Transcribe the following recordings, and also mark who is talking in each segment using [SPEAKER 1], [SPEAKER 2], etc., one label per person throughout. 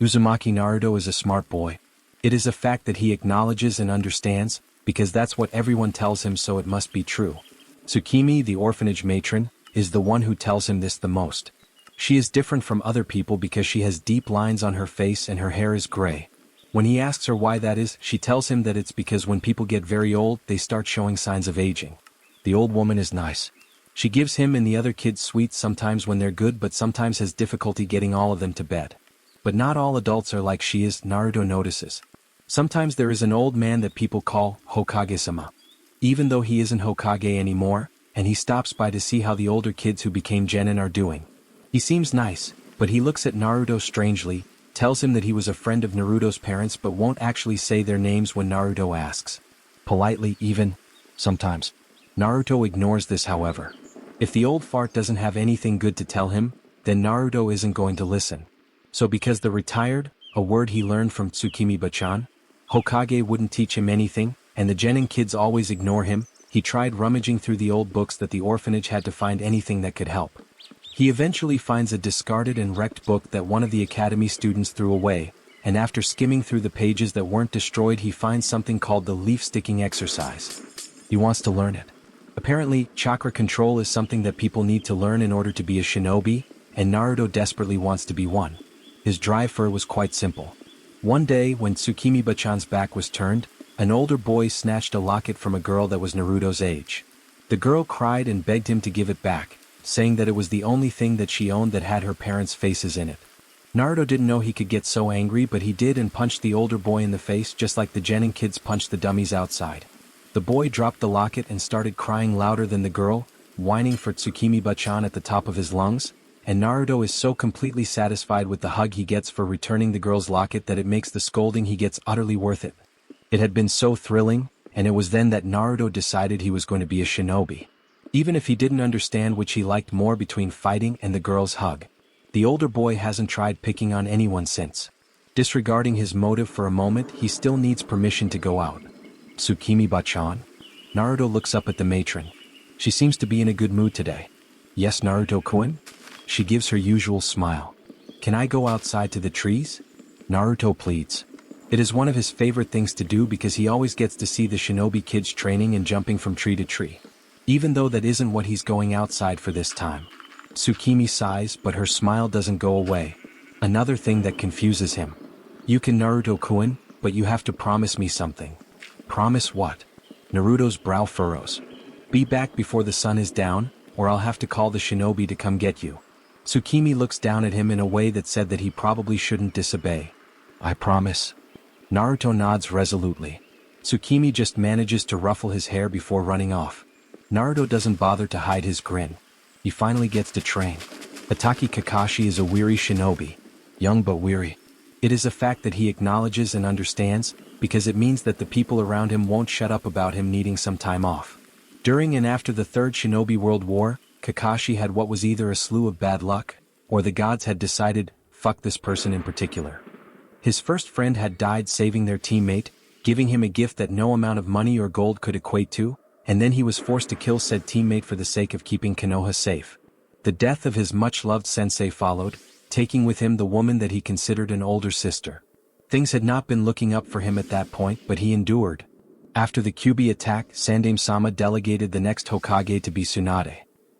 [SPEAKER 1] Uzumaki Naruto is a smart boy. It is a fact that he acknowledges and understands, because that's what everyone tells him, so it must be true. Tsukimi, the orphanage matron, is the one who tells him this the most. She is different from other people because she has deep lines on her face and her hair is gray. When he asks her why that is, she tells him that it's because when people get very old, they start showing signs of aging. The old woman is nice. She gives him and the other kids sweets sometimes when they're good, but sometimes has difficulty getting all of them to bed. But not all adults are like she is, Naruto notices. Sometimes there is an old man that people call Hokage-sama. Even though he isn't Hokage anymore, and he stops by to see how the older kids who became genin are doing. He seems nice, but he looks at Naruto strangely, tells him that he was a friend of Naruto's parents but won't actually say their names when Naruto asks. Politely even, sometimes. Naruto ignores this, however. If the old fart doesn't have anything good to tell him, then Naruto isn't going to listen. So because the retired, a word he learned from Tsukimi-bachan, Hokage wouldn't teach him anything, and the genin kids always ignore him, he tried rummaging through the old books that the orphanage had to find anything that could help. He eventually finds a discarded and wrecked book that one of the academy students threw away, and after skimming through the pages that weren't destroyed, he finds something called the leaf-sticking exercise. He wants to learn it. Apparently, chakra control is something that people need to learn in order to be a shinobi, and Naruto desperately wants to be one. His drive for it was quite simple. One day, when Tsukimi-bachan's back was turned, an older boy snatched a locket from a girl that was Naruto's age. The girl cried and begged him to give it back, saying that it was the only thing that she owned that had her parents' faces in it. Naruto didn't know he could get so angry, but he did and punched the older boy in the face just like the genin kids punched the dummies outside. The boy dropped the locket and started crying louder than the girl, whining for Tsukimi-bachan at the top of his lungs, and Naruto is so completely satisfied with the hug he gets for returning the girl's locket that it makes the scolding he gets utterly worth it. It had been so thrilling, and it was then that Naruto decided he was going to be a shinobi. Even if he didn't understand which he liked more between fighting and the girl's hug. The older boy hasn't tried picking on anyone since. Disregarding his motive for a moment, he still needs permission to go out. Tsukimi-bachan? Naruto looks up at the matron. She seems to be in a good mood today. Yes, Naruto-kun? She gives her usual smile. Can I go outside to the trees? Naruto pleads. It is one of his favorite things to do because he always gets to see the shinobi kids training and jumping from tree to tree. Even though that isn't what he's going outside for this time. Tsukimi sighs, but her smile doesn't go away. Another thing that confuses him. You can, Naruto-kun, but you have to promise me something. Promise what? Naruto's brow furrows. Be back before the sun is down, or I'll have to call the shinobi to come get you. Tsukimi looks down at him in a way that said that he probably shouldn't disobey. I promise. Naruto nods resolutely. Tsukimi just manages to ruffle his hair before running off. Naruto doesn't bother to hide his grin. He finally gets to train. Itachi Kakashi is a weary shinobi. Young but weary. It is a fact that he acknowledges and understands, because it means that the people around him won't shut up about him needing some time off. During and after the Third Shinobi World War, Kakashi had what was either a slew of bad luck, or the gods had decided, fuck this person in particular. His first friend had died saving their teammate, giving him a gift that no amount of money or gold could equate to, and then he was forced to kill said teammate for the sake of keeping Konoha safe. The death of his much-loved sensei followed, taking with him the woman that he considered an older sister. Things had not been looking up for him at that point, but he endured. After the Kyuubi attack, Sandaime-sama delegated the next Hokage to be Tsunade.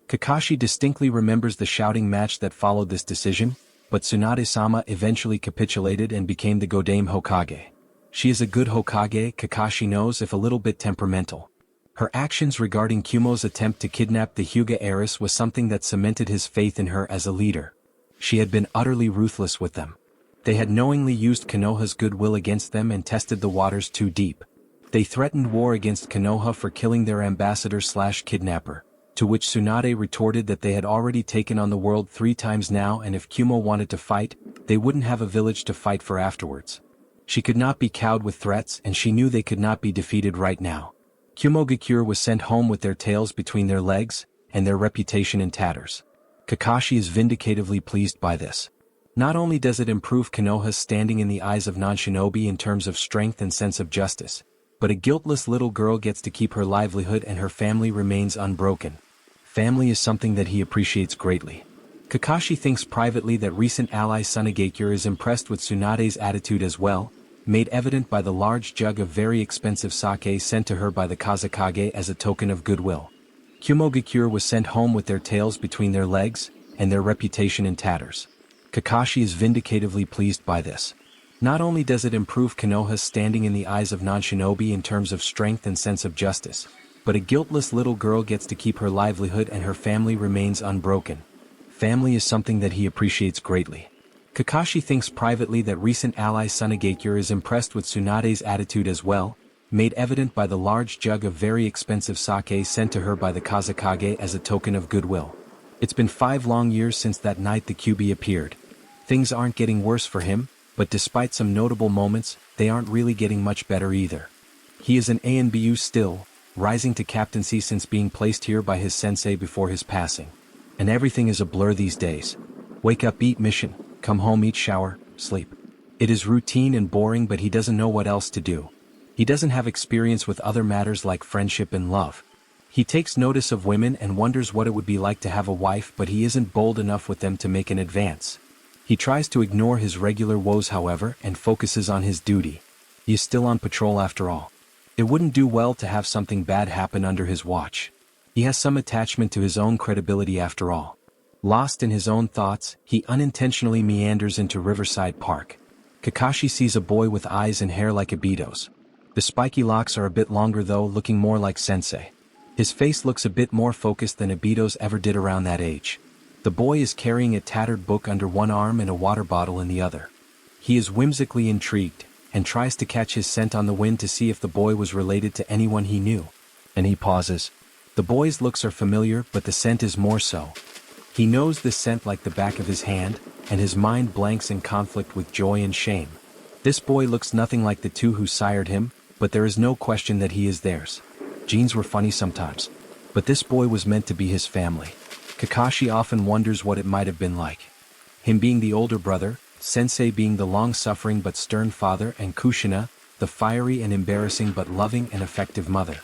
[SPEAKER 1] Kakashi distinctly remembers the shouting match that followed this decision, but Tsunade-sama eventually capitulated and became the Godame Hokage. She is a good Hokage, Kakashi knows, if a little bit temperamental. Her actions regarding Kumo's attempt to kidnap the Hyuga heiress was something that cemented his faith in her as a leader. She had been utterly ruthless with them. They had knowingly used Konoha's goodwill against them and tested the waters too deep. They threatened war against Konoha for killing their ambassador/kidnapper, to which Tsunade retorted that they had already taken on the world 3 times now, and if Kumo wanted to fight, they wouldn't have a village to fight for afterwards. She could not be cowed with threats, and she knew they could not be defeated right now. Kumogakure was sent home with their tails between their legs, and their reputation in tatters. Kakashi is vindicatively pleased by this. Not only does it improve Konoha's standing in the eyes of non-shinobi in terms of strength and sense of justice, but a guiltless little girl gets to keep her livelihood and her family remains unbroken. Family is something that he appreciates greatly. Kakashi thinks privately that recent ally Sunagakure is impressed with Tsunade's attitude as well, made evident by the large jug of very expensive sake sent to her by the Kazekage as a token of goodwill. Kumogakure was sent home with their tails between their legs, and their reputation in tatters. Kakashi is vindicatively pleased by this. Not only does it improve Konoha's standing in the eyes of non-shinobi in terms of strength and sense of justice, but a guiltless little girl gets to keep her livelihood and her family remains unbroken. Family is something that he appreciates greatly. Kakashi thinks privately that recent ally Sunagakure is impressed with Tsunade's attitude as well, made evident by the large jug of very expensive sake sent to her by the Kazekage as a token of goodwill. It's been 5 long years since that night the Kyuubi appeared. Things aren't getting worse for him, but despite some notable moments, they aren't really getting much better either. He is an ANBU still, rising to captaincy since being placed here by his sensei before his passing. And everything is a blur these days. Wake up, eat, mission, come home, eat, shower, sleep. It is routine and boring, but he doesn't know what else to do. He doesn't have experience with other matters like friendship and love. He takes notice of women and wonders what it would be like to have a wife, but he isn't bold enough with them to make an advance. He tries to ignore his regular woes however and focuses on his duty. He is still on patrol after all. It wouldn't do well to have something bad happen under his watch. He has some attachment to his own credibility after all. Lost in his own thoughts, he unintentionally meanders into Riverside Park. Kakashi sees a boy with eyes and hair like Obito's. The spiky locks are a bit longer though, looking more like sensei. His face looks a bit more focused than Obito's ever did around that age. The boy is carrying a tattered book under one arm and a water bottle in the other. He is whimsically intrigued, and tries to catch his scent on the wind to see if the boy was related to anyone he knew. And he pauses. The boy's looks are familiar, but the scent is more so. He knows this scent like the back of his hand, and his mind blanks in conflict with joy and shame. This boy looks nothing like the two who sired him, but there is no question that he is theirs. Genes were funny sometimes, but this boy was meant to be his family. Kakashi often wonders what it might have been like. Him being the older brother, Sensei being the long-suffering but stern father, and Kushina, the fiery and embarrassing but loving and effective mother.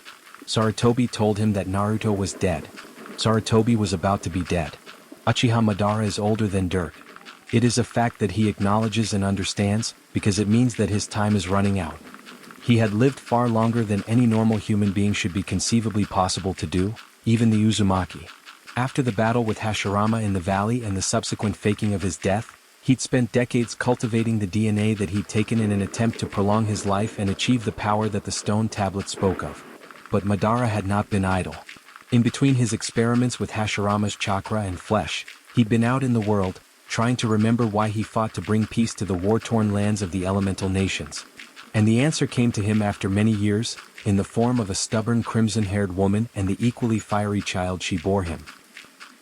[SPEAKER 1] Sarutobi told him that Naruto was dead. Sarutobi was about to be dead. Uchiha Madara is older than dirt. It is a fact that he acknowledges and understands, because it means that his time is running out. He had lived far longer than any normal human being should be conceivably possible to do, even the Uzumaki. After the battle with Hashirama in the valley and the subsequent faking of his death, he'd spent decades cultivating the DNA that he'd taken in an attempt to prolong his life and achieve the power that the stone tablet spoke of. But Madara had not been idle. In between his experiments with Hashirama's chakra and flesh, he'd been out in the world, trying to remember why he fought to bring peace to the war-torn lands of the elemental nations. And the answer came to him after many years, in the form of a stubborn crimson-haired woman and the equally fiery child she bore him.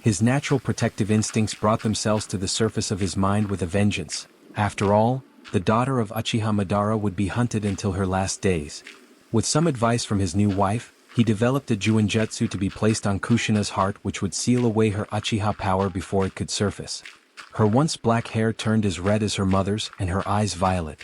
[SPEAKER 1] His natural protective instincts brought themselves to the surface of his mind with a vengeance. After all, the daughter of Uchiha Madara would be hunted until her last days. With some advice from his new wife, he developed a Juinjutsu to be placed on Kushina's heart which would seal away her Uchiha power before it could surface. Her once black hair turned as red as her mother's and her eyes violet.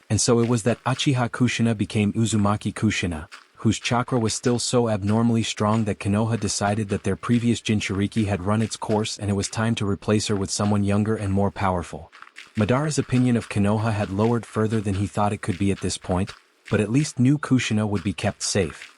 [SPEAKER 1] And so it was that Uchiha Kushina became Uzumaki Kushina, whose chakra was still so abnormally strong that Konoha decided that their previous Jinchuriki had run its course and it was time to replace her with someone younger and more powerful. Madara's opinion of Konoha had lowered further than he thought it could be at this point, but at least new Kushina would be kept safe.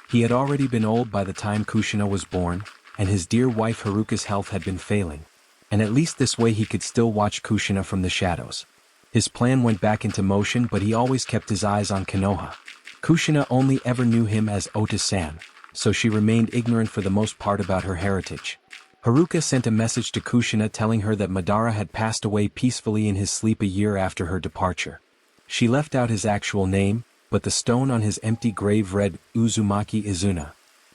[SPEAKER 1] He had already been old by the time Kushina was born, and his dear wife Haruka's health had been failing. And at least this way he could still watch Kushina from the shadows. His plan went back into motion, but he always kept his eyes on Konoha. Kushina only ever knew him as Ota-san, so she remained ignorant for the most part about her heritage. Haruka sent a message to Kushina telling her that Madara had passed away peacefully in his sleep a year after her departure. She left out his actual name, but the stone on his empty grave read, Uzumaki Izuna.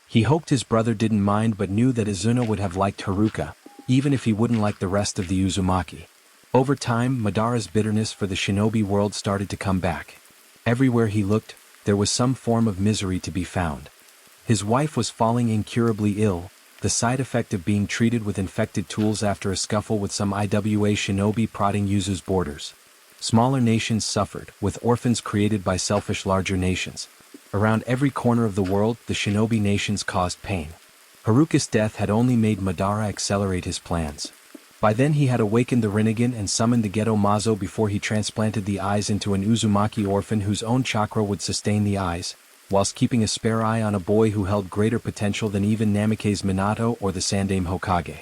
[SPEAKER 1] He hoped his brother didn't mind but knew that Izuna would have liked Haruka, even if he wouldn't like the rest of the Uzumaki. Over time, Madara's bitterness for the shinobi world started to come back. Everywhere he looked, there was some form of misery to be found. His wife was falling incurably ill, the side effect of being treated with infected tools after a scuffle with some IWA shinobi prodding Yuzu's borders. Smaller nations suffered, with orphans created by selfish larger nations. Around every corner of the world, the shinobi nations caused pain. Haruka's death had only made Madara accelerate his plans. By then he had awakened the Rinnegan and summoned the Geto Mazo before he transplanted the eyes into an Uzumaki orphan whose own chakra would sustain the eyes, whilst keeping a spare eye on a boy who held greater potential than even Namikaze Minato or the Sandaime Hokage.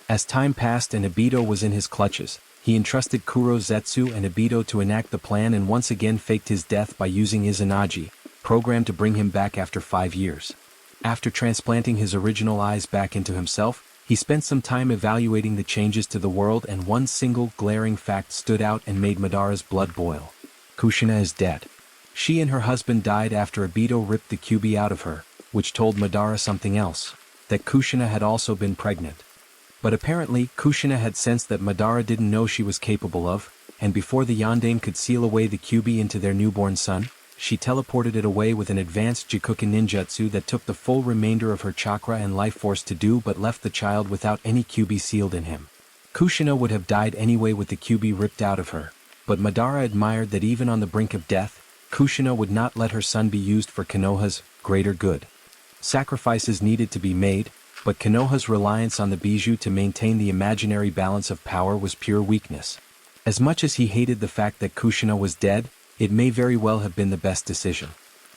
[SPEAKER 1] As time passed and Obito was in his clutches, he entrusted Kuro Zetsu and Obito to enact the plan and once again faked his death by using Izanagi, programmed to bring him back after 5 years. After transplanting his original eyes back into himself, he spent some time evaluating the changes to the world, and one single glaring fact stood out and made Madara's blood boil. Kushina is dead. She and her husband died after Obito ripped the Kyuubi out of her, which told Madara something else, that Kushina had also been pregnant. But apparently, Kushina had sensed that Madara didn't know she was capable of, and before the Yondaime could seal away the Kyuubi into their newborn son, she teleported it away with an advanced Jikuken ninjutsu that took the full remainder of her chakra and life force to do but left the child without any Kyuubi sealed in him. Kushina would have died anyway with the Kyuubi ripped out of her, but Madara admired that even on the brink of death, Kushina would not let her son be used for Konoha's greater good. Sacrifices needed to be made, but Konoha's reliance on the bijou to maintain the imaginary balance of power was pure weakness. As much as he hated the fact that Kushina was dead, it may very well have been the best decision.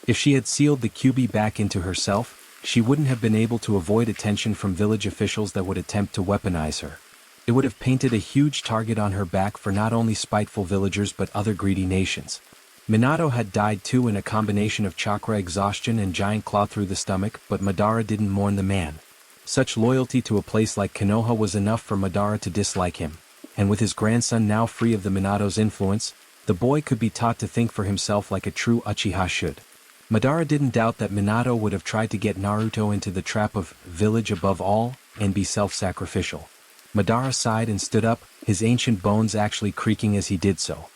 [SPEAKER 1] If she had sealed the Kyuubi back into herself, she wouldn't have been able to avoid attention from village officials that would attempt to weaponize her. It would have painted a huge target on her back for not only spiteful villagers but other greedy nations. Minato had died too in a combination of chakra exhaustion and giant claw through the stomach, but Madara didn't mourn the man. Such loyalty to a place like Konoha was enough for Madara to dislike him, and with his grandson now free of the Minato's influence, the boy could be taught to think for himself like a true Uchiha should. Madara didn't doubt that Minato would have tried to get Naruto into the trap of village above all and be self-sacrificial. Madara sighed and stood up, his ancient bones actually creaking as he did so.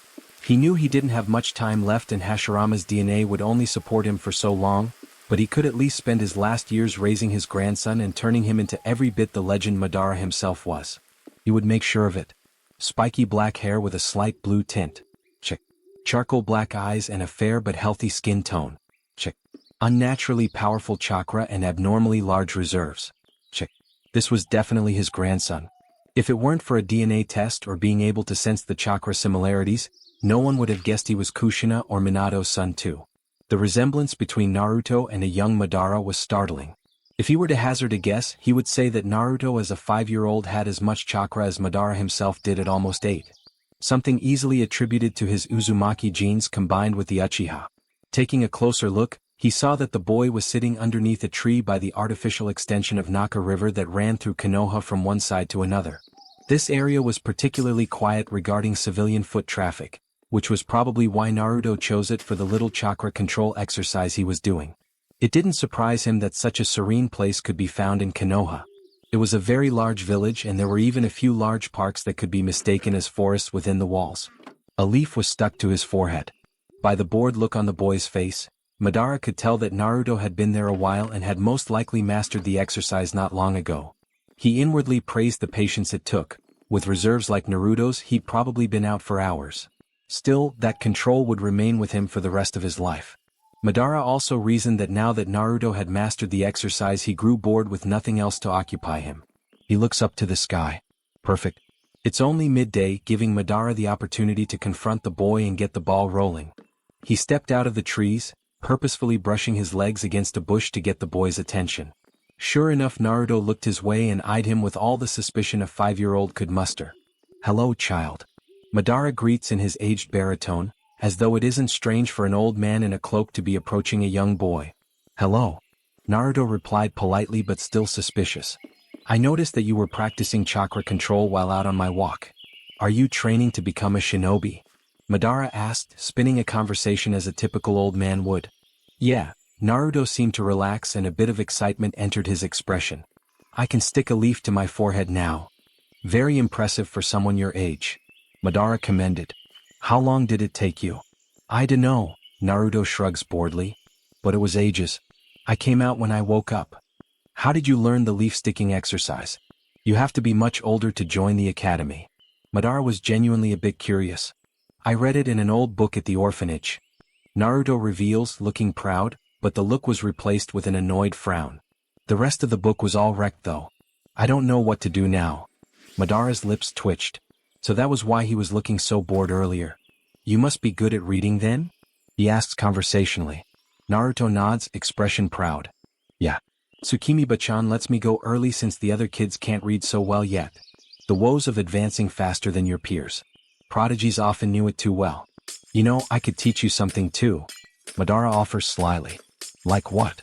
[SPEAKER 1] He knew he didn't have much time left and Hashirama's DNA would only support him for so long, but he could at least spend his last years raising his grandson and turning him into every bit the legend Madara himself was. He would make sure of it. Spiky black hair with a slight blue tint. Check. Charcoal black eyes and a fair but healthy skin tone. Check. Unnaturally powerful chakra and abnormally large reserves. Check. This was definitely his grandson. If it weren't for a DNA test or being able to sense the chakra similarities, no one would have guessed he was Kushina or Minato's son too. The resemblance between Naruto and a young Madara was startling. If he were to hazard a guess, he would say that Naruto as a 5-year-old had as much chakra as Madara himself did at almost 8. Something easily attributed to his Uzumaki genes combined with the Uchiha. Taking a closer look, he saw that the boy was sitting underneath a tree by the artificial extension of Naka River that ran through Konoha from one side to another. This area was particularly quiet regarding civilian foot traffic, which was probably why Naruto chose it for the little chakra control exercise he was doing. It didn't surprise him that such a serene place could be found in Konoha. It was a very large village and there were even a few large parks that could be mistaken as forests within the walls. A leaf was stuck to his forehead. By the bored look on the boy's face, Madara could tell that Naruto had been there a while and had most likely mastered the exercise not long ago. He inwardly praised the patience it took. With reserves like Naruto's, he'd probably been out for hours. Still, that control would remain with him for the rest of his life. Madara also reasoned that now that Naruto had mastered the exercise he grew bored with nothing else to occupy him. He looks up to the sky. Perfect. It's only midday, giving Madara the opportunity to confront the boy and get the ball rolling. He stepped out of the trees, purposefully brushing his legs against a bush to get the boy's attention. Sure enough, Naruto looked his way and eyed him with all the suspicion a 5-year-old could muster. Hello, child. Madara greets in his aged baritone, as though it isn't strange for an old man in a cloak to be approaching a young boy. Hello. Naruto replied politely but still suspicious. I noticed that you were practicing chakra control while out on my walk. Are you training to become a shinobi? Madara asked, spinning a conversation as a typical old man would. Yeah. Naruto seemed to relax and a bit of excitement entered his expression. I can stick a leaf to my forehead now. Very impressive for someone your age. Madara commended. How long did it take you? I dunno, Naruto shrugs boredly. But it was ages. I came out when I woke up. How did you learn the leaf-sticking exercise? You have to be much older to join the academy. Madara was genuinely a bit curious. I read it in an old book at the orphanage. Naruto reveals, looking proud, but the look was replaced with an annoyed frown. The rest of the book was all wrecked though. I don't know what to do now. Madara's lips twitched. So that was why he was looking so bored earlier. You must be good at reading then? He asks conversationally. Naruto nods, expression proud. Yeah. Tsukimi-bachan lets me go early since the other kids can't read so well yet. The woes of advancing faster than your peers. Prodigies often knew it too well. You know, I could teach you something too. Madara offers slyly. Like what?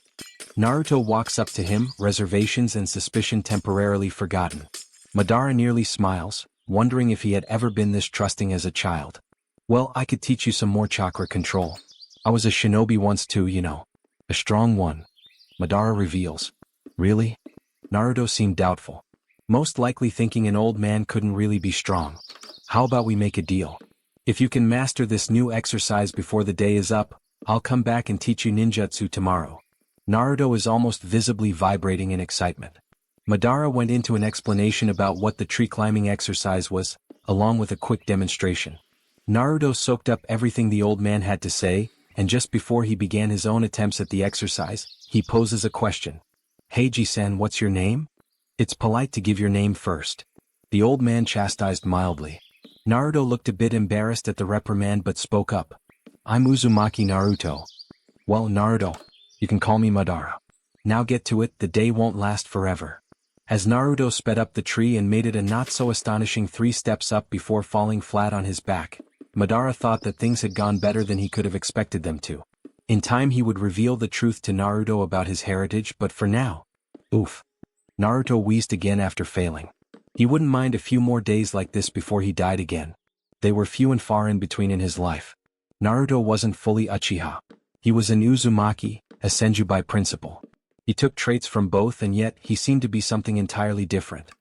[SPEAKER 1] Naruto walks up to him, reservations and suspicion temporarily forgotten. Madara nearly smiles, wondering if he had ever been this trusting as a child. Well, I could teach you some more chakra control. I was a shinobi once too, you know. A strong one. Madara reveals. Really? Naruto seemed doubtful. Most likely thinking an old man couldn't really be strong. How about we make a deal? If you can master this new exercise before the day is up, I'll come back and teach you ninjutsu tomorrow. Naruto is almost visibly vibrating in excitement. Madara went into an explanation about what the tree climbing exercise was, along with a quick demonstration. Naruto soaked up everything the old man had to say, and just before he began his own attempts at the exercise, he poses a question. Hey Ji-san, what's your name? It's polite to give your name first. The old man chastised mildly. Naruto looked a bit embarrassed at the reprimand but spoke up. I'm Uzumaki Naruto. Well, Naruto, you can call me Madara. Now get to it, the day won't last forever. As Naruto sped up the tree and made it a not-so-astonishing 3 steps up before falling flat on his back, Madara thought that things had gone better than he could have expected them to. In time he would reveal the truth to Naruto about his heritage, but for now... Oof. Naruto wheezed again after failing. He wouldn't mind a few more days like this before he died again. They were few and far in between in his life. Naruto wasn't fully Uchiha. He was an Uzumaki, a senju by principle. He took traits from both and yet he seemed to be something entirely different.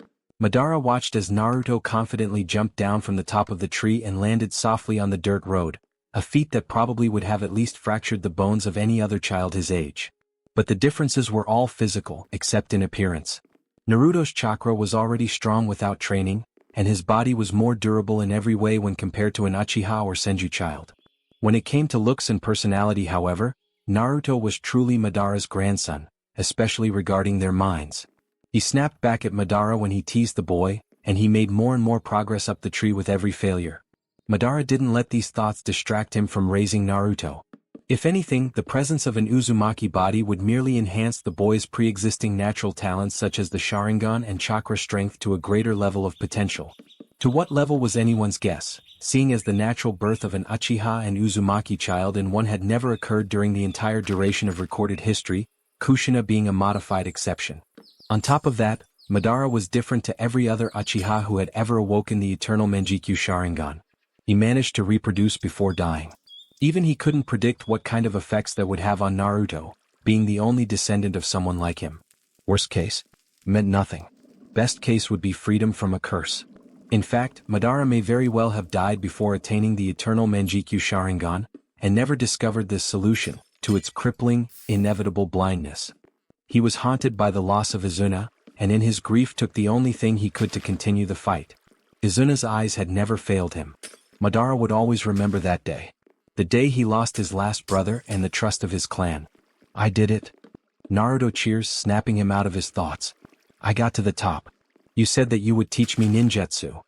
[SPEAKER 1] Madara watched as Naruto confidently jumped down from the top of the tree and landed softly on the dirt road, a feat that probably would have at least fractured the bones of any other child his age. But the differences were all physical, except in appearance. Naruto's chakra was already strong without training, and his body was more durable in every way when compared to an Uchiha or Senju child. When it came to looks and personality, however, Naruto was truly Madara's grandson, especially regarding their minds. He snapped back at Madara when he teased the boy, and he made more and more progress up the tree with every failure. Madara didn't let these thoughts distract him from raising Naruto. If anything, the presence of an Uzumaki body would merely enhance the boy's pre-existing natural talents such as the Sharingan and chakra strength to a greater level of potential. To what level was anyone's guess, seeing as the natural birth of an Uchiha and Uzumaki child in one had never occurred during the entire duration of recorded history, Kushina being a modified exception. On top of that, Madara was different to every other Uchiha who had ever awoken the eternal Manjikyu Sharingan. He managed to reproduce before dying. Even he couldn't predict what kind of effects that would have on Naruto, being the only descendant of someone like him. Worst case? Meant nothing. Best case would be freedom from a curse. In fact, Madara may very well have died before attaining the eternal Manjikyu Sharingan, and never discovered this solution to its crippling, inevitable blindness. He was haunted by the loss of Izuna, and in his grief took the only thing he could to continue the fight. Izuna's eyes had never failed him. Madara would always remember that day. The day he lost his last brother and the trust of his clan. I did it. Naruto cheers, snapping him out of his thoughts. I got to the top. You said that you would teach me ninjutsu.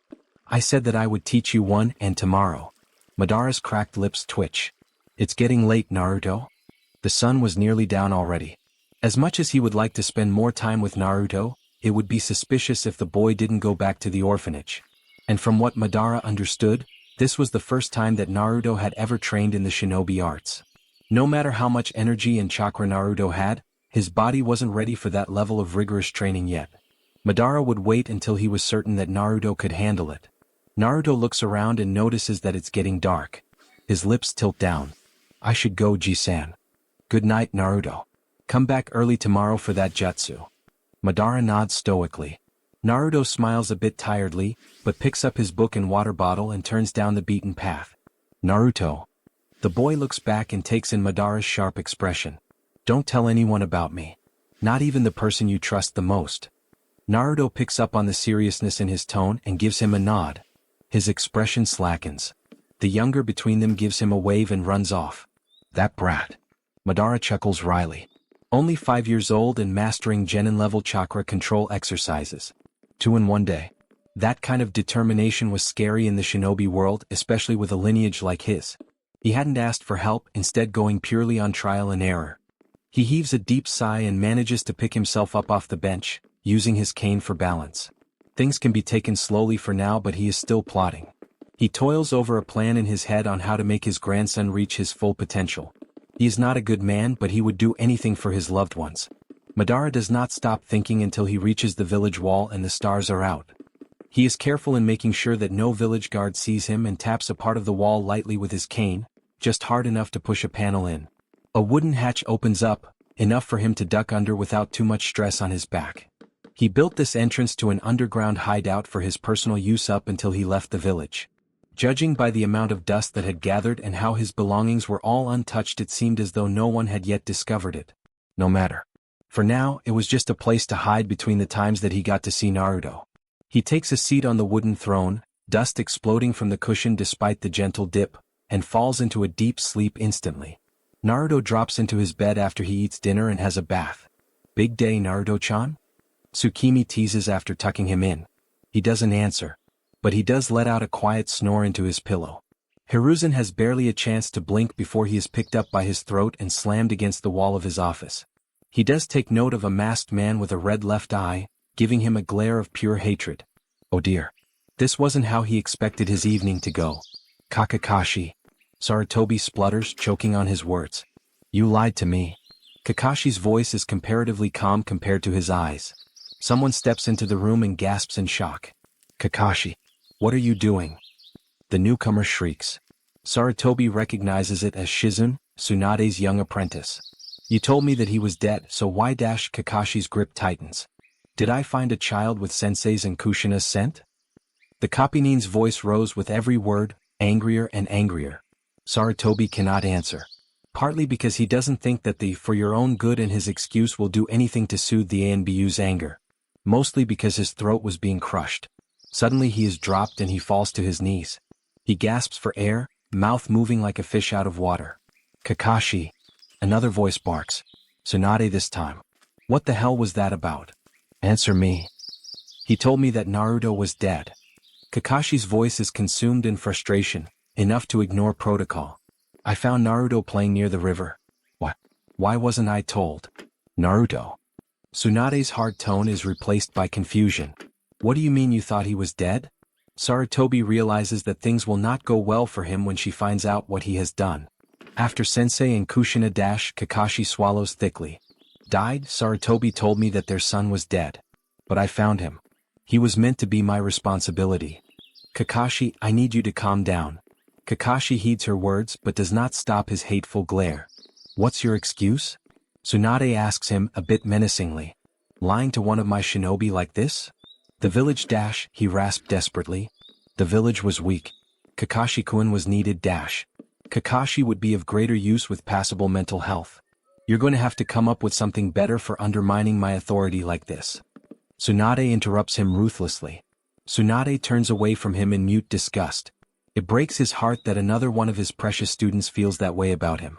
[SPEAKER 1] I said that I would teach you one, and tomorrow. Madara's cracked lips twitch. It's getting late, Naruto. The sun was nearly down already. As much as he would like to spend more time with Naruto, it would be suspicious if the boy didn't go back to the orphanage. And from what Madara understood, this was the first time that Naruto had ever trained in the shinobi arts. No matter how much energy and chakra Naruto had, his body wasn't ready for that level of rigorous training yet. Madara would wait until he was certain that Naruto could handle it. Naruto looks around and notices that it's getting dark. His lips tilt down. I should go, Ji-san. Good night, Naruto. Come back early tomorrow for that jutsu. Madara nods stoically. Naruto smiles a bit tiredly, but picks up his book and water bottle and turns down the beaten path. Naruto. The boy looks back and takes in Madara's sharp expression. Don't tell anyone about me. Not even the person you trust the most. Naruto picks up on the seriousness in his tone and gives him a nod. His expression slackens. The younger between them gives him a wave and runs off. That brat. Madara chuckles wryly. Only 5 years old and mastering genin-level chakra control exercises. 2 in one day. That kind of determination was scary in the shinobi world, especially with a lineage like his. He hadn't asked for help, instead going purely on trial and error. He heaves a deep sigh and manages to pick himself up off the bench, using his cane for balance. Things can be taken slowly for now, but he is still plotting. He toils over a plan in his head on how to make his grandson reach his full potential. He is not a good man, but he would do anything for his loved ones. Madara does not stop thinking until he reaches the village wall and the stars are out. He is careful in making sure that no village guard sees him and taps a part of the wall lightly with his cane, just hard enough to push a panel in. A wooden hatch opens up, enough for him to duck under without too much stress on his back. He built this entrance to an underground hideout for his personal use up until he left the village. Judging by the amount of dust that had gathered and how his belongings were all untouched, it seemed as though no one had yet discovered it. No matter. For now, it was just a place to hide between the times that he got to see Naruto. He takes a seat on the wooden throne, dust exploding from the cushion despite the gentle dip, and falls into a deep sleep instantly. Naruto drops into his bed after he eats dinner and has a bath. Big day, Naruto-chan? Tsukimi teases after tucking him in. He doesn't answer, but he does let out a quiet snore into his pillow. Hiruzen has barely a chance to blink before he is picked up by his throat and slammed against the wall of his office. He does take note of a masked man with a red left eye, giving him a glare of pure hatred. Oh dear. This wasn't how he expected his evening to go. Kakashi. Sarutobi splutters, choking on his words. You lied to me. Kakashi's voice is comparatively calm compared to his eyes. Someone steps into the room and gasps in shock. Kakashi. What are you doing? The newcomer shrieks. Sarutobi recognizes it as Shizun, Tsunade's young apprentice. You told me that he was dead, so why? Kakashi's grip tightens. Did I find a child with Sensei's and Kushina's scent? The Kapinin's voice rose with every word, angrier and angrier. Sarutobi cannot answer. Partly because he doesn't think that the "for your own good" and his excuse will do anything to soothe the Anbu's anger. Mostly because his throat was being crushed. Suddenly he is dropped and he falls to his knees. He gasps for air, mouth moving like a fish out of water. Kakashi. Another voice barks. Tsunade this time. What the hell was that about? Answer me. He told me that Naruto was dead. Kakashi's voice is consumed in frustration, enough to ignore protocol. I found Naruto playing near the river. What? Why wasn't I told? Naruto. Tsunade's hard tone is replaced by confusion. What do you mean you thought he was dead? Sarutobi realizes that things will not go well for him when she finds out what he has done. After Sensei and Kushina Kakashi swallows thickly. Died? Sarutobi told me that their son was dead. But I found him. He was meant to be my responsibility. Kakashi, I need you to calm down. Kakashi heeds her words but does not stop his hateful glare. What's your excuse? Tsunade asks him a bit menacingly. Lying to one of my shinobi like this? The village he rasped desperately. The village was weak. Kakashi-kun was needed Kakashi would be of greater use with passable mental health. You're going to have to come up with something better for undermining my authority like this. Tsunade interrupts him ruthlessly. Tsunade turns away from him in mute disgust. It breaks his heart that another one of his precious students feels that way about him.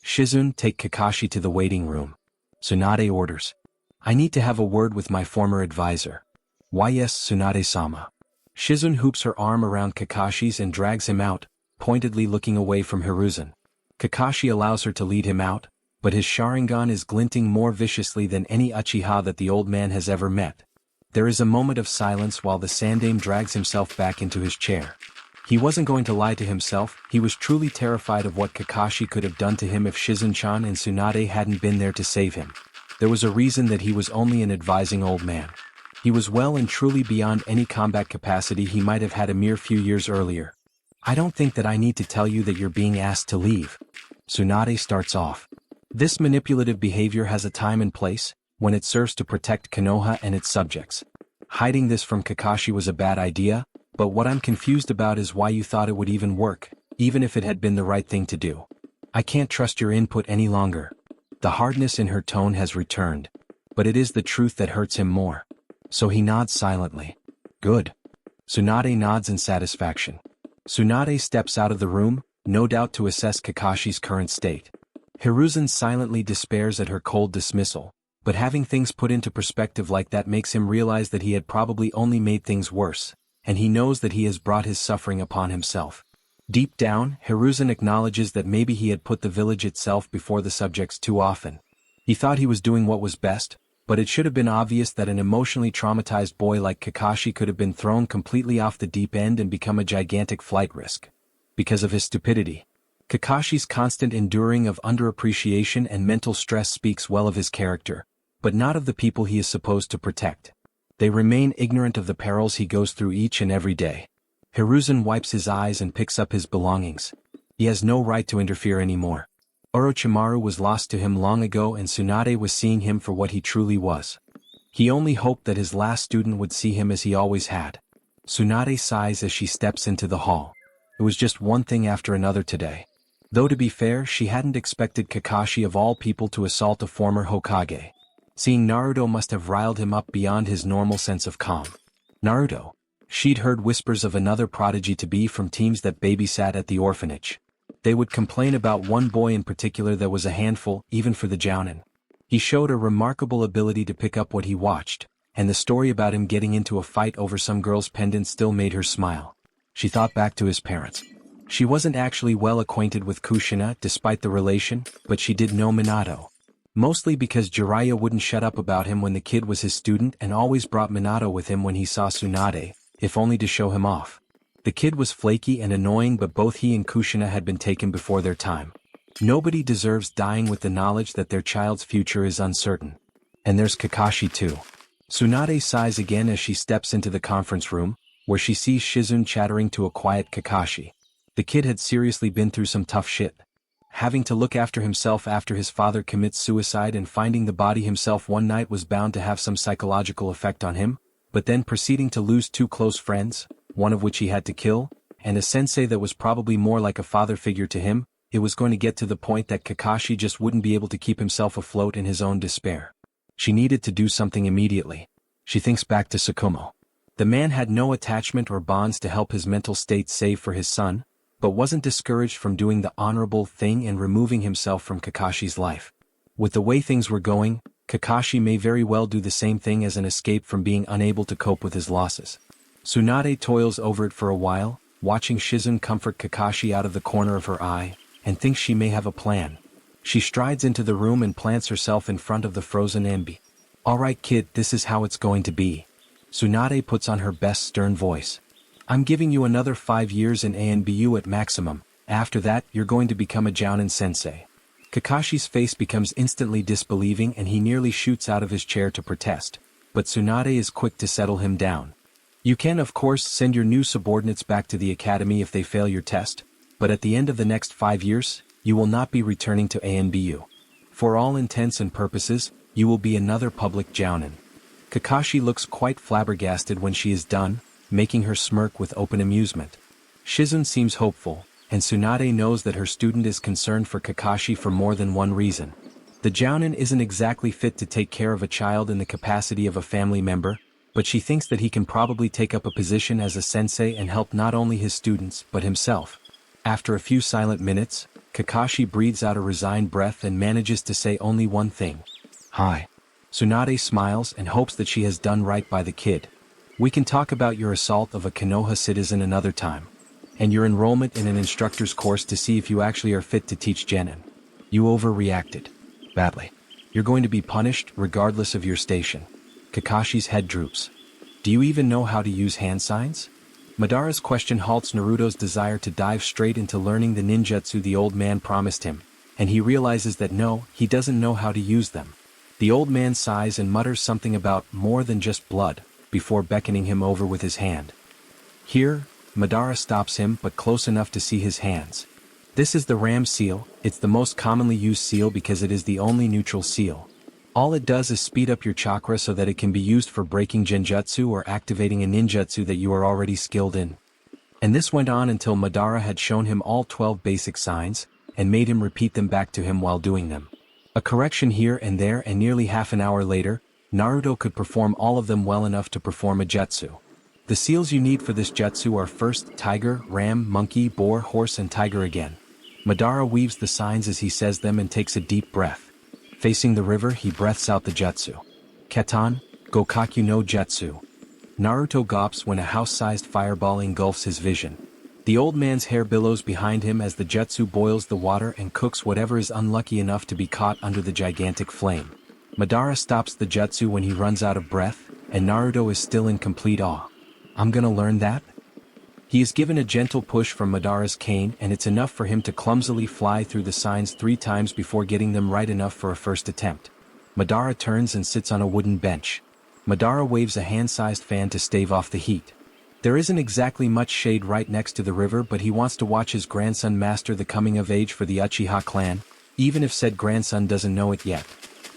[SPEAKER 1] Shizun, take Kakashi to the waiting room. Tsunade orders. I need to have a word with my former advisor. Why yes, Tsunade-sama. Shizun hoops her arm around Kakashi's and drags him out, pointedly looking away from Hiruzen. Kakashi allows her to lead him out, but his Sharingan is glinting more viciously than any Uchiha that the old man has ever met. There is a moment of silence while the Sandame drags himself back into his chair. He wasn't going to lie to himself, he was truly terrified of what Kakashi could have done to him if Shizun-chan and Tsunade hadn't been there to save him. There was a reason that he was only an advising old man. He was well and truly beyond any combat capacity he might have had a mere few years earlier. I don't think that I need to tell you that you're being asked to leave. Tsunade starts off. This manipulative behavior has a time and place, when it serves to protect Konoha and its subjects. Hiding this from Kakashi was a bad idea, but what I'm confused about is why you thought it would even work, even if it had been the right thing to do. I can't trust your input any longer. The hardness in her tone has returned, but it is the truth that hurts him more. So he nods silently. Good. Tsunade nods in satisfaction. Tsunade steps out of the room, no doubt to assess Kakashi's current state. Hiruzen silently despairs at her cold dismissal, But having things put into perspective like that makes him realize that he had probably only made things worse, and he knows that he has brought his suffering upon himself. Deep down, Hiruzen acknowledges that maybe he had put the village itself before the subjects too often. He thought he was doing what was best, but it should have been obvious that an emotionally traumatized boy like Kakashi could have been thrown completely off the deep end and become a gigantic flight risk. Because of his stupidity. Kakashi's constant enduring of underappreciation and mental stress speaks well of his character, but not of the people he is supposed to protect. They remain ignorant of the perils he goes through each and every day. Hiruzen wipes his eyes and picks up his belongings. He has no right to interfere anymore. Orochimaru was lost to him long ago and Tsunade was seeing him for what he truly was. He only hoped that his last student would see him as he always had. Tsunade sighs as she steps into the hall. It was just one thing after another today. Though to be fair, she hadn't expected Kakashi of all people to assault a former Hokage. Seeing Naruto must have riled him up beyond his normal sense of calm. Naruto. She'd heard whispers of another prodigy-to-be from teams that babysat at the orphanage. They would complain about one boy in particular that was a handful, even for the Jounin. He showed a remarkable ability to pick up what he watched, and the story about him getting into a fight over some girl's pendant still made her smile. She thought back to his parents. She wasn't actually well acquainted with Kushina despite the relation, but she did know Minato. Mostly because Jiraiya wouldn't shut up about him when the kid was his student and always brought Minato with him when he saw Tsunade, if only to show him off. The kid was flaky and annoying, but both he and Kushina had been taken before their time. Nobody deserves dying with the knowledge that their child's future is uncertain. And there's Kakashi too. Tsunade sighs again as she steps into the conference room, where she sees Shizune chattering to a quiet Kakashi. The kid had seriously been through some tough shit. Having to look after himself after his father commits suicide and finding the body himself one night was bound to have some psychological effect on him, but then proceeding to lose two close friends, one of which he had to kill, and a sensei that was probably more like a father figure to him, it was going to get to the point that Kakashi just wouldn't be able to keep himself afloat in his own despair. She needed to do something immediately. She thinks back to Tsukumo. The man had no attachment or bonds to help his mental state save for his son, but wasn't discouraged from doing the honorable thing and removing himself from Kakashi's life. With the way things were going, Kakashi may very well do the same thing as an escape from being unable to cope with his losses. Tsunade toils over it for a while, watching Shizune comfort Kakashi out of the corner of her eye, and thinks she may have a plan. She strides into the room and plants herself in front of the frozen Anbu. "Alright kid, this is how it's going to be." Tsunade puts on her best stern voice. "I'm giving you another 5 years in ANBU at maximum. After that, you're going to become a Jounin sensei." Kakashi's face becomes instantly disbelieving and he nearly shoots out of his chair to protest, but Tsunade is quick to settle him down. "You can of course send your new subordinates back to the academy if they fail your test, but at the end of the next 5 years, you will not be returning to ANBU. For all intents and purposes, you will be another public Jounin." Kakashi looks quite flabbergasted when she is done, making her smirk with open amusement. Shizune seems hopeful, and Tsunade knows that her student is concerned for Kakashi for more than one reason. The Jounin isn't exactly fit to take care of a child in the capacity of a family member, but she thinks that he can probably take up a position as a sensei and help not only his students but himself. After a few silent minutes, Kakashi breathes out a resigned breath and manages to say only one thing. "Hi." Tsunade smiles and hopes that she has done right by the kid. "We can talk about your assault of a Konoha citizen another time. And your enrollment in an instructor's course to see if you actually are fit to teach genin. You overreacted. Badly. You're going to be punished regardless of your station." Kakashi's head droops. "Do you even know how to use hand signs?" Madara's question halts Naruto's desire to dive straight into learning the ninjutsu the old man promised him, and he realizes that no, he doesn't know how to use them. The old man sighs and mutters something about more than just blood, before beckoning him over with his hand. Here, Madara stops him but close enough to see his hands. "This is the Ram seal. It's the most commonly used seal because it is the only neutral seal. All it does is speed up your chakra so that it can be used for breaking genjutsu or activating a ninjutsu that you are already skilled in." And this went on until Madara had shown him all 12 basic signs, and made him repeat them back to him while doing them. A correction here and there, and nearly half an hour later, Naruto could perform all of them well enough to perform a jutsu. The seals you need for this jutsu are first tiger, ram, monkey, boar, horse and tiger again. Madara weaves the signs as he says them and takes a deep breath. Facing the river, he breaths out the jutsu. Ketan, Gokaku no Jutsu. Naruto gawps when a house-sized fireball engulfs his vision. The old man's hair billows behind him as the jutsu boils the water and cooks whatever is unlucky enough to be caught under the gigantic flame. Madara stops the jutsu when he runs out of breath, and Naruto is still in complete awe. I'm gonna learn that? He is given a gentle push from Madara's cane, and it's enough for him to clumsily fly through the signs 3 times before getting them right enough for a first attempt. Madara turns and sits on a wooden bench. Madara waves a hand-sized fan to stave off the heat. There isn't exactly much shade right next to the river, but he wants to watch his grandson master the coming of age for the Uchiha clan, even if said grandson doesn't know it yet.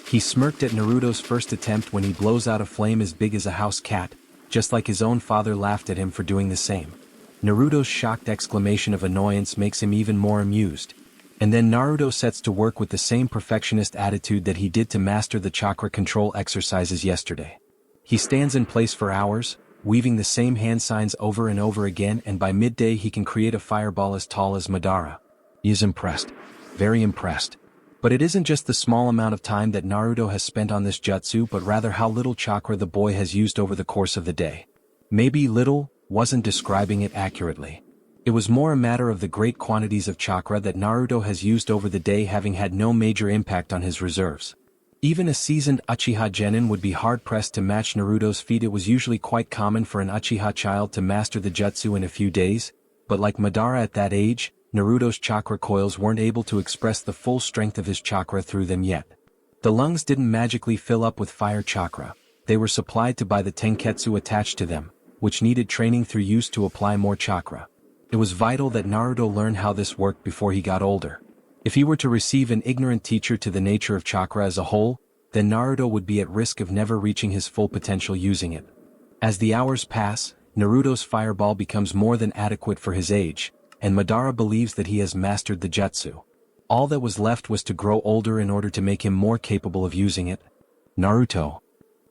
[SPEAKER 1] He smirked at Naruto's first attempt when he blows out a flame as big as a house cat, just like his own father laughed at him for doing the same. Naruto's shocked exclamation of annoyance makes him even more amused. And then Naruto sets to work with the same perfectionist attitude that he did to master the chakra control exercises yesterday. He stands in place for hours, weaving the same hand signs over and over again, and by midday he can create a fireball as tall as Madara. He is impressed. Very impressed. But it isn't just the small amount of time that Naruto has spent on this jutsu, but rather how little chakra the boy has used over the course of the day. Maybe little wasn't describing it accurately. It was more a matter of the great quantities of chakra that Naruto has used over the day having had no major impact on his reserves. Even a seasoned Uchiha genin would be hard-pressed to match Naruto's feat. It was usually quite common for an Uchiha child to master the jutsu in a few days, but like Madara at that age, Naruto's chakra coils weren't able to express the full strength of his chakra through them yet. The lungs didn't magically fill up with fire chakra, they were supplied to by the tenketsu attached to them, which needed training through use to apply more chakra. It was vital that Naruto learn how this worked before he got older. If he were to receive an ignorant teacher to the nature of chakra as a whole, then Naruto would be at risk of never reaching his full potential using it. As the hours pass, Naruto's fireball becomes more than adequate for his age, and Madara believes that he has mastered the jutsu. All that was left was to grow older in order to make him more capable of using it. Naruto.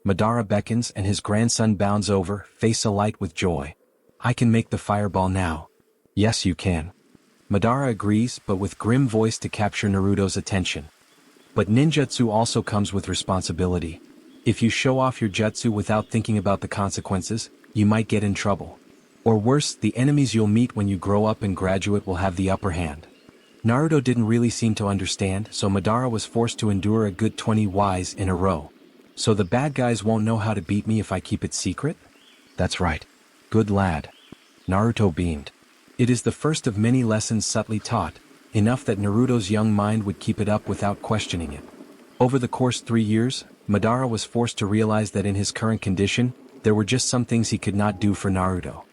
[SPEAKER 1] Madara beckons and his grandson bounds over, face alight with joy. I can make the fireball now. Yes, you can. Madara agrees, but with grim voice to capture Naruto's attention. But ninjutsu also comes with responsibility. If you show off your jutsu without thinking about the consequences, you might get in trouble. Or worse, the enemies you'll meet when you grow up and graduate will have the upper hand. Naruto didn't really seem to understand, so Madara was forced to endure a good 20 Ys in a row. So the bad guys won't know how to beat me if I keep it secret? That's right. Good lad. Naruto beamed. It is the first of many lessons subtly taught, enough that Naruto's young mind would keep it up without questioning it. Over the course 3 years, Madara was forced to realize that in his current condition, there were just some things he could not do for Naruto.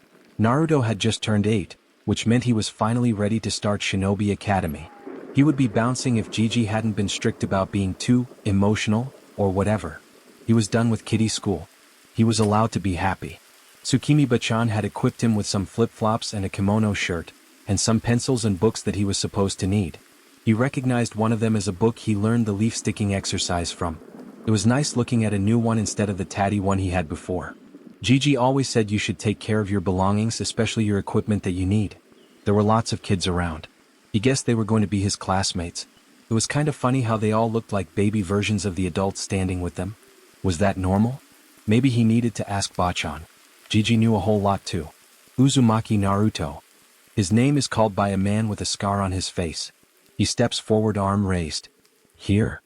[SPEAKER 1] Naruto had just turned 8, which meant he was finally ready to start Shinobi Academy. He would be bouncing if Gigi hadn't been strict about being too emotional, or whatever. He was done with kiddie school. He was allowed to be happy. Tsukimi-bachan had equipped him with some flip-flops and a kimono shirt, and some pencils and books that he was supposed to need. He recognized one of them as a book he learned the leaf-sticking exercise from. It was nice looking at a new one instead of the tatty one he had before. Gigi always said you should take care of your belongings, especially your equipment that you need. There were lots of kids around. He guessed they were going to be his classmates. It was kind of funny how they all looked like baby versions of the adults standing with them. Was that normal? Maybe he needed to ask Bachan. Gigi knew a whole lot too. Uzumaki Naruto. His name is called by a man with a scar on his face. He steps forward, arm raised. Here.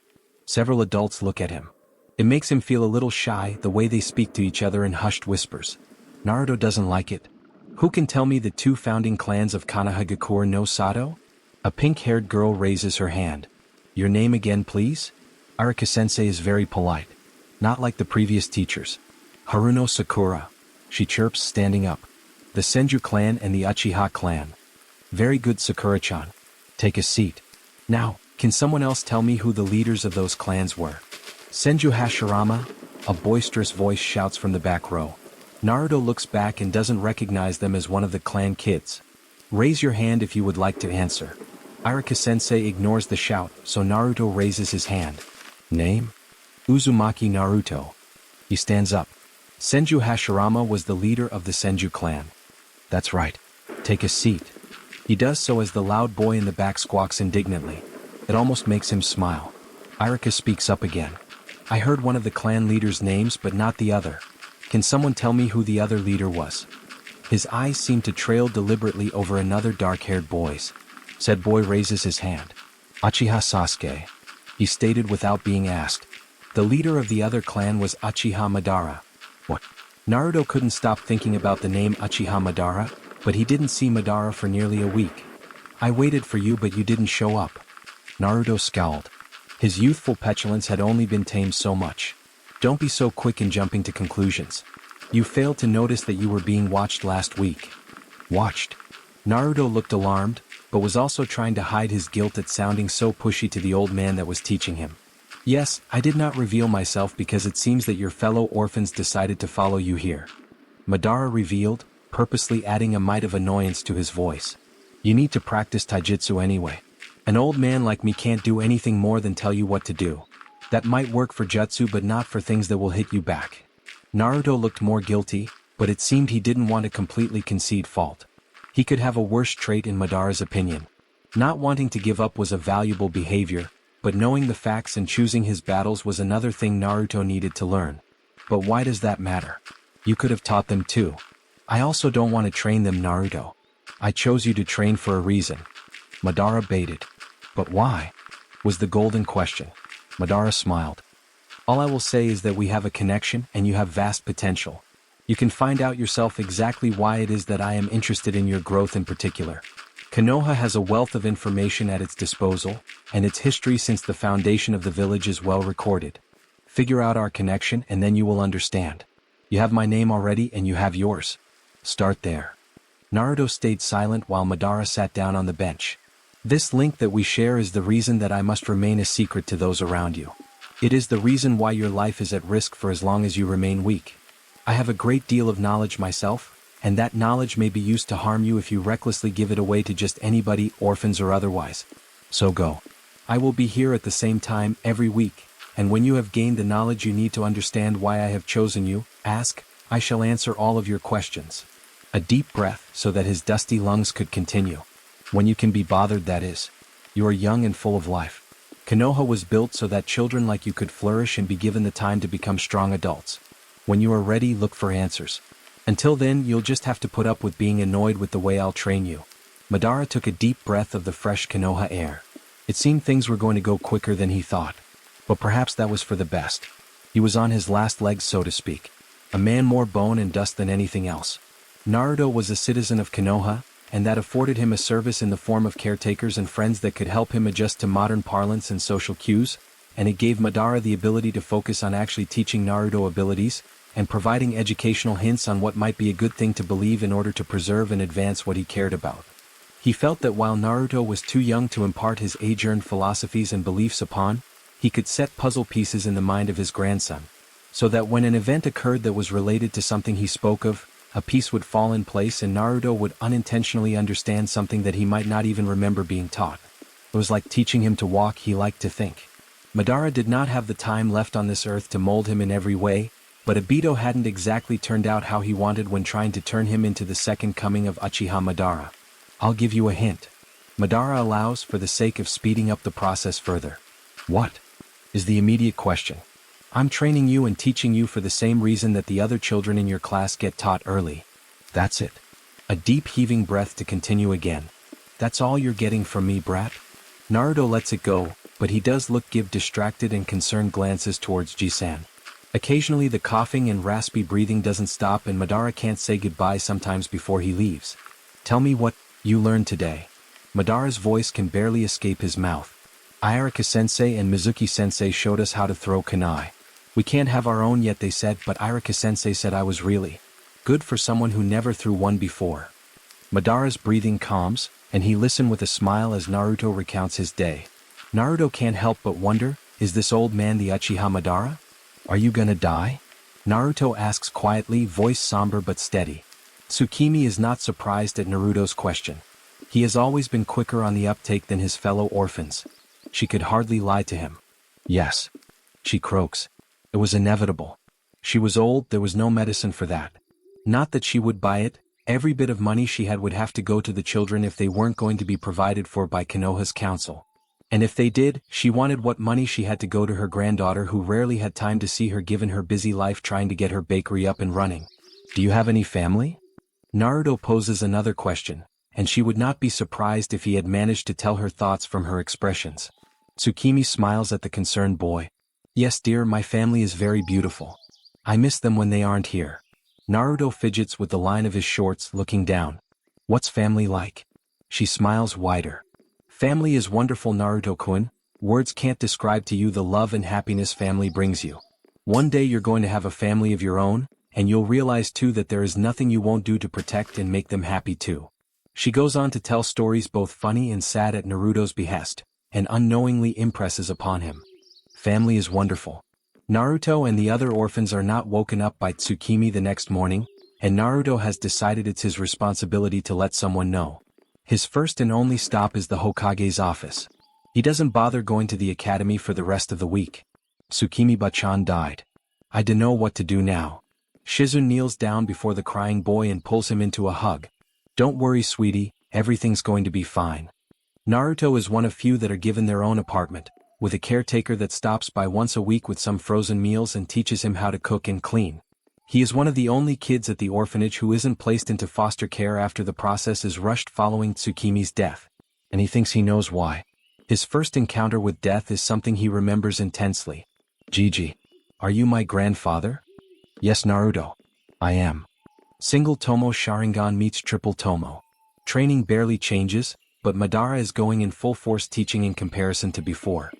[SPEAKER 1] Several adults look at him. It makes him feel a little shy, the way they speak to each other in hushed whispers. Naruto doesn't like it. Who can tell me the 2 founding clans of Konohagakure no Sato? A pink-haired girl raises her hand. Your name again, please? Arika-sensei is very polite. Not like the previous teachers. Haruno Sakura. She chirps, standing up. The Senju clan and the Uchiha clan. Very good, Sakura-chan. Take a seat. Now, can someone else tell me who the leaders of those clans were? Senju Hashirama, a boisterous voice shouts from the back row. Naruto looks back and doesn't recognize them as one of the clan kids. Raise your hand if you would like to answer. Arika-sensei ignores the shout, so Naruto raises his hand. Name? Uzumaki Naruto. He stands up. Senju Hashirama was the leader of the Senju clan. That's right. Take a seat. He does so as the loud boy in the back squawks indignantly. It almost makes him smile. Irika speaks up again. I heard one of the clan leaders' names but not the other. Can someone tell me who the other leader was? His eyes seem to trail deliberately over another dark-haired boy's. Said boy raises his hand. Uchiha Sasuke. He stated without being asked. The leader of the other clan was Uchiha Madara. What? Naruto couldn't stop thinking about the name Uchiha Madara, but he didn't see Madara for nearly a week. I waited for you but you didn't show up. Naruto scowled. His youthful petulance had only been tamed so much. Don't be so quick in jumping to conclusions. You failed to notice that you were being watched last week. Watched? Naruto looked alarmed, but was also trying to hide his guilt at sounding so pushy to the old man that was teaching him. Yes, I did not reveal myself because it seems that your fellow orphans decided to follow you here. Madara revealed, purposely adding a mite of annoyance to his voice. You need to practice taijutsu anyway. An old man like me can't do anything more than tell you what to do. That might work for jutsu but not for things that will hit you back. Naruto looked more guilty, but it seemed he didn't want to completely concede fault. He could have a worse trait in Madara's opinion. Not wanting to give up was a valuable behavior, but knowing the facts and choosing his battles was another thing Naruto needed to learn. But why does that matter? You could have taught them too. I also don't want to train them, Naruto. I chose you to train for a reason. Madara baited. But why? Was the golden question. Madara smiled. All I will say is that we have a connection and you have vast potential. You can find out yourself exactly why it is that I am interested in your growth in particular. Konoha has a wealth of information at its disposal, and its history since the foundation of the village is well recorded. Figure out our connection and then you will understand. You have my name already and you have yours. Start there. Naruto stayed silent while Madara sat down on the bench. This link that we share is the reason that I must remain a secret to those around you. It is the reason why your life is at risk for as long as you remain weak. I have a great deal of knowledge myself, and that knowledge may be used to harm you if you recklessly give it away to just anybody, orphans or otherwise. So go. I will be here at the same time every week, and when you have gained the knowledge you need to understand why I have chosen you, ask, I shall answer all of your questions. A deep breath so that his dusty lungs could continue. When you can be bothered, that is. You are young and full of life. Konoha was built so that children like you could flourish and be given the time to become strong adults. When you are ready, look for answers. Until then, you'll just have to put up with being annoyed with the way I'll train you. Madara took a deep breath of the fresh Konoha air. It seemed things were going to go quicker than he thought. But perhaps that was for the best. He was on his last legs, so to speak. A man more bone and dust than anything else. Naruto was a citizen of Konoha, and that afforded him a service in the form of caretakers and friends that could help him adjust to modern parlance and social cues, and it gave Madara the ability to focus on actually teaching Naruto abilities, and providing educational hints on what might be a good thing to believe in order to preserve and advance what he cared about. He felt that while Naruto was too young to impart his age-earned philosophies and beliefs upon, he could set puzzle pieces in the mind of his grandson, so that when an event occurred that was related to something he spoke of, a piece would fall in place and Naruto would unintentionally understand something that he might not even remember being taught. It was like teaching him to walk, he liked to think. Madara did not have the time left on this earth to mold him in every way, but Obito hadn't exactly turned out how he wanted when trying to turn him into the second coming of Uchiha Madara. I'll give you a hint. Madara allows for the sake of speeding up the process further. What? Is the immediate question. I'm training you and teaching you for the same reason that the other children in your class get taught early. That's it. A deep heaving breath to continue again. That's all you're getting from me, brat? Naruto lets it go, but he does give distracted and concerned glances towards Jisan. Occasionally the coughing and raspy breathing doesn't stop and Madara can't say goodbye sometimes before he leaves. Tell me what you learned today. Madara's voice can barely escape his mouth. Irika-sensei and Mizuki-sensei showed us how to throw kunai. We can't have our own yet, they said, but Irika-sensei said I was really good for someone who never threw one before. Madara's breathing calms, and he listened with a smile as Naruto recounts his day. Naruto can't help but wonder, is this old man the Uchiha Madara? Are you gonna die? Naruto asks quietly, voice somber but steady. Tsukimi is not surprised at Naruto's question. He has always been quicker on the uptake than his fellow orphans. She could hardly lie to him. Yes. She croaks. It was inevitable. She was old, there was no medicine for that. Not that she would buy it, every bit of money she had would have to go to the children if they weren't going to be provided for by Konoha's council. And if they did, she wanted what money she had to go to her granddaughter who rarely had time to see her given her busy life trying to get her bakery up and running. Do you have any family? Naruto poses another question, and she would not be surprised if he had managed to tell her thoughts from her expressions. Tsukimi smiles at the concerned boy. Yes dear, my family is very beautiful. I miss them when they aren't here. Naruto fidgets with the line of his shorts, looking down. What's family like? She smiles wider. Family is wonderful, Naruto-kun. Words can't describe to you the love and happiness family brings you. One day you're going to have a family of your own, and you'll realize too that there is nothing you won't do to protect and make them happy too. She goes on to tell stories both funny and sad at Naruto's behest, and unknowingly impresses upon him. Family is wonderful. Naruto and the other orphans are not woken up by Tsukimi the next morning, and Naruto has decided it's his responsibility to let someone know. His first and only stop is the Hokage's office. He doesn't bother going to the academy for the rest of the week. Tsukimi-bachan died. I don't know what to do now. Shizu kneels down before the crying boy and pulls him into a hug. Don't worry, sweetie, everything's going to be fine. Naruto is one of few that are given their own apartment, with a caretaker that stops by once a week with some frozen meals and teaches him how to cook and clean. He is one of the only kids at the orphanage who isn't placed into foster care after the process is rushed following Tsukimi's death. And he thinks he knows why. His first encounter with death is something he remembers intensely. Gigi. Are you my grandfather? Yes, Naruto. I am. Single Tomo Sharingan meets Triple Tomo. Training barely changes, but Madara is going in full force teaching in comparison to before.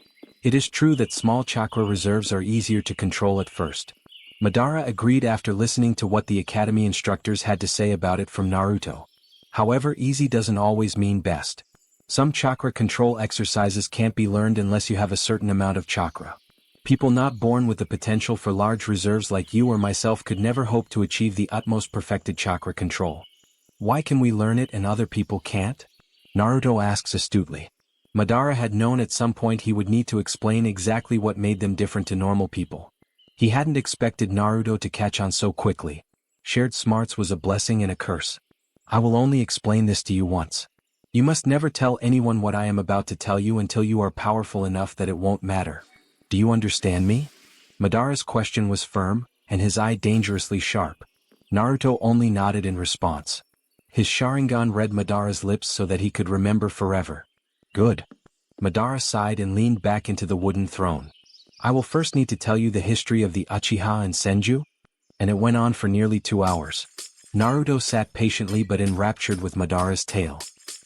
[SPEAKER 1] It is true that small chakra reserves are easier to control at first. Madara agreed after listening to what the academy instructors had to say about it from Naruto. However, easy doesn't always mean best. Some chakra control exercises can't be learned unless you have a certain amount of chakra. People not born with the potential for large reserves like you or myself could never hope to achieve the utmost perfected chakra control. Why can we learn it and other people can't? Naruto asks astutely. Madara had known at some point he would need to explain exactly what made them different to normal people. He hadn't expected Naruto to catch on so quickly. Shared smarts was a blessing and a curse. I will only explain this to you once. You must never tell anyone what I am about to tell you until you are powerful enough that it won't matter. Do you understand me? Madara's question was firm, and his eye dangerously sharp. Naruto only nodded in response. His Sharingan read Madara's lips so that he could remember forever. Good. Madara sighed and leaned back into the wooden throne. I will first need to tell you the history of the Uchiha and Senju. And it went on for nearly 2 hours. Naruto sat patiently but enraptured with Madara's tale.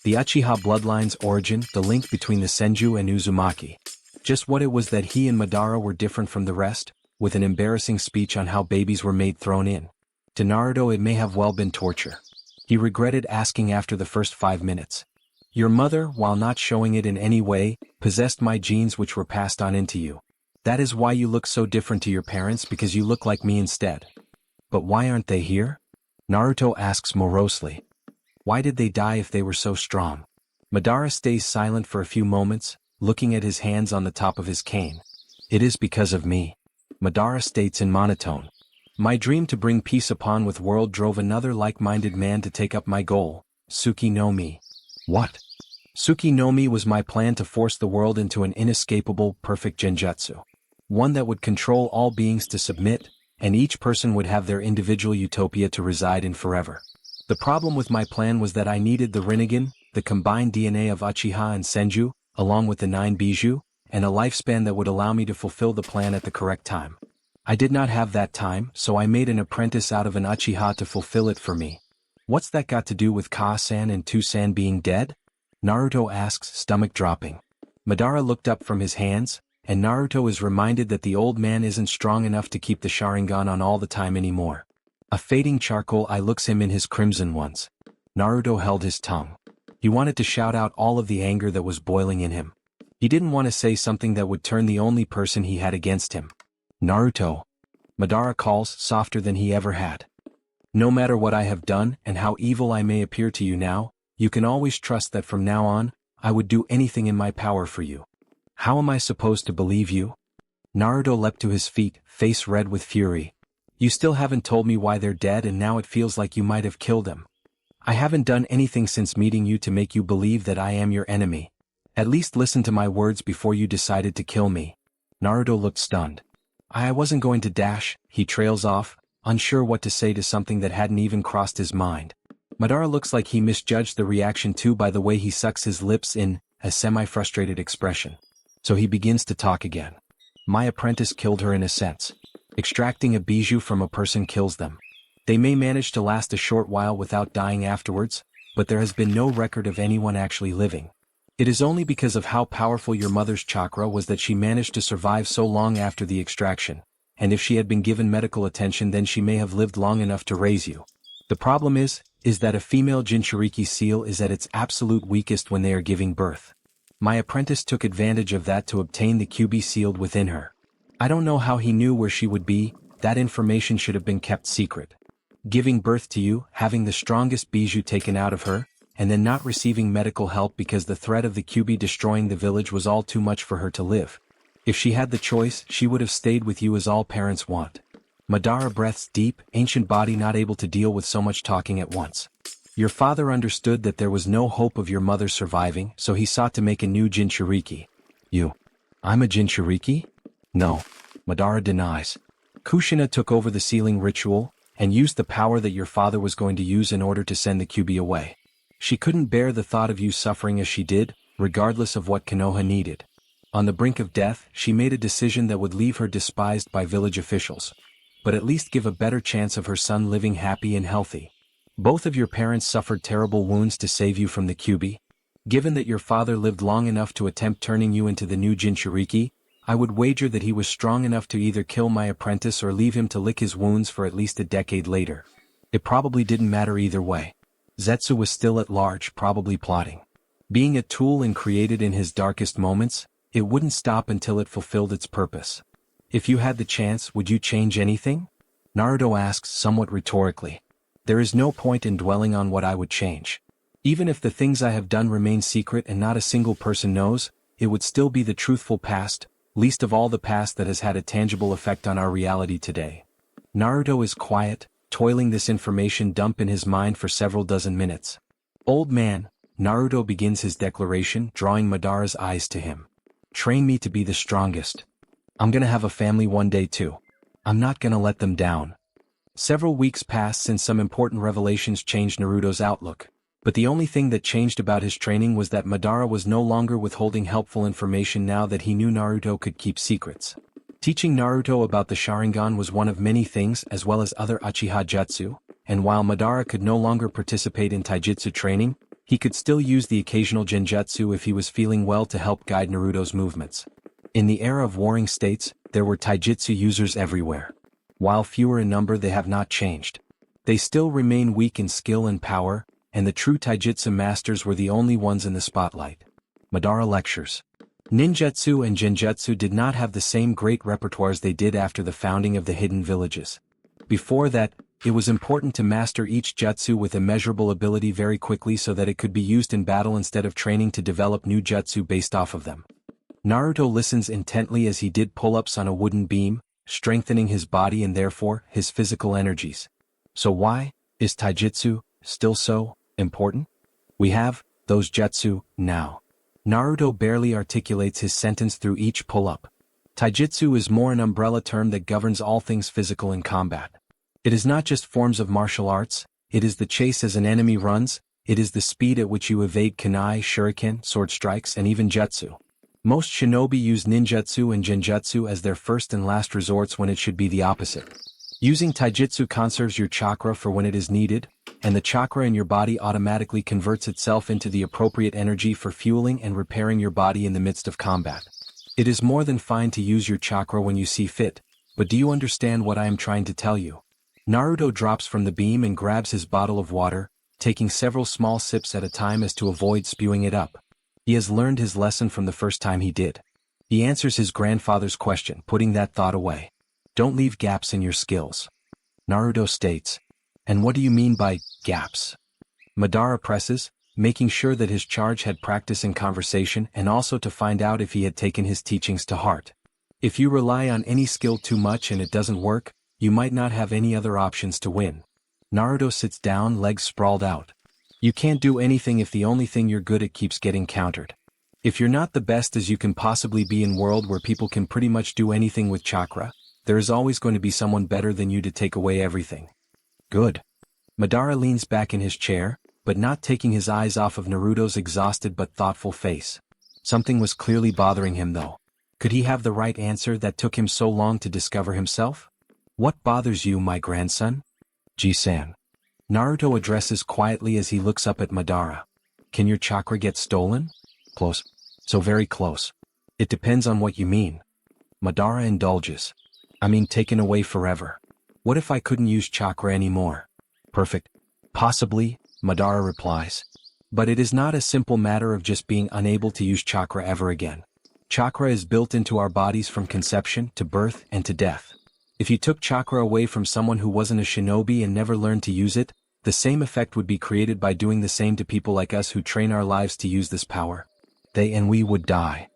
[SPEAKER 1] The Uchiha bloodline's origin, the link between the Senju and Uzumaki. Just what it was that he and Madara were different from the rest, with an embarrassing speech on how babies were made thrown in. To Naruto it may have well been torture. He regretted asking after the first 5 minutes. Your mother, while not showing it in any way, possessed my genes which were passed on into you. That is why you look so different to your parents, because you look like me instead. But why aren't they here? Naruto asks morosely. Why did they die if they were so strong? Madara stays silent for a few moments, looking at his hands on the top of his cane. It is because of me. Madara states in monotone. My dream to bring peace upon with world drove another like-minded man to take up my goal, Suki no Mi. What? Suki no Mi was my plan to force the world into an inescapable, perfect genjutsu. One that would control all beings to submit, and each person would have their individual utopia to reside in forever. The problem with my plan was that I needed the Rinnegan, the combined DNA of Uchiha and Senju, along with the 9 Bijou, and a lifespan that would allow me to fulfill the plan at the correct time. I did not have that time, so I made an apprentice out of an Uchiha to fulfill it for me. What's that got to do with Ka-san and Tu-san being dead? Naruto asks, stomach dropping. Madara looked up from his hands, and Naruto is reminded that the old man isn't strong enough to keep the Sharingan on all the time anymore. A fading charcoal eye looks him in his crimson once. Naruto held his tongue. He wanted to shout out all of the anger that was boiling in him. He didn't want to say something that would turn the only person he had against him. Naruto. Madara calls, softer than he ever had. No matter what I have done and how evil I may appear to you now, you can always trust that from now on, I would do anything in my power for you. How am I supposed to believe you? Naruto leapt to his feet, face red with fury. You still haven't told me why they're dead, and now it feels like you might have killed them. I haven't done anything since meeting you to make you believe that I am your enemy. At least listen to my words before you decided to kill me. Naruto looked stunned. I wasn't going to dash, he trails off, unsure what to say to something that hadn't even crossed his mind. Madara looks like he misjudged the reaction too by the way he sucks his lips in a semi-frustrated expression. So he begins to talk again. My apprentice killed her in a sense. Extracting a bijou from a person kills them. They may manage to last a short while without dying afterwards, but there has been no record of anyone actually living. It is only because of how powerful your mother's chakra was that she managed to survive so long after the extraction, and if she had been given medical attention then she may have lived long enough to raise you. The problem is that a female Jinchuriki seal is at its absolute weakest when they are giving birth. My apprentice took advantage of that to obtain the QB sealed within her. I don't know how he knew where she would be, that information should have been kept secret. Giving birth to you, having the strongest bijou taken out of her, and then not receiving medical help because the threat of the QB destroying the village was all too much for her to live. If she had the choice, she would have stayed with you as all parents want. Madara breaths deep, ancient body not able to deal with so much talking at once. Your father understood that there was no hope of your mother surviving, so he sought to make a new Jinchuriki. I'm a Jinchuriki? No. Madara denies. Kushina took over the sealing ritual, and used the power that your father was going to use in order to send the QB away. She couldn't bear the thought of you suffering as she did, regardless of what Konoha needed. On the brink of death, she made a decision that would leave her despised by village officials, but at least give a better chance of her son living happy and healthy. Both of your parents suffered terrible wounds to save you from the QB. Given that your father lived long enough to attempt turning you into the new Jinchuriki, I would wager that he was strong enough to either kill my apprentice or leave him to lick his wounds for at least a decade later. It probably didn't matter either way. Zetsu was still at large, probably plotting. Being a tool and created in his darkest moments, it wouldn't stop until it fulfilled its purpose. If you had the chance, would you change anything? Naruto asks somewhat rhetorically. There is no point in dwelling on what I would change. Even if the things I have done remain secret and not a single person knows, it would still be the truthful past, least of all the past that has had a tangible effect on our reality today. Naruto is quiet, toiling this information dump in his mind for several dozen minutes. Old man, Naruto begins his declaration, drawing Madara's eyes to him. Train me to be the strongest. I'm gonna have a family one day too. I'm not gonna let them down. Several weeks passed since some important revelations changed Naruto's outlook, but the only thing that changed about his training was that Madara was no longer withholding helpful information now that he knew Naruto could keep secrets. Teaching Naruto about the Sharingan was one of many things as well as other Uchiha jutsu, and while Madara could no longer participate in taijutsu training, he could still use the occasional genjutsu if he was feeling well to help guide Naruto's movements. In the era of warring states, there were taijutsu users everywhere. While fewer in number, they have not changed. They still remain weak in skill and power, and the true taijutsu masters were the only ones in the spotlight. Madara lectures. Ninjutsu and genjutsu did not have the same great repertoires they did after the founding of the hidden villages. Before that, it was important to master each jutsu with immeasurable ability very quickly so that it could be used in battle instead of training to develop new jutsu based off of them. Naruto listens intently as he did pull-ups on a wooden beam, strengthening his body and therefore his physical energies. So why is taijutsu still so important? We have those jutsu now. Naruto barely articulates his sentence through each pull-up. Taijutsu is more an umbrella term that governs all things physical in combat. It is not just forms of martial arts, it is the chase as an enemy runs, it is the speed at which you evade kunai, shuriken, sword strikes, and even jutsu. Most shinobi use ninjutsu and genjutsu as their first and last resorts when it should be the opposite. Using taijutsu conserves your chakra for when it is needed, and the chakra in your body automatically converts itself into the appropriate energy for fueling and repairing your body in the midst of combat. It is more than fine to use your chakra when you see fit, but do you understand what I am trying to tell you? Naruto drops from the beam and grabs his bottle of water, taking several small sips at a time as to avoid spewing it up. He has learned his lesson from the first time he did. He answers his grandfather's question, putting that thought away. Don't leave gaps in your skills. Naruto states. And what do you mean by gaps? Madara presses, making sure that his charge had practice in conversation and also to find out if he had taken his teachings to heart. If you rely on any skill too much and it doesn't work, you might not have any other options to win. Naruto sits down, legs sprawled out. You can't do anything if the only thing you're good at keeps getting countered. If you're not the best as you can possibly be in a world where people can pretty much do anything with chakra, there is always going to be someone better than you to take away everything. Good. Madara leans back in his chair, but not taking his eyes off of Naruto's exhausted but thoughtful face. Something was clearly bothering him though. Could he have the right answer that took him so long to discover himself? What bothers you, my grandson? Ji-san. Naruto addresses quietly as he looks up at Madara. Can your chakra get stolen? Close. So very close. It depends on what you mean. Madara indulges. I mean taken away forever. What if I couldn't use chakra anymore? Perfect. Possibly, Madara replies. But it is not a simple matter of just being unable to use chakra ever again. Chakra is built into our bodies from conception to birth and to death. If you took chakra away from someone who wasn't a shinobi and never learned to use it, the same effect would be created by doing the same to people like us who train our lives to use this power. They and we would die.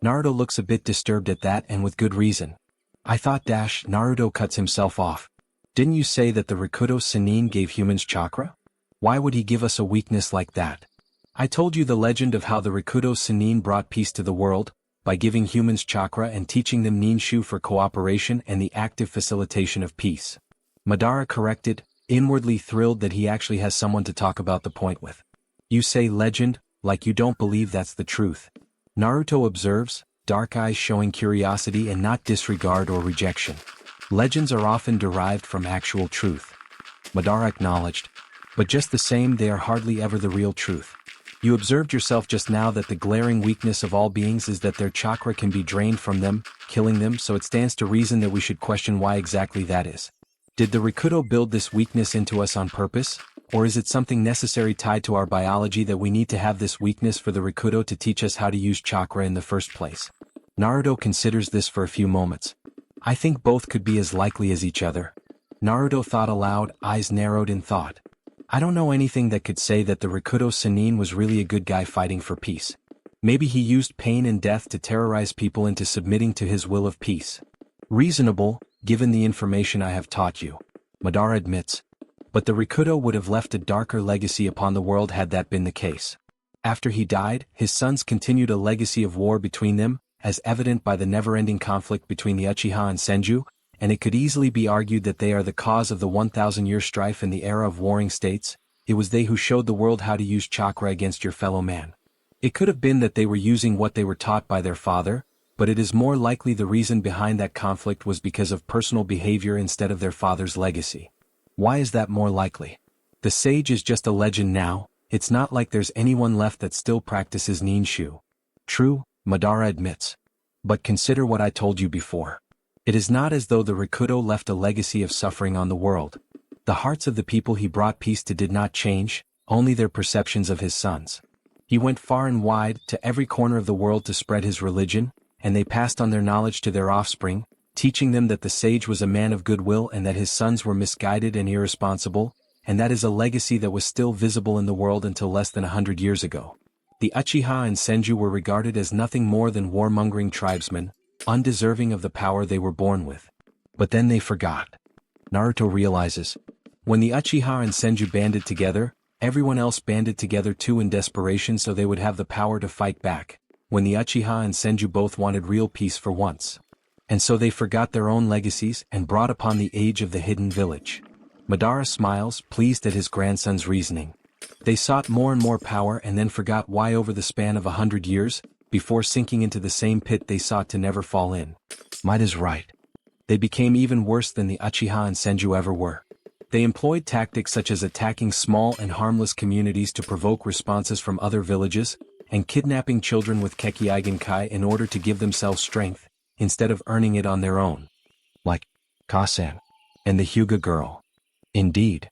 [SPEAKER 1] Naruto looks a bit disturbed at that, and with good reason. I thought Naruto cuts himself off. Didn't you say that the Rikudo Sannin gave humans chakra? Why would he give us a weakness like that? I told you the legend of how the Rikudo Sannin brought peace to the world, by giving humans chakra and teaching them ninshu for cooperation and the active facilitation of peace. Madara corrected, inwardly thrilled that he actually has someone to talk about the point with. You say legend, like you don't believe that's the truth. Naruto observes, dark eyes showing curiosity and not disregard or rejection. Legends are often derived from actual truth. Madara acknowledged. But just the same, they are hardly ever the real truth. You observed yourself just now that the glaring weakness of all beings is that their chakra can be drained from them, killing them, so it stands to reason that we should question why exactly that is. Did the Rikudo build this weakness into us on purpose? Or is it something necessary tied to our biology that we need to have this weakness for the Rikudo to teach us how to use chakra in the first place? Naruto considers this for a few moments. I think both could be as likely as each other. Naruto thought aloud, eyes narrowed in thought. I don't know anything that could say that the Rikudo Sannin was really a good guy fighting for peace. Maybe he used pain and death to terrorize people into submitting to his will of peace. Reasonable, given the information I have taught you. Madara admits. But the Rikudo would have left a darker legacy upon the world had that been the case. After he died, his sons continued a legacy of war between them, as evident by the never-ending conflict between the Uchiha and Senju, and it could easily be argued that they are the cause of the 1,000-year strife in the era of warring states. It was they who showed the world how to use chakra against your fellow man. It could have been that they were using what they were taught by their father, but it is more likely the reason behind that conflict was because of personal behavior instead of their father's legacy. Why is that more likely? The sage is just a legend now. It's not like there's anyone left that still practices ninshu. True, Madara admits. But consider what I told you before. It is not as though the Rikudo left a legacy of suffering on the world. The hearts of the people he brought peace to did not change, only their perceptions of his sons. He went far and wide, to every corner of the world to spread his religion, and they passed on their knowledge to their offspring, teaching them that the sage was a man of goodwill and that his sons were misguided and irresponsible, and that is a legacy that was still visible in the world until less than 100 years ago. The Uchiha and Senju were regarded as nothing more than warmongering tribesmen, undeserving of the power they were born with. But then they forgot. Naruto realizes. When the Uchiha and Senju banded together, everyone else banded together too in desperation so they would have the power to fight back, when the Uchiha and Senju both wanted real peace for once. And so they forgot their own legacies and brought upon the age of the hidden village. Madara smiles, pleased at his grandson's reasoning. They sought more and more power and then forgot why over the span of 100 years, before sinking into the same pit they sought to never fall in. Might is right. They became even worse than the Uchiha and Senju ever were. They employed tactics such as attacking small and harmless communities to provoke responses from other villages, and kidnapping children with Kekaigenkai in order to give themselves strength, instead of earning it on their own. Like Kasan and the Hyuga girl. Indeed.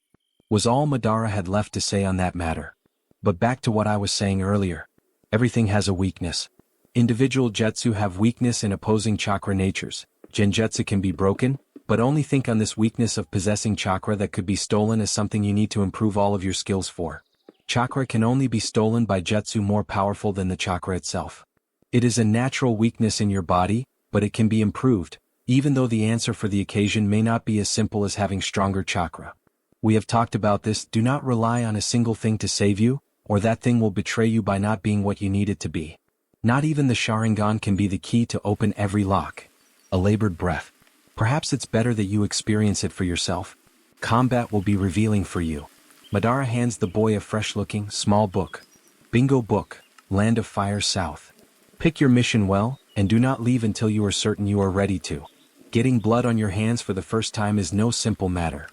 [SPEAKER 1] Was all Madara had left to say on that matter. But back to what I was saying earlier. Everything has a weakness. Individual jutsu have weakness in opposing chakra natures. Genjutsu can be broken, but only think on this weakness of possessing chakra that could be stolen as something you need to improve all of your skills for. Chakra can only be stolen by jutsu more powerful than the chakra itself. It is a natural weakness in your body, but it can be improved, even though the answer for the occasion may not be as simple as having stronger chakra. We have talked about this. Do not rely on a single thing to save you, or that thing will betray you by not being what you need it to be. Not even the Sharingan can be the key to open every lock. A labored breath. Perhaps it's better that you experience it for yourself. Combat will be revealing for you. Madara hands the boy a fresh-looking, small book. Bingo book, Land of Fire South. Pick your mission well, and do not leave until you are certain you are ready to. Getting blood on your hands for the first time is no simple matter.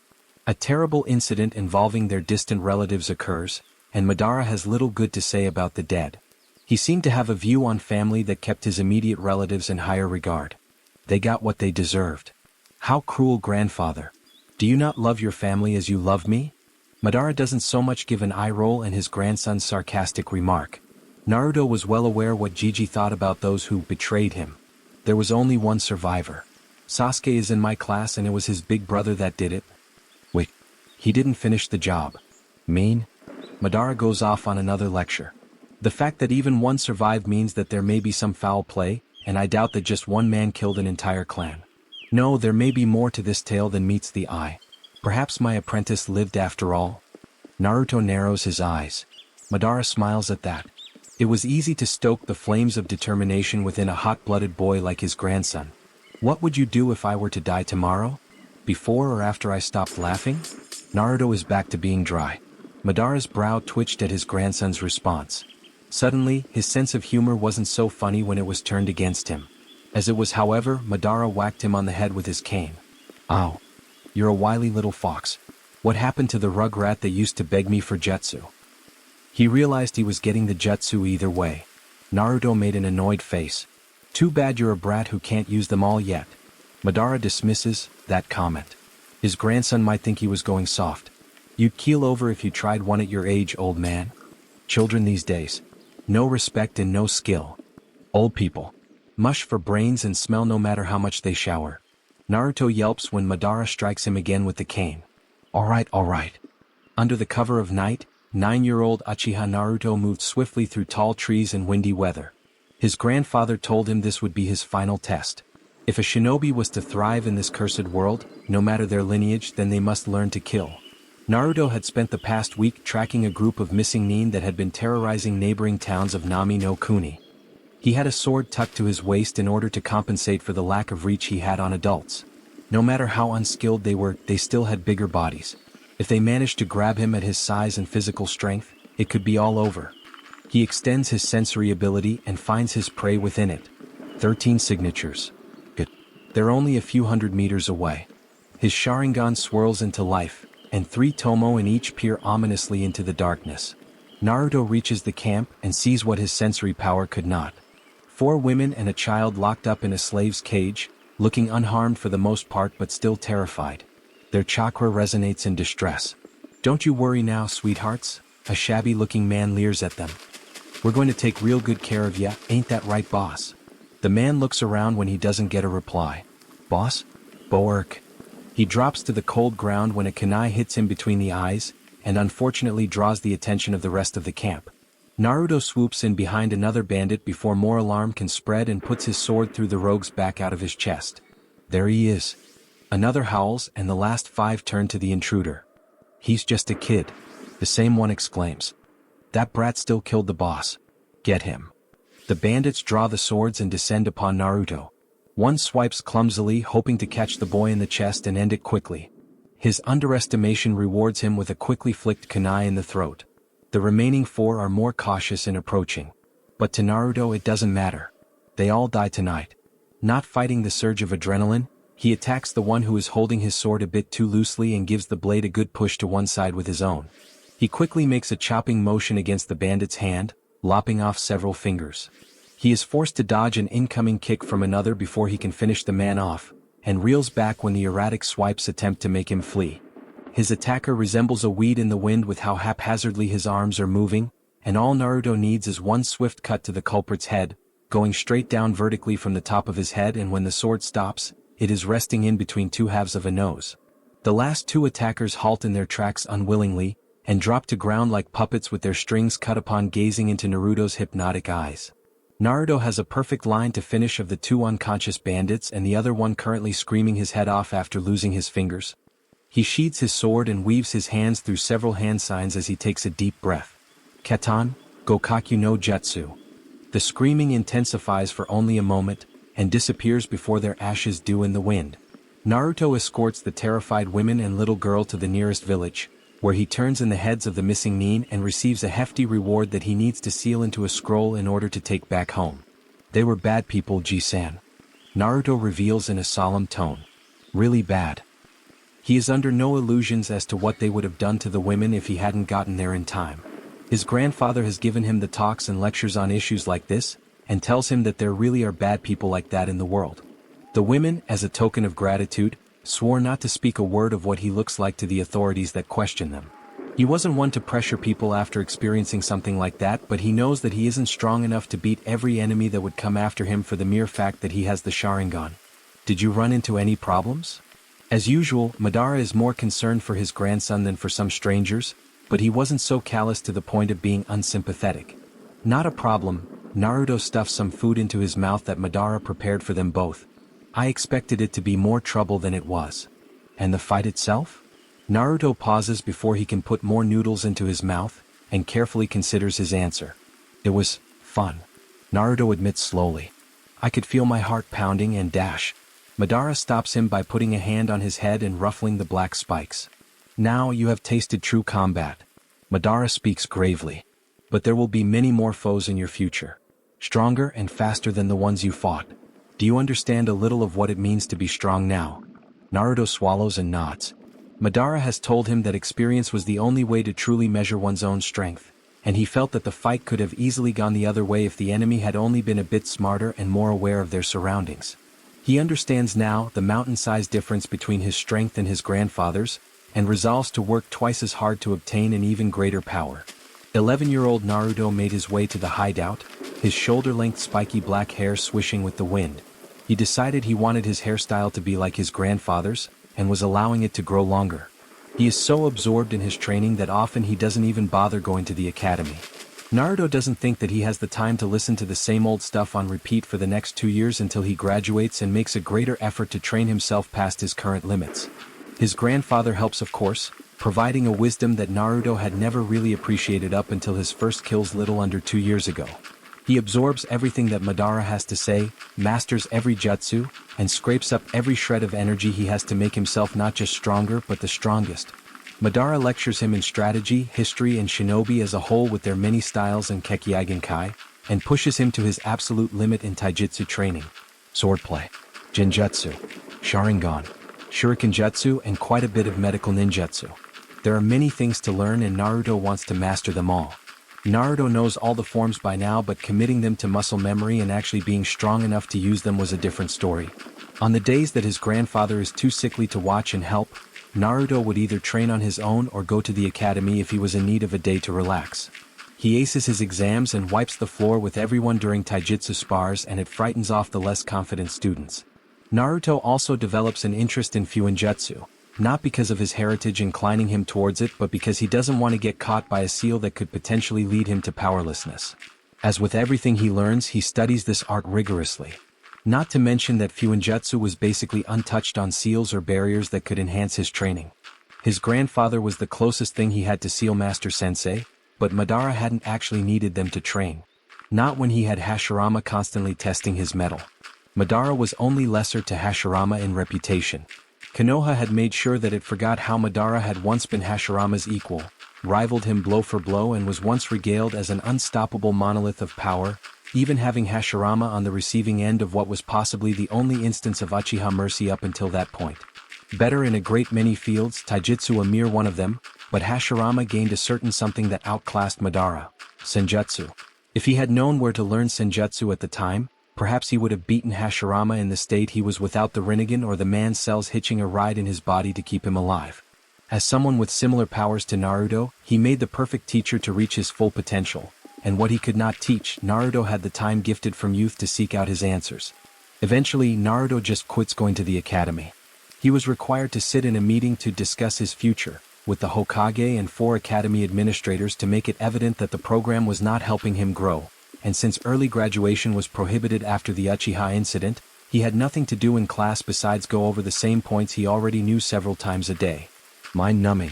[SPEAKER 1] A terrible incident involving their distant relatives occurs, and Madara has little good to say about the dead. He seemed to have a view on family that kept his immediate relatives in higher regard. They got what they deserved. How cruel, grandfather. Do you not love your family as you love me? Madara doesn't so much give an eye roll in his grandson's sarcastic remark. Naruto was well aware what Gigi thought about those who betrayed him. There was only one survivor. Sasuke is in my class and it was his big brother that did it. Wait, he didn't finish the job. Mean? Madara goes off on another lecture. The fact that even one survived means that there may be some foul play, and I doubt that just one man killed an entire clan. No, there may be more to this tale than meets the eye. Perhaps my apprentice lived after all. Naruto narrows his eyes. Madara smiles at that. It was easy to stoke the flames of determination within a hot-blooded boy like his grandson. What would you do if I were to die tomorrow? Before or after I stopped laughing? Naruto is back to being dry. Madara's brow twitched at his grandson's response. Suddenly, his sense of humor wasn't so funny when it was turned against him. As it was, however, Madara whacked him on the head with his cane. Ow. You're a wily little fox. What happened to the rugrat that used to beg me for jutsu? He realized he was getting the jutsu either way. Naruto made an annoyed face. Too bad you're a brat who can't use them all yet. Madara dismisses that comment. His grandson might think he was going soft. You'd keel over if you tried one at your age, old man. Children these days. No respect and no skill. Old people. Mush for brains and smell no matter how much they shower. Naruto yelps when Madara strikes him again with the cane. Alright. Under the cover of night, 9-year-old Uchiha Naruto moved swiftly through tall trees and windy weather. His grandfather told him this would be his final test. If a shinobi was to thrive in this cursed world, no matter their lineage, then they must learn to kill. Naruto had spent the past week tracking a group of missing nin that had been terrorizing neighboring towns of Nami no Kuni. He had a sword tucked to his waist in order to compensate for the lack of reach he had on adults. No matter how unskilled they were, they still had bigger bodies. If they managed to grab him at his size and physical strength, it could be all over. He extends his sensory ability and finds his prey within it. 13 signatures. Good. They're only a few hundred meters away. His Sharingan swirls into life, and 3 Tomo in each peer ominously into the darkness. Naruto reaches the camp and sees what his sensory power could not. 4 women and a child locked up in a slave's cage, looking unharmed for the most part but still terrified. Their chakra resonates in distress. Don't you worry now, sweethearts, a shabby-looking man leers at them. We're going to take real good care of ya, ain't that right, boss? The man looks around when he doesn't get a reply. Boss? Boerk. He drops to the cold ground when a kunai hits him between the eyes, and unfortunately draws the attention of the rest of the camp. Naruto swoops in behind another bandit before more alarm can spread and puts his sword through the rogue's back out of his chest. There he is. Another howls and the last 5 turn to the intruder. He's just a kid. The same one exclaims. That brat still killed the boss. Get him. The bandits draw the swords and descend upon Naruto. One swipes clumsily, hoping to catch the boy in the chest and end it quickly. His underestimation rewards him with a quickly flicked kunai in the throat. The remaining 4 are more cautious in approaching. But to Naruto it doesn't matter. They all die tonight. Not fighting the surge of adrenaline, he attacks the one who is holding his sword a bit too loosely and gives the blade a good push to one side with his own. He quickly makes a chopping motion against the bandit's hand, lopping off several fingers. He is forced to dodge an incoming kick from another before he can finish the man off, and reels back when the erratic swipes attempt to make him flee. His attacker resembles a weed in the wind with how haphazardly his arms are moving, and all Naruto needs is one swift cut to the culprit's head, going straight down vertically from the top of his head, and when the sword stops, it is resting in between 2 halves of a nose. The last 2 attackers halt in their tracks unwillingly, and drop to ground like puppets with their strings cut upon gazing into Naruto's hypnotic eyes. Naruto has a perfect line to finish of the 2 unconscious bandits and the other one currently screaming his head off after losing his fingers. He sheathes his sword and weaves his hands through several hand signs as he takes a deep breath. Ketan, Gokaku no Jutsu. The screaming intensifies for only a moment, and disappears before their ashes do in the wind. Naruto escorts the terrified women and little girl to the nearest village, where he turns in the heads of the missing Nin and receives a hefty reward that he needs to seal into a scroll in order to take back home. They were bad people, Ji-san. Naruto reveals in a solemn tone. Really bad. He is under no illusions as to what they would have done to the women if he hadn't gotten there in time. His grandfather has given him the talks and lectures on issues like this, and tells him that there really are bad people like that in the world. The women, as a token of gratitude, swore not to speak a word of what he looks like to the authorities that question them. He wasn't one to pressure people after experiencing something like that, but he knows that he isn't strong enough to beat every enemy that would come after him for the mere fact that he has the Sharingan. Did you run into any problems? As usual, Madara is more concerned for his grandson than for some strangers, but he wasn't so callous to the point of being unsympathetic. Not a problem. Naruto stuffed some food into his mouth that Madara prepared for them both. I expected it to be more trouble than it was. And the fight itself? Naruto pauses before he can put more noodles into his mouth, and carefully considers his answer. It was fun. Naruto admits slowly. I could feel my heart pounding and dash. Madara stops him by putting a hand on his head and ruffling the black spikes. Now you have tasted true combat. Madara speaks gravely. But there will be many more foes in your future. Stronger and faster than the ones you fought. Do you understand a little of what it means to be strong now? Naruto swallows and nods. Madara has told him that experience was the only way to truly measure one's own strength, and he felt that the fight could have easily gone the other way if the enemy had only been a bit smarter and more aware of their surroundings. He understands now the mountain-sized difference between his strength and his grandfather's, and resolves to work twice as hard to obtain an even greater power. 11-year-old Naruto made his way to the hideout, his shoulder-length spiky black hair swishing with the wind. He decided he wanted his hairstyle to be like his grandfather's, and was allowing it to grow longer. He is so absorbed in his training that often he doesn't even bother going to the academy. Naruto doesn't think that he has the time to listen to the same old stuff on repeat for the next 2 years until he graduates and makes a greater effort to train himself past his current limits. His grandfather helps, of course, providing a wisdom that Naruto had never really appreciated up until his first kills little under 2 years ago. He absorbs everything that Madara has to say, masters every jutsu, and scrapes up every shred of energy he has to make himself not just stronger but the strongest. Madara lectures him in strategy, history and shinobi as a whole with their many styles and Kekkei, and pushes him to his absolute limit in taijutsu training. Swordplay, Genjutsu, Sharingan, Shuriken Jutsu and quite a bit of medical ninjutsu. There are many things to learn and Naruto wants to master them all. Naruto knows all the forms by now, but committing them to muscle memory and actually being strong enough to use them was a different story. On the days that his grandfather is too sickly to watch and help, Naruto would either train on his own or go to the academy if he was in need of a day to relax. He aces his exams and wipes the floor with everyone during taijutsu spars, and it frightens off the less confident students. Naruto also develops an interest in Fuinjutsu, not because of his heritage inclining him towards it but because he doesn't want to get caught by a seal that could potentially lead him to powerlessness. As with everything he learns, he studies this art rigorously. Not to mention that Fuinjutsu was basically untouched on seals or barriers that could enhance his training. His grandfather was the closest thing he had to Seal Master Sensei, but Madara hadn't actually needed them to train. Not when he had Hashirama constantly testing his mettle. Madara was only lesser to Hashirama in reputation. Konoha had made sure that it forgot how Madara had once been Hashirama's equal, rivaled him blow for blow, and was once regaled as an unstoppable monolith of power, even having Hashirama on the receiving end of what was possibly the only instance of Uchiha mercy up until that point. Better in a great many fields, taijutsu a mere one of them, but Hashirama gained a certain something that outclassed Madara, Senjutsu. If he had known where to learn Senjutsu at the time, perhaps he would have beaten Hashirama in the state he was without the Rinnegan or the man cells hitching a ride in his body to keep him alive. As someone with similar powers to Naruto, he made the perfect teacher to reach his full potential, and what he could not teach, Naruto had the time gifted from youth to seek out his answers. Eventually, Naruto just quits going to the academy. He was required to sit in a meeting to discuss his future, with the Hokage and 4 academy administrators to make it evident that the program was not helping him grow, and since early graduation was prohibited after the Uchiha incident, he had nothing to do in class besides go over the same points he already knew several times a day. Mind-numbing.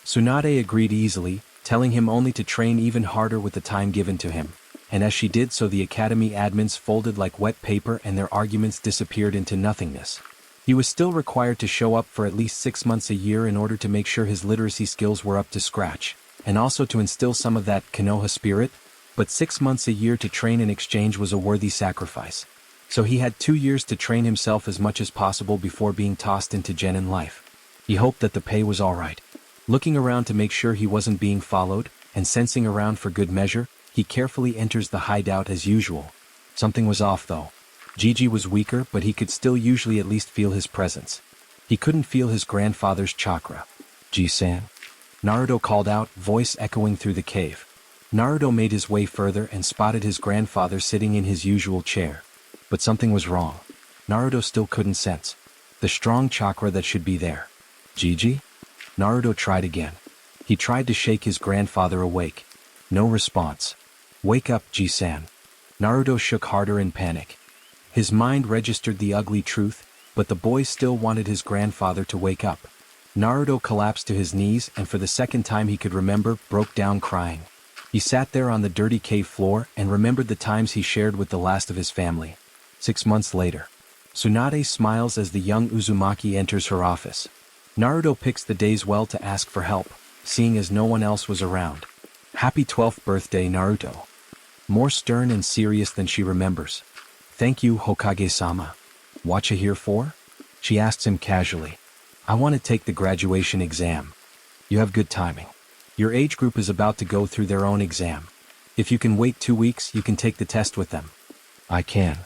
[SPEAKER 1] Tsunade agreed easily, telling him only to train even harder with the time given to him, and as she did so the academy admins folded like wet paper and their arguments disappeared into nothingness. He was still required to show up for at least 6 months a year in order to make sure his literacy skills were up to scratch, and also to instill some of that Konoha spirit, but 6 months a year to train in exchange was a worthy sacrifice. So he had 2 years to train himself as much as possible before being tossed into genin life. He hoped that the pay was alright. Looking around to make sure he wasn't being followed, and sensing around for good measure, he carefully enters the hideout as usual. Something was off though. Gigi was weaker, but he could still usually at least feel his presence. He couldn't feel his grandfather's chakra. Ji-san? Naruto called out, voice echoing through the cave. Naruto made his way further and spotted his grandfather sitting in his usual chair. But something was wrong. Naruto still couldn't sense the strong chakra that should be there. Gigi? Naruto tried again. He tried to shake his grandfather awake. No response. Wake up, Ji-san. Naruto shook harder in panic. His mind registered the ugly truth, but the boy still wanted his grandfather to wake up. Naruto collapsed to his knees and for the second time he could remember, broke down crying. He sat there on the dirty cave floor and remembered the times he shared with the last of his family. 6 months later. Tsunade smiles as the young Uzumaki enters her office. Naruto picks the days well to ask for help, seeing as no one else was around. Happy 12th birthday, Naruto. More stern and serious than she remembers. Thank you, Hokage-sama. Whatcha here for? She asks him casually. I want to take the graduation exam. You have good timing. Your age group is about to go through their own exam. If you can wait 2 weeks, you can take the test with them. I can.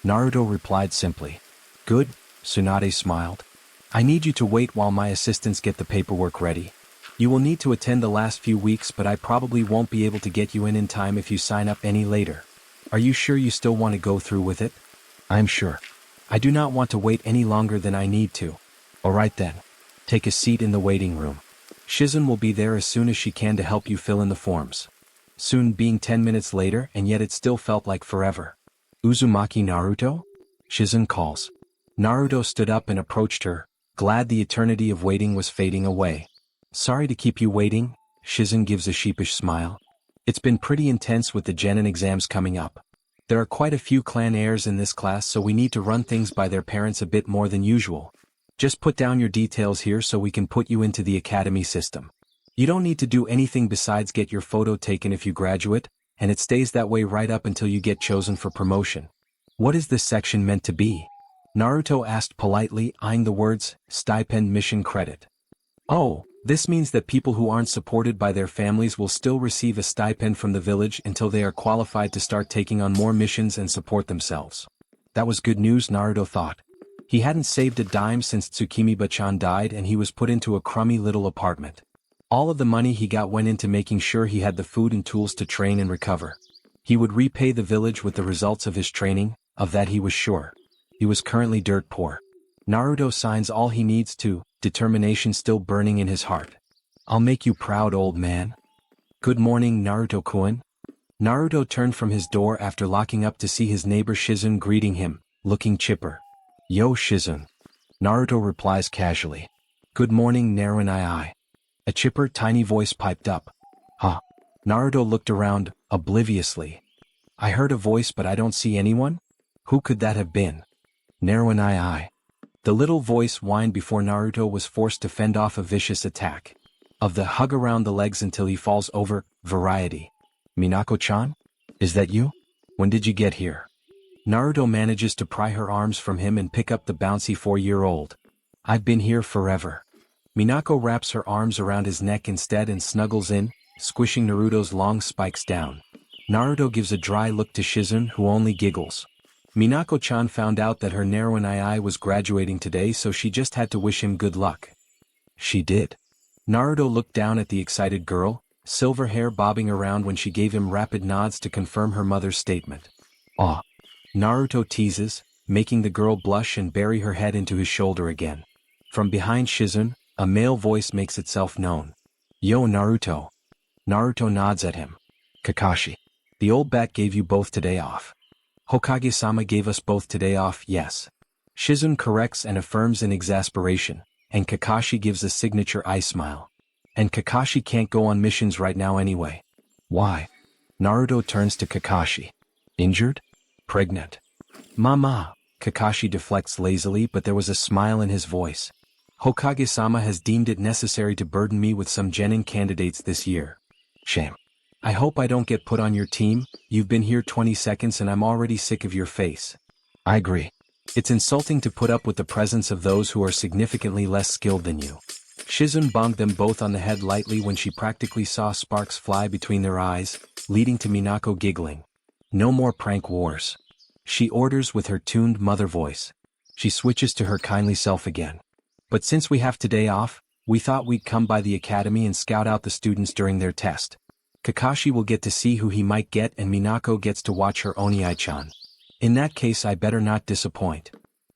[SPEAKER 1] Naruto replied simply. Good, Tsunade smiled. I need you to wait while my assistants get the paperwork ready. You will need to attend the last few weeks, but I probably won't be able to get you in time if you sign up any later. Are you sure you still want to go through with it? I'm sure. I do not want to wait any longer than I need to. Alright then. Take a seat in the waiting room. Shizen will be there as soon as she can to help you fill in the forms. Soon being 10 minutes later, and yet it still felt like forever. Uzumaki Naruto? Shizen calls. Naruto stood up and approached her, glad the eternity of waiting was fading away. Sorry to keep you waiting, Shizen gives a sheepish smile. It's been pretty intense with the genin exams coming up. There are quite a few clan heirs in this class, so we need to run things by their parents a bit more than usual. Just put down your details here so we can put you into the academy system. You don't need to do anything besides get your photo taken if you graduate, and it stays that way right up until you get chosen for promotion. What is this section meant to be? Naruto asked politely, eyeing the words, stipend mission credit. Oh, this means that people who aren't supported by their families will still receive a stipend from the village until they are qualified to start taking on more missions and support themselves. That was good news, Naruto thought. He hadn't saved a dime since Tsukimiba-chan died and he was put into a crummy little apartment. All of the money he got went into making sure he had the food and tools to train and recover. He would repay the village with the results of his training, of that he was sure. He was currently dirt poor. Naruto signs all he needs to, determination still burning in his heart. I'll make you proud, old man. Good morning, Naruto-kun. Naruto turned from his door after locking up to see his neighbor Shizen greeting him, looking chipper. Yo, Shizen. Naruto replies casually. Good morning, Naruto. A chipper, tiny voice piped up. Huh? Naruto looked around, obliviously. I heard a voice but I don't see anyone? Who could that have been? Naruto. The little voice whined before Naruto was forced to fend off a vicious attack. Of the hug around the legs until he falls over, variety. Minako-chan? Is that you? When did you get here? Naruto manages to pry her arms from him and pick up the bouncy 4-year-old. I've been here forever. Minako wraps her arms around his neck instead and snuggles in, squishing Naruto's long spikes down. Naruto gives a dry look to Shizen, who only giggles. Minako-chan found out that her Naruto was graduating today, so she just had to wish him good luck. She did. Naruto looked down at the excited girl, silver hair bobbing around when she gave him rapid nods to confirm her mother's statement. Aw. Naruto teases, making the girl blush and bury her head into his shoulder again. From behind Shizen, a male voice makes itself known. Yo, Naruto. Naruto nods at him. Kakashi. The old bat gave you both today off. Hokage-sama gave us both today off, yes. Shizen corrects and affirms in exasperation, and Kakashi gives a signature eye smile. And Kakashi can't go on missions right now anyway. Why? Naruto turns to Kakashi. Injured? Pregnant? Mama. Kakashi deflects lazily, but there was a smile in his voice. Hokage-sama has deemed it necessary to burden me with some genin candidates this year. Shame. I hope I don't get put on your team. You've been here 20 seconds and I'm already sick of your face. I agree. It's insulting to put up with the presence of those who are significantly less skilled than you. Shizune bonked them both on the head lightly when she practically saw sparks fly between their eyes, leading to Minako giggling. No more prank wars. She orders with her tuned mother voice. She switches to her kindly self again. But since we have today off, we thought we'd come by the academy and scout out the students during their test. Kakashi will get to see who he might get and Minako gets to watch her Oniai-chan. In that case I better not disappoint.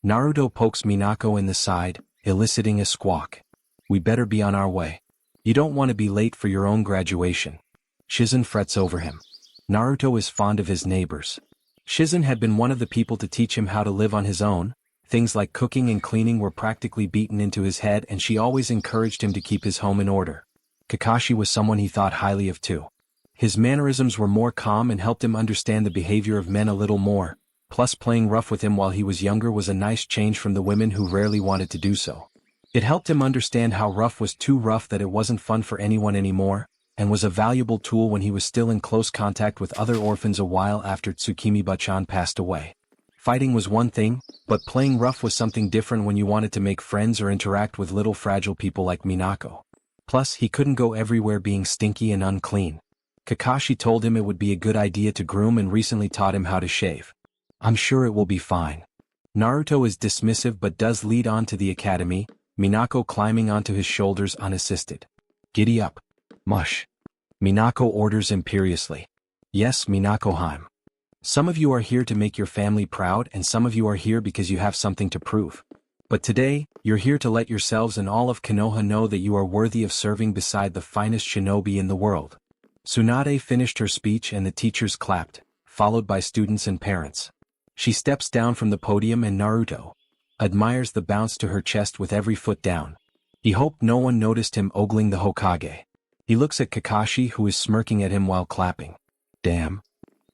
[SPEAKER 1] Naruto pokes Minako in the side, eliciting a squawk. We better be on our way. You don't want to be late for your own graduation. Shizune frets over him. Naruto is fond of his neighbors. Shizune had been one of the people to teach him how to live on his own. Things like cooking and cleaning were practically beaten into his head and she always encouraged him to keep his home in order. Kakashi was someone he thought highly of too. His mannerisms were more calm and helped him understand the behavior of men a little more, plus playing rough with him while he was younger was a nice change from the women who rarely wanted to do so. It helped him understand how rough was too rough, that it wasn't fun for anyone anymore, and was a valuable tool when he was still in close contact with other orphans a while after Tsukimiba-chan passed away. Fighting was one thing, but playing rough was something different when you wanted to make friends or interact with little fragile people like Minako. Plus, he couldn't go everywhere being stinky and unclean. Kakashi told him it would be a good idea to groom and recently taught him how to shave. I'm sure it will be fine. Naruto is dismissive but does lead on to the academy, Minako climbing onto his shoulders unassisted. Giddy up. Mush. Minako orders imperiously. Yes, Minako-heim. Some of you are here to make your family proud and some of you are here because you have something to prove. But today, you're here to let yourselves and all of Konoha know that you are worthy of serving beside the finest shinobi in the world. Tsunade finished her speech and the teachers clapped, followed by students and parents. She steps down from the podium and Naruto admires the bounce to her chest with every foot down. He hoped no one noticed him ogling the Hokage. He looks at Kakashi who is smirking at him while clapping. Damn.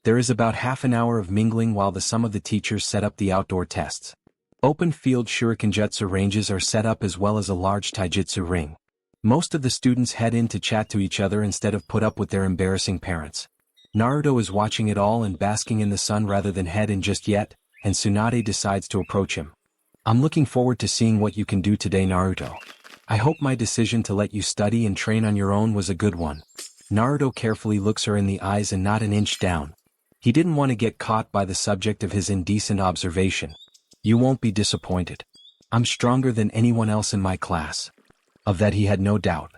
[SPEAKER 1] There is about half an hour of mingling while some of the teachers set up the outdoor tests. Open field shurikenjutsu ranges are set up as well as a large taijutsu ring. Most of the students head in to chat to each other instead of put up with their embarrassing parents. Naruto is watching it all and basking in the sun rather than head in just yet, and Tsunade decides to approach him. I'm looking forward to seeing what you can do today, Naruto. I hope my decision to let you study and train on your own was a good one. Naruto carefully looks her in the eyes and not an inch down. He didn't want to get caught by the subject of his indecent observation. You won't be disappointed. I'm stronger than anyone else in my class. Of that he had no doubt.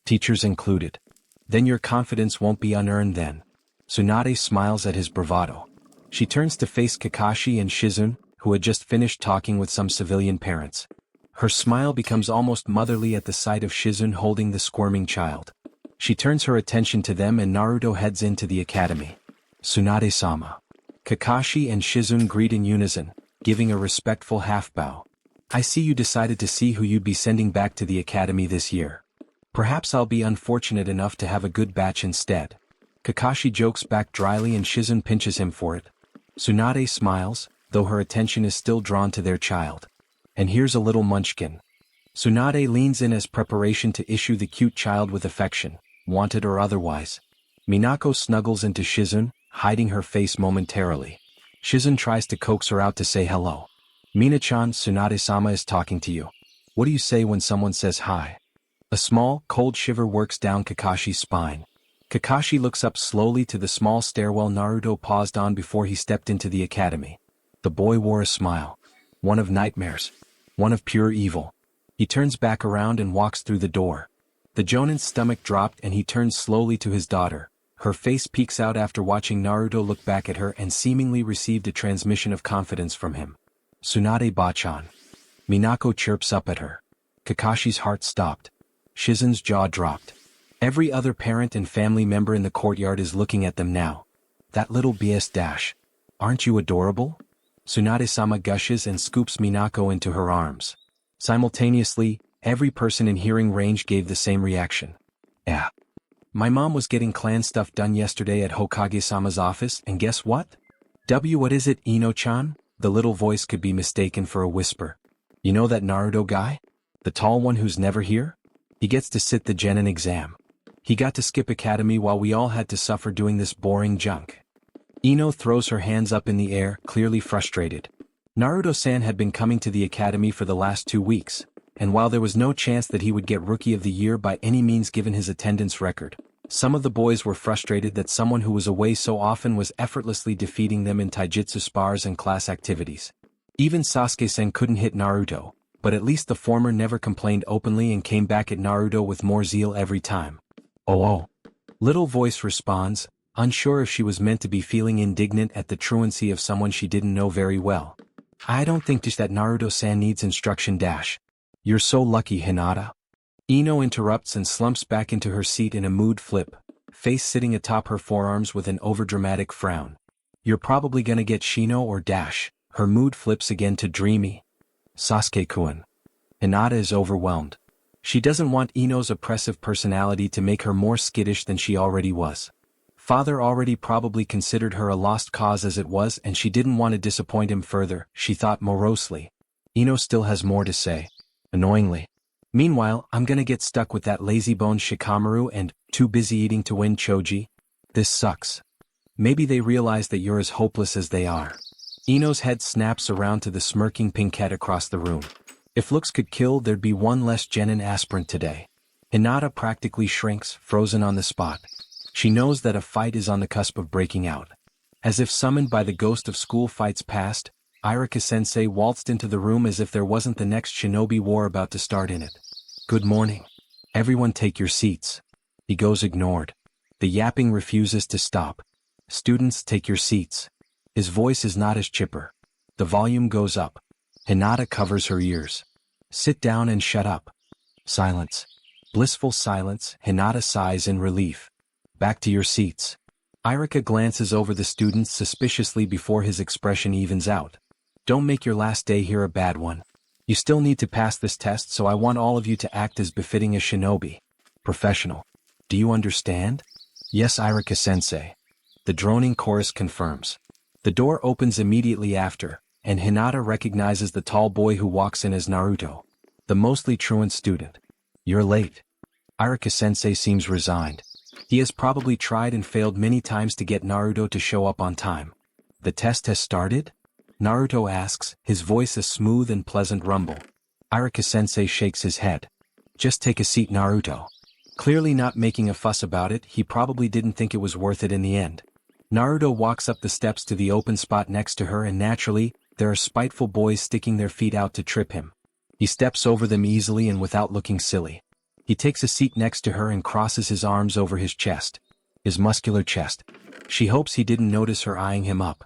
[SPEAKER 1] Teachers included. Then your confidence won't be unearned then. Tsunade smiles at his bravado. She turns to face Kakashi and Shizune, who had just finished talking with some civilian parents. Her smile becomes almost motherly at the sight of Shizune holding the squirming child. She turns her attention to them and Naruto heads into the academy. Tsunade-sama. Kakashi and Shizune greet in unison, giving a respectful half-bow. I see you decided to see who you'd be sending back to the academy this year. Perhaps I'll be unfortunate enough to have a good batch instead. Kakashi jokes back dryly and Shizune pinches him for it. Tsunade smiles, though her attention is still drawn to their child. And here's a little munchkin. Tsunade leans in as preparation to issue the cute child with affection, wanted or otherwise. Minako snuggles into Shizune, hiding her face momentarily. Shizune tries to coax her out to say hello. Mina-chan, Tsunade-sama is talking to you. What do you say when someone says hi? A small, cold shiver works down Kakashi's spine. Kakashi looks up slowly to the small stairwell Naruto paused on before he stepped into the academy. The boy wore a smile. One of nightmares. One of pure evil. He turns back around and walks through the door. The Jonin's stomach dropped and he turns slowly to his daughter. Her face peeks out after watching Naruto look back at her and seemingly received a transmission of confidence from him. Tsunade-bachan. Minako chirps up at her. Kakashi's heart stopped. Shizune's jaw dropped. Every other parent and family member in the courtyard is looking at them now. That little BS dash. Aren't you adorable? Tsunade-sama gushes and scoops Minako into her arms. Simultaneously, every person in hearing range gave the same reaction. Yeah. My mom was getting clan stuff done yesterday at Hokage-sama's office, and guess what? What is it, Ino-chan? The little voice could be mistaken for a whisper. You know that Naruto guy? The tall one who's never here? He gets to sit the genin exam. He got to skip academy while we all had to suffer doing this boring junk. Ino throws her hands up in the air, clearly frustrated. Naruto-san had been coming to the academy for the last 2 weeks, and while there was no chance that he would get Rookie of the Year by any means given his attendance record, some of the boys were frustrated that someone who was away so often was effortlessly defeating them in taijutsu spars and class activities. Even Sasuke-sen couldn't hit Naruto, but at least the former never complained openly and came back at Naruto with more zeal every time. Oh. Little voice responds, unsure if she was meant to be feeling indignant at the truancy of someone she didn't know very well. I don't think that Naruto-san needs instruction. You're so lucky, Hinata. Ino interrupts and slumps back into her seat in a mood flip, face sitting atop her forearms with an overdramatic frown. You're probably gonna get Shino or Dash. Her mood flips again to dreamy. Sasuke-kun. Hinata is overwhelmed. She doesn't want Ino's oppressive personality to make her more skittish than she already was. Father already probably considered her a lost cause as it was, and she didn't want to disappoint him further, she thought morosely. Ino still has more to say. Annoyingly. Meanwhile, I'm gonna get stuck with that lazybones Shikamaru and too busy eating to win Choji. This sucks. Maybe they realize that you're as hopeless as they are. Ino's head snaps around to the smirking pinkette across the room. If looks could kill, there'd be one less genin aspirant today. Hinata practically shrinks, frozen on the spot. She knows that a fight is on the cusp of breaking out. As if summoned by the ghost of school fights past, Irika-sensei waltzed into the room as if there wasn't the next shinobi war about to start in it. Good morning. Everyone take your seats. He goes ignored. The yapping refuses to stop. Students, take your seats. His voice is not as chipper. The volume goes up. Hinata covers her ears. Sit down and shut up. Silence. Blissful silence. Hinata sighs in relief. Back to your seats. Irika glances over the students suspiciously before his expression evens out. Don't make your last day here a bad one. You still need to pass this test, so I want all of you to act as befitting a shinobi. Professional. Do you understand? Yes, Irika-sensei. The droning chorus confirms. The door opens immediately after, and Hinata recognizes the tall boy who walks in as Naruto, the mostly truant student. You're late. Irika-sensei seems resigned. He has probably tried and failed many times to get Naruto to show up on time. The test has started? Naruto asks, his voice a smooth and pleasant rumble. Irika-sensei shakes his head. Just take a seat, Naruto. Clearly not making a fuss about it, he probably didn't think it was worth it in the end. Naruto walks up the steps to the open spot next to her, and naturally, there are spiteful boys sticking their feet out to trip him. He steps over them easily and without looking silly. He takes a seat next to her and crosses his arms over his chest. His muscular chest. She hopes he didn't notice her eyeing him up.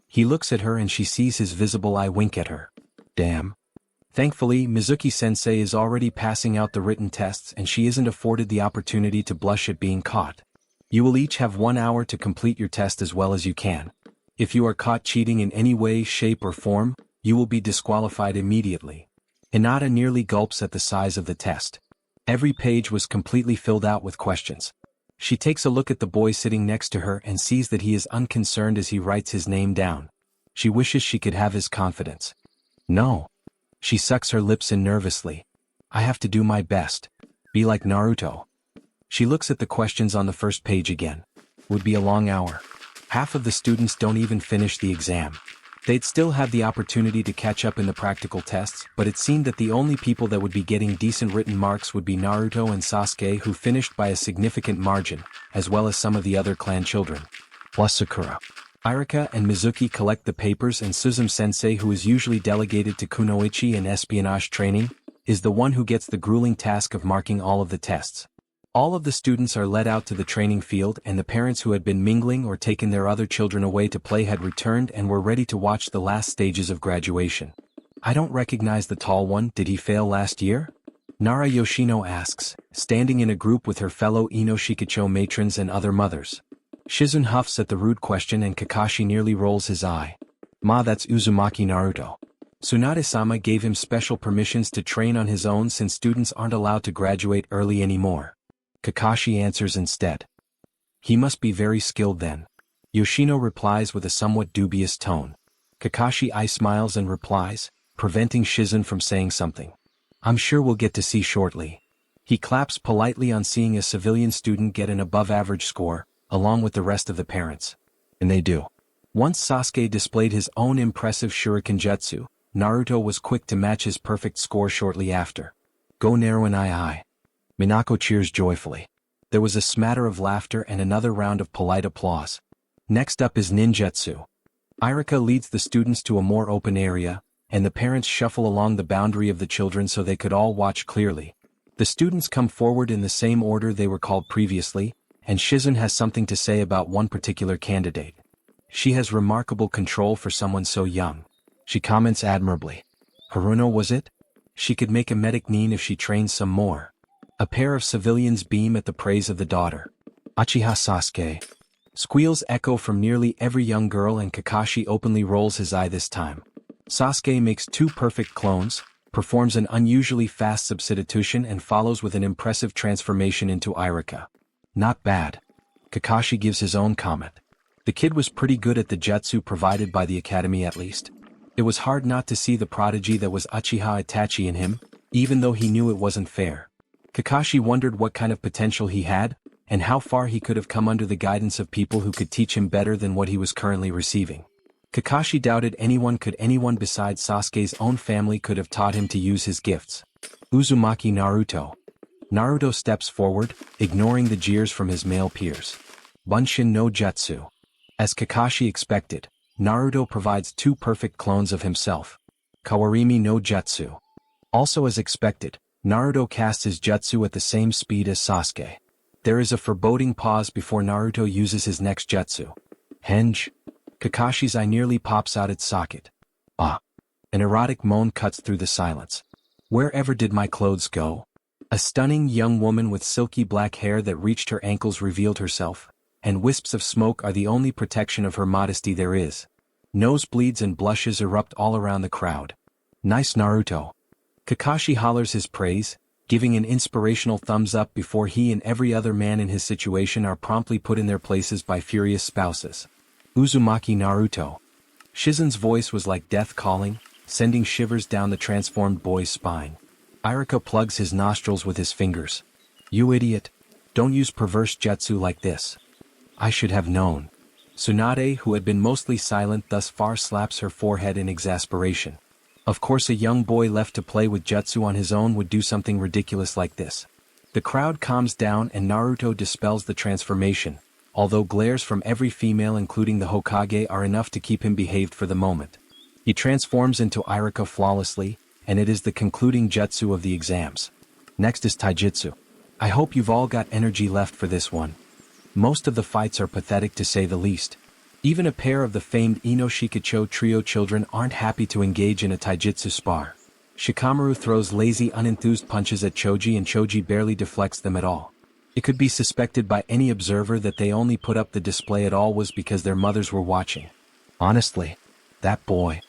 [SPEAKER 1] He looks at her and she sees his visible eye wink at her. Damn. Thankfully, Mizuki-sensei is already passing out the written tests and she isn't afforded the opportunity to blush at being caught. You will each have 1 hour to complete your test as well as you can. If you are caught cheating in any way, shape or form, you will be disqualified immediately. Hinata nearly gulps at the size of the test. Every page was completely filled out with questions. She takes a look at the boy sitting next to her and sees that he is unconcerned as he writes his name down. She wishes she could have his confidence. No. She sucks her lips in nervously. I have to do my best. Be like Naruto. She looks at the questions on the first page again. Would be a long hour. Half of the students don't even finish the exam. They'd still have the opportunity to catch up in the practical tests, but it seemed that the only people that would be getting decent written marks would be Naruto and Sasuke, who finished by a significant margin, as well as some of the other clan children. Plus Sakura. Irika and Mizuki collect the papers, and Suzume-sensei, who is usually delegated to kunoichi and espionage training, is the one who gets the grueling task of marking all of the tests. All of the students are led out to the training field, and the parents who had been mingling or taken their other children away to play had returned and were ready to watch the last stages of graduation. I don't recognize the tall one. Did he fail last year? Nara Yoshino asks, standing in a group with her fellow Ino Shikicho matrons and other mothers. Shizun huffs at the rude question and Kakashi nearly rolls his eye. Ma, that's Uzumaki Naruto. Tsunade-sama gave him special permissions to train on his own since students aren't allowed to graduate early anymore. Kakashi answers instead. He must be very skilled then. Yoshino replies with a somewhat dubious tone. Kakashi smiles and replies, preventing Shizen from saying something. I'm sure we'll get to see shortly. He claps politely on seeing a civilian student get an above-average score, along with the rest of the parents. And they do. Once Sasuke displayed his own impressive shuriken jutsu, Naruto was quick to match his perfect score shortly after. Go Naruto I. Minako cheers joyfully. There was a smatter of laughter and another round of polite applause. Next up is ninjutsu. Irika leads the students to a more open area, and the parents shuffle along the boundary of the children so they could all watch clearly. The students come forward in the same order they were called previously, and Shizen has something to say about one particular candidate. She has remarkable control for someone so young. She comments admirably. Haruno was it? She could make a medic nin if she trains some more. A pair of civilians beam at the praise of the daughter. Uchiha Sasuke. Squeals echo from nearly every young girl and Kakashi openly rolls his eye this time. Sasuke makes 2 perfect clones, performs an unusually fast substitution and follows with an impressive transformation into Irika. Not bad. Kakashi gives his own comment. The kid was pretty good at the jutsu provided by the academy at least. It was hard not to see the prodigy that was Uchiha Itachi in him, even though he knew it wasn't fair. Kakashi wondered what kind of potential he had, and how far he could have come under the guidance of people who could teach him better than what he was currently receiving. Kakashi doubted anyone besides Sasuke's own family could have taught him to use his gifts. Uzumaki Naruto. Naruto steps forward, ignoring the jeers from his male peers. Bunshin no Jutsu. As Kakashi expected, Naruto provides 2 perfect clones of himself. Kawarimi no Jutsu. Also as expected, Naruto casts his jutsu at the same speed as Sasuke. There is a foreboding pause before Naruto uses his next jutsu. Henge. Kakashi's eye nearly pops out its socket. Ah. An erotic moan cuts through the silence. Wherever did my clothes go? A stunning young woman with silky black hair that reached her ankles revealed herself, and wisps of smoke are the only protection of her modesty there is. Nosebleeds and blushes erupt all around the crowd. Nice Naruto. Kakashi hollers his praise, giving an inspirational thumbs up before he and every other man in his situation are promptly put in their places by furious spouses. Uzumaki Naruto. Shizen's voice was like death calling, sending shivers down the transformed boy's spine. Irika plugs his nostrils with his fingers. You idiot. Don't use perverse jutsu like this. I should have known. Tsunade, who had been mostly silent thus far, slaps her forehead in exasperation. Of course a young boy left to play with jutsu on his own would do something ridiculous like this. The crowd calms down and Naruto dispels the transformation, although glares from every female including the Hokage are enough to keep him behaved for the moment. He transforms into Irika flawlessly, and it is the concluding jutsu of the exams. Next is Taijutsu. I hope you've all got energy left for this one. Most of the fights are pathetic to say the least. Even a pair of the famed Inoshikacho trio children aren't happy to engage in a taijutsu spar. Shikamaru throws lazy unenthused punches at Choji and Choji barely deflects them at all. It could be suspected by any observer that they only put up the display at all was because their mothers were watching. Honestly, that boy.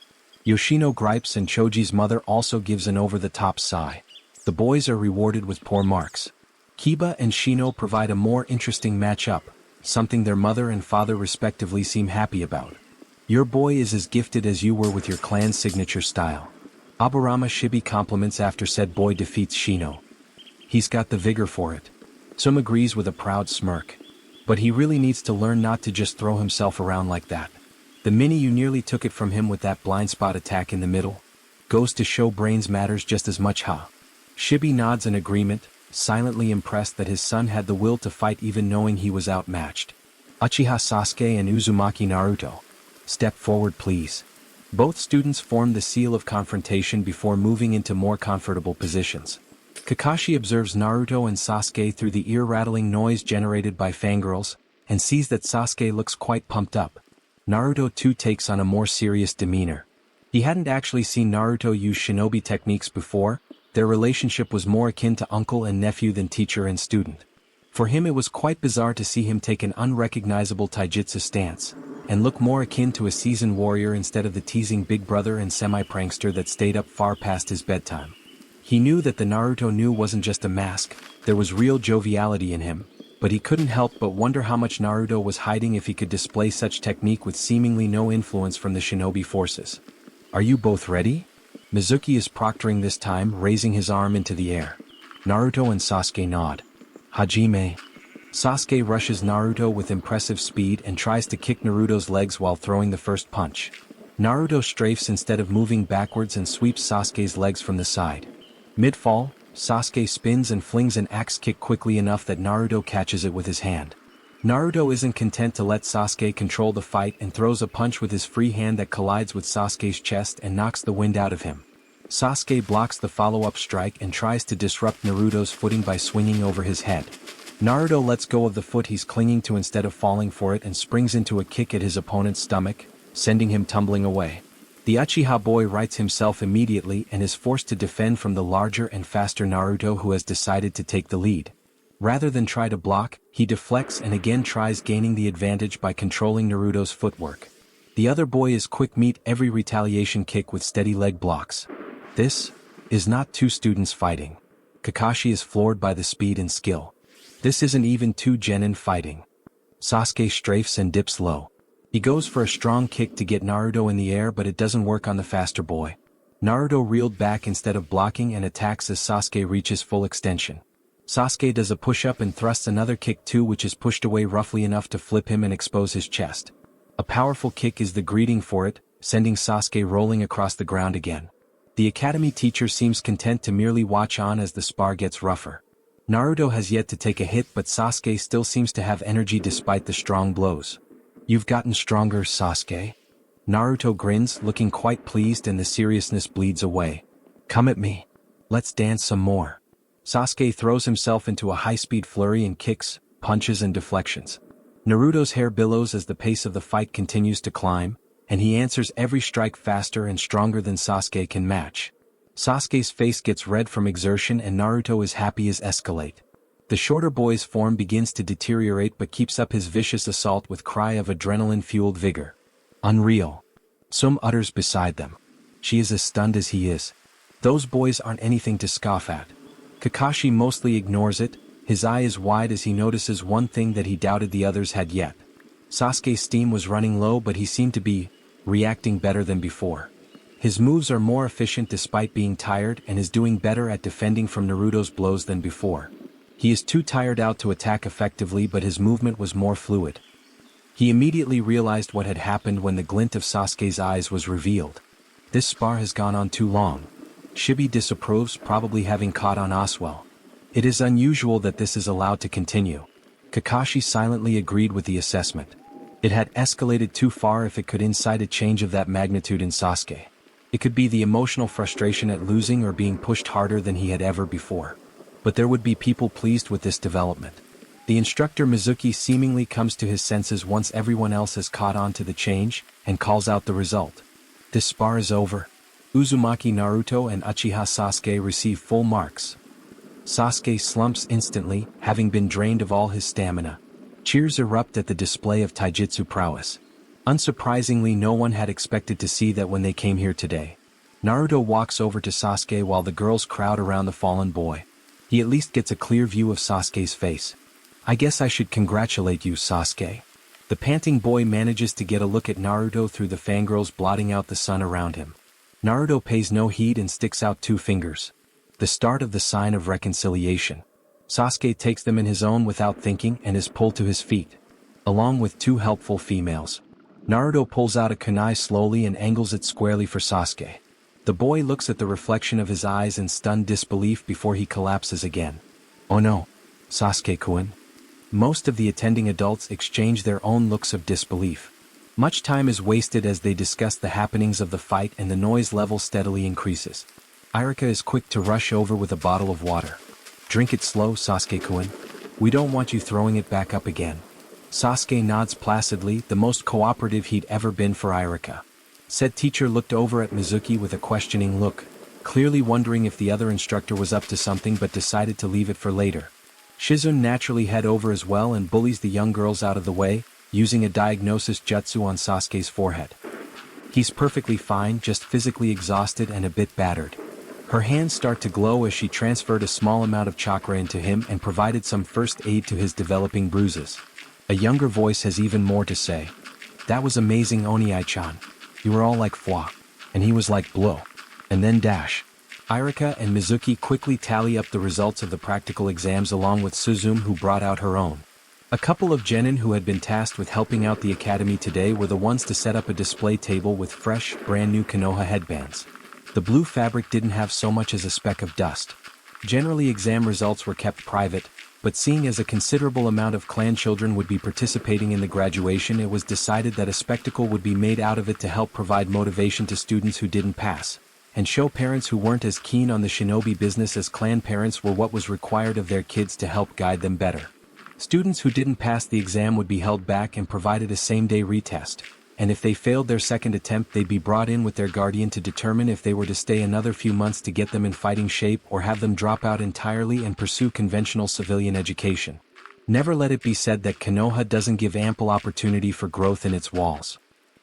[SPEAKER 1] Yoshino gripes and Choji's mother also gives an over-the-top sigh. The boys are rewarded with poor marks. Kiba and Shino provide a more interesting matchup, something their mother and father respectively seem happy about. Your boy is as gifted as you were with your clan's signature style. Aburama Shibi compliments after said boy defeats Shino. He's got the vigor for it. Tsum agrees with a proud smirk. But he really needs to learn not to just throw himself around like that. The mini you nearly took it from him with that blind spot attack in the middle. Goes to show brains matters just as much, huh? Shibi nods in agreement, silently impressed that his son had the will to fight even knowing he was outmatched. Uchiha Sasuke and Uzumaki Naruto. Step forward please. Both students form the seal of confrontation before moving into more comfortable positions. Kakashi observes Naruto and Sasuke through the ear-rattling noise generated by fangirls, and sees that Sasuke looks quite pumped up. Naruto too takes on a more serious demeanor. He hadn't actually seen Naruto use shinobi techniques before. Their relationship was more akin to uncle and nephew than teacher and student. For him it was quite bizarre to see him take an unrecognizable taijutsu stance, and look more akin to a seasoned warrior instead of the teasing big brother and semi-prankster that stayed up far past his bedtime. He knew that the Naruto knew wasn't just a mask, there was real joviality in him, but he couldn't help but wonder how much Naruto was hiding if he could display such technique with seemingly no influence from the shinobi forces. Are you both ready? Mizuki is proctoring this time, raising his arm into the air. Naruto and Sasuke nod. Hajime. Sasuke rushes Naruto with impressive speed and tries to kick Naruto's legs while throwing the first punch. Naruto strafes instead of moving backwards and sweeps Sasuke's legs from the side. Mid-fall, Sasuke spins and flings an axe kick quickly enough that Naruto catches it with his hand. Naruto isn't content to let Sasuke control the fight and throws a punch with his free hand that collides with Sasuke's chest and knocks the wind out of him. Sasuke blocks the follow-up strike and tries to disrupt Naruto's footing by swinging over his head. Naruto lets go of the foot he's clinging to instead of falling for it and springs into a kick at his opponent's stomach, sending him tumbling away. The Uchiha boy rights himself immediately and is forced to defend from the larger and faster Naruto, who has decided to take the lead. Rather than try to block, he deflects and again tries gaining the advantage by controlling Naruto's footwork. The other boy is quick meet every retaliation kick with steady leg blocks. This is not two students fighting. Kakashi is floored by the speed and skill. This isn't even two genin fighting. Sasuke strafes and dips low. He goes for a strong kick to get Naruto in the air, but it doesn't work on the faster boy. Naruto reeled back instead of blocking and attacks as Sasuke reaches full extension. Sasuke does a push-up and thrusts another kick too, which is pushed away roughly enough to flip him and expose his chest. A powerful kick is the greeting for it, sending Sasuke rolling across the ground again. The academy teacher seems content to merely watch on as the spar gets rougher. Naruto has yet to take a hit, but Sasuke still seems to have energy despite the strong blows. You've gotten stronger, Sasuke. Naruto grins, looking quite pleased, and the seriousness bleeds away. Come at me. Let's dance some more. Sasuke throws himself into a high-speed flurry and kicks, punches and deflections. Naruto's hair billows as the pace of the fight continues to climb, and he answers every strike faster and stronger than Sasuke can match. Sasuke's face gets red from exertion and Naruto is happy as escalate. The shorter boy's form begins to deteriorate but keeps up his vicious assault with cry of adrenaline-fueled vigor. Unreal. Sum utters beside them. She is as stunned as he is. Those boys aren't anything to scoff at. Kakashi mostly ignores it, his eye is wide as he notices one thing that he doubted the others had yet. Sasuke's steam was running low, but he seemed to be reacting better than before. His moves are more efficient despite being tired and is doing better at defending from Naruto's blows than before. He is too tired out to attack effectively, but his movement was more fluid. He immediately realized what had happened when the glint of Sasuke's eyes was revealed. This spar has gone on too long. Shibi disapproves, probably having caught on Oswell. It is unusual that this is allowed to continue. Kakashi silently agreed with the assessment. It had escalated too far if it could incite a change of that magnitude in Sasuke. It could be the emotional frustration at losing or being pushed harder than he had ever before. But there would be people pleased with this development. The instructor Mizuki seemingly comes to his senses once everyone else has caught on to the change, and calls out the result. This spar is over. Uzumaki Naruto and Uchiha Sasuke receive full marks. Sasuke slumps instantly, having been drained of all his stamina. Cheers erupt at the display of taijutsu prowess. Unsurprisingly, no one had expected to see that when they came here today. Naruto walks over to Sasuke while the girls crowd around the fallen boy. He at least gets a clear view of Sasuke's face. I guess I should congratulate you, Sasuke. The panting boy manages to get a look at Naruto through the fangirls blotting out the sun around him. Naruto pays no heed and sticks out two fingers. The start of the sign of reconciliation. Sasuke takes them in his own without thinking and is pulled to his feet. Along with two helpful females. Naruto pulls out a kunai slowly and angles it squarely for Sasuke. The boy looks at the reflection of his eyes in stunned disbelief before he collapses again. Oh no, Sasuke-kun. Most of the attending adults exchange their own looks of disbelief. Much time is wasted as they discuss the happenings of the fight and the noise level steadily increases. Irika is quick to rush over with a bottle of water. Drink it slow, Sasuke-kun. We don't want you throwing it back up again. Sasuke nods placidly, the most cooperative he'd ever been for Irika. Said teacher looked over at Mizuki with a questioning look, clearly wondering if the other instructor was up to something but decided to leave it for later. Shizune naturally head over as well and bullies the young girls out of the way, using a diagnosis jutsu on Sasuke's forehead. He's perfectly fine, just physically exhausted and a bit battered. Her hands start to glow as she transferred a small amount of chakra into him and provided some first aid to his developing bruises. A younger voice has even more to say. That was amazing, Oniai-chan. You were all like fwa. And he was like blow. And then dash. Irika and Mizuki quickly tally up the results of the practical exams along with Suzume, who brought out her own. A couple of genin who had been tasked with helping out the academy today were the ones to set up a display table with fresh, brand new Konoha headbands. The blue fabric didn't have so much as a speck of dust. Generally exam results were kept private, but seeing as a considerable amount of clan children would be participating in the graduation, it was decided that a spectacle would be made out of it to help provide motivation to students who didn't pass, and show parents who weren't as keen on the shinobi business as clan parents were what was required of their kids to help guide them better. Students who didn't pass the exam would be held back and provided a same-day retest, and if they failed their second attempt they'd be brought in with their guardian to determine if they were to stay another few months to get them in fighting shape or have them drop out entirely and pursue conventional civilian education. Never let it be said that Konoha doesn't give ample opportunity for growth in its walls.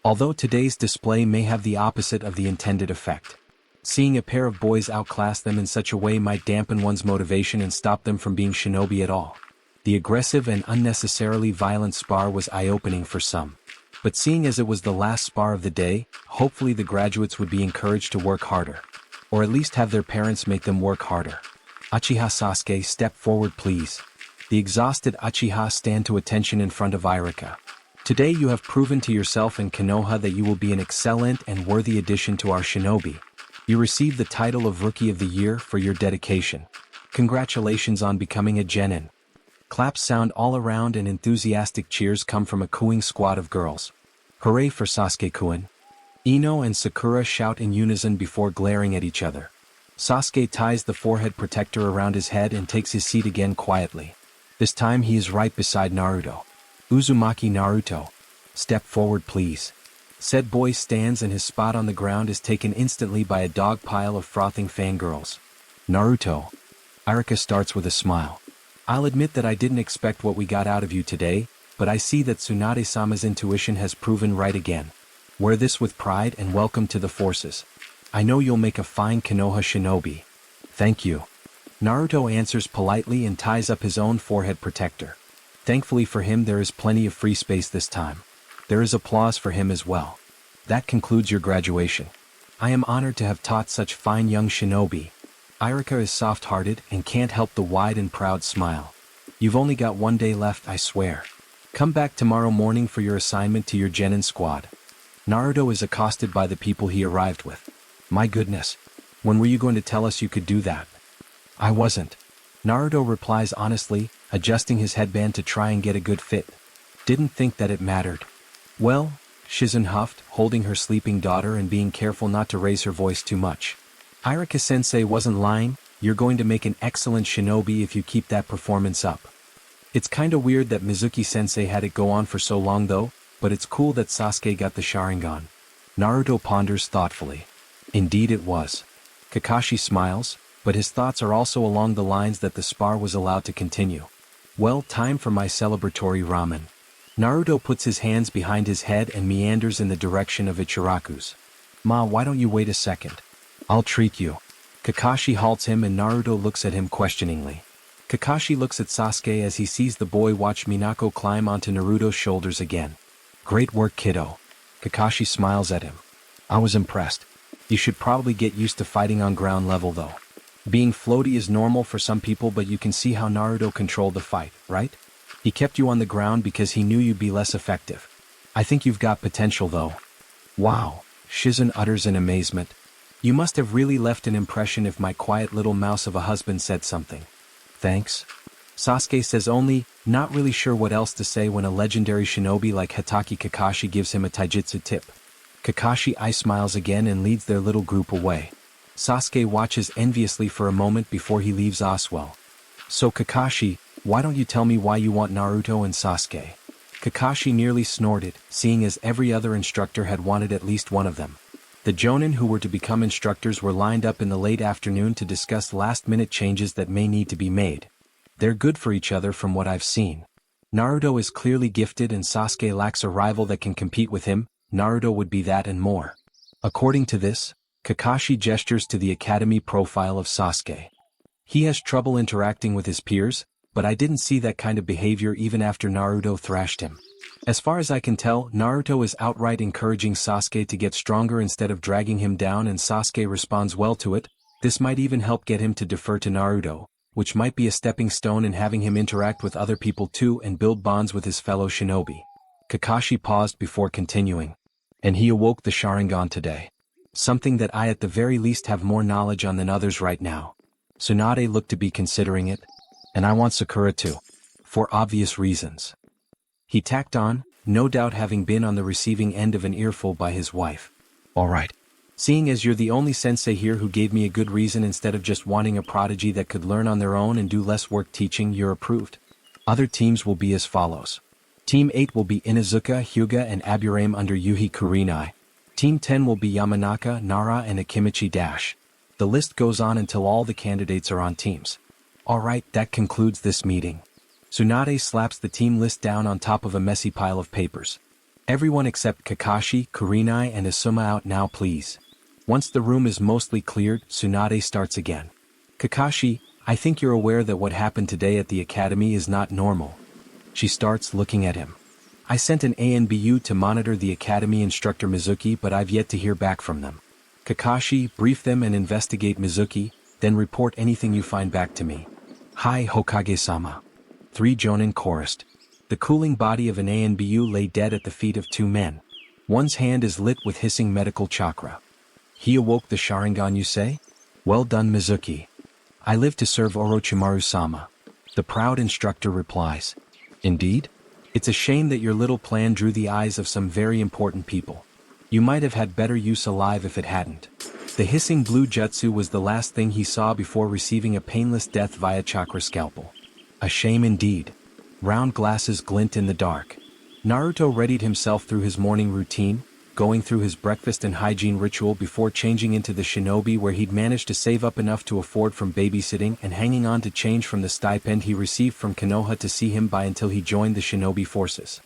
[SPEAKER 1] Although today's display may have the opposite of the intended effect. Seeing a pair of boys outclass them in such a way might dampen one's motivation and stop them from being shinobi at all. The aggressive and unnecessarily violent spar was eye-opening for some. But seeing as it was the last spar of the day, hopefully the graduates would be encouraged to work harder. Or at least have their parents make them work harder. Uchiha Sasuke, step forward please. The exhausted Uchiha stand to attention in front of Irika. Today you have proven to yourself and Konoha that you will be an excellent and worthy addition to our shinobi. You received the title of Rookie of the Year for your dedication. Congratulations on becoming a genin. Claps sound all around and enthusiastic cheers come from a cooing squad of girls. Hooray for Sasuke-kun. Ino and Sakura shout in unison before glaring at each other. Sasuke ties the forehead protector around his head and takes his seat again quietly. This time he is right beside Naruto. Uzumaki Naruto. Step forward please. Said boy stands and his spot on the ground is taken instantly by a dog pile of frothing fangirls. Naruto. Irika starts with a smile. I'll admit that I didn't expect what we got out of you today, but I see that Tsunade-sama's intuition has proven right again. Wear this with pride and welcome to the forces. I know you'll make a fine Konoha shinobi. Thank you. Naruto answers politely and ties up his own forehead protector. Thankfully for him there is plenty of free space this time. There is applause for him as well. That concludes your graduation. I am honored to have taught such fine young shinobi. Irika is soft-hearted and can't help the wide and proud smile. You've only got one day left, I swear. Come back tomorrow morning for your assignment to your genin squad. Naruto is accosted by the people he arrived with. My goodness. When were you going to tell us you could do that? I wasn't. Naruto replies honestly, adjusting his headband to try and get a good fit. Didn't think that it mattered. Well, Shizen huffed, holding her sleeping daughter and being careful not to raise her voice too much. Irika-sensei wasn't lying, you're going to make an excellent shinobi if you keep that performance up. It's kinda weird that Mizuki-sensei had it go on for so long though, but it's cool that Sasuke got the Sharingan. Naruto ponders thoughtfully. Indeed it was. Kakashi smiles, but his thoughts are also along the lines that the spar was allowed to continue. Well, time for my celebratory ramen. Naruto puts his hands behind his head and meanders in the direction of Ichiraku's. Ma, why don't you wait a second? I'll treat you. Kakashi halts him and Naruto looks at him questioningly. Kakashi looks at Sasuke as he sees the boy watch Minako climb onto Naruto's shoulders again. Great work, kiddo. Kakashi smiles at him. I was impressed. You should probably get used to fighting on ground level though. Being floaty is normal for some people, but you can see how Naruto controlled the fight, right? He kept you on the ground because he knew you'd be less effective. I think you've got potential though. Wow, Shizen utters in amazement. You must have really left an impression if my quiet little mouse of a husband said something. Thanks. Sasuke says only, not really sure what else to say when a legendary shinobi like Hitaki Kakashi gives him a taijutsu tip. Kakashi eye smiles again and leads their little group away. Sasuke watches enviously for a moment before he leaves Oswell. So Kakashi, why don't you tell me why you want Naruto and Sasuke? Kakashi nearly snorted, seeing as every other instructor had wanted at least one of them. The Jonin who were to become instructors were lined up in the late afternoon to discuss last-minute changes that may need to be made. They're good for each other from what I've seen. Naruto is clearly gifted and Sasuke lacks a rival that can compete with him. Naruto would be that and more. According to this, Kakashi gestures to the academy profile of Sasuke. He has trouble interacting with his peers, but I didn't see that kind of behavior even after Naruto thrashed him. As far as I can tell, Naruto is outright encouraging Sasuke to get stronger instead of dragging him down, and Sasuke responds well to it. This might even help get him to defer to Naruto, which might be a stepping stone in having him interact with other people too and build bonds with his fellow shinobi. Kakashi paused before continuing. And he awoke the Sharingan today. Something that I at the very least have more knowledge on than others right now. Tsunade looked to be considering it. And I want Sakura too. For obvious reasons. He tacked on, no doubt having been on the receiving end of an earful by his wife. Alright. Seeing as you're the only sensei here who gave me a good reason instead of just wanting a prodigy that could learn on their own and do less work teaching, you're approved. Other teams will be as follows. Team 8 will be Inuzuka, Hyuga and Aburame under Yuhi Kurenai. Team 10 will be Yamanaka, Nara and Akimichi Dash. The list goes on until all the candidates are on teams. Alright, that concludes this meeting. Tsunade slaps the team list down on top of a messy pile of papers. Everyone except Kakashi, Kurenai and Asuma out now please. Once the room is mostly cleared, Tsunade starts again. Kakashi, I think you're aware that what happened today at the academy is not normal. She starts looking at him. I sent an ANBU to monitor the academy instructor Mizuki, but I've yet to hear back from them. Kakashi, brief them and investigate Mizuki, then report anything you find back to me. Hi Hokage-sama. 3 Jonin chorused. The cooling body of an ANBU lay dead at the feet of 2 men. One's hand is lit with hissing medical chakra. He awoke the Sharingan, you say? Well done Mizuki. I live to serve Orochimaru-sama. The proud instructor replies. Indeed? It's a shame that your little plan drew the eyes of some very important people. You might have had better use alive if it hadn't. The hissing blue jutsu was the last thing he saw before receiving a painless death via chakra scalpel. A shame indeed. Round glasses glint in the dark. Naruto readied himself through his morning routine, going through his breakfast and hygiene ritual before changing into the shinobi where he'd managed to save up enough to afford from babysitting and hanging on to change from the stipend he received from Konoha to see him by until he joined the shinobi forces.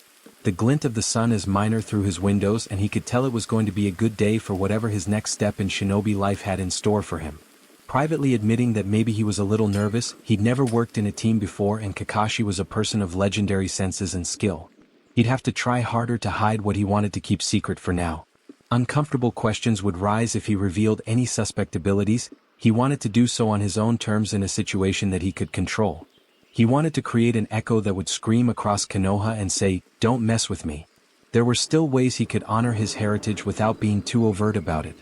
[SPEAKER 1] The glint of the sun is minor through his windows and he could tell it was going to be a good day for whatever his next step in shinobi life had in store for him. Privately admitting that maybe he was a little nervous, he'd never worked in a team before and Kakashi was a person of legendary senses and skill. He'd have to try harder to hide what he wanted to keep secret for now. Uncomfortable questions would rise if he revealed any suspect abilities. He wanted to do so on his own terms in a situation that he could control. He wanted to create an echo that would scream across Konoha and say, "Don't mess with me." There were still ways he could honor his heritage without being too overt about it.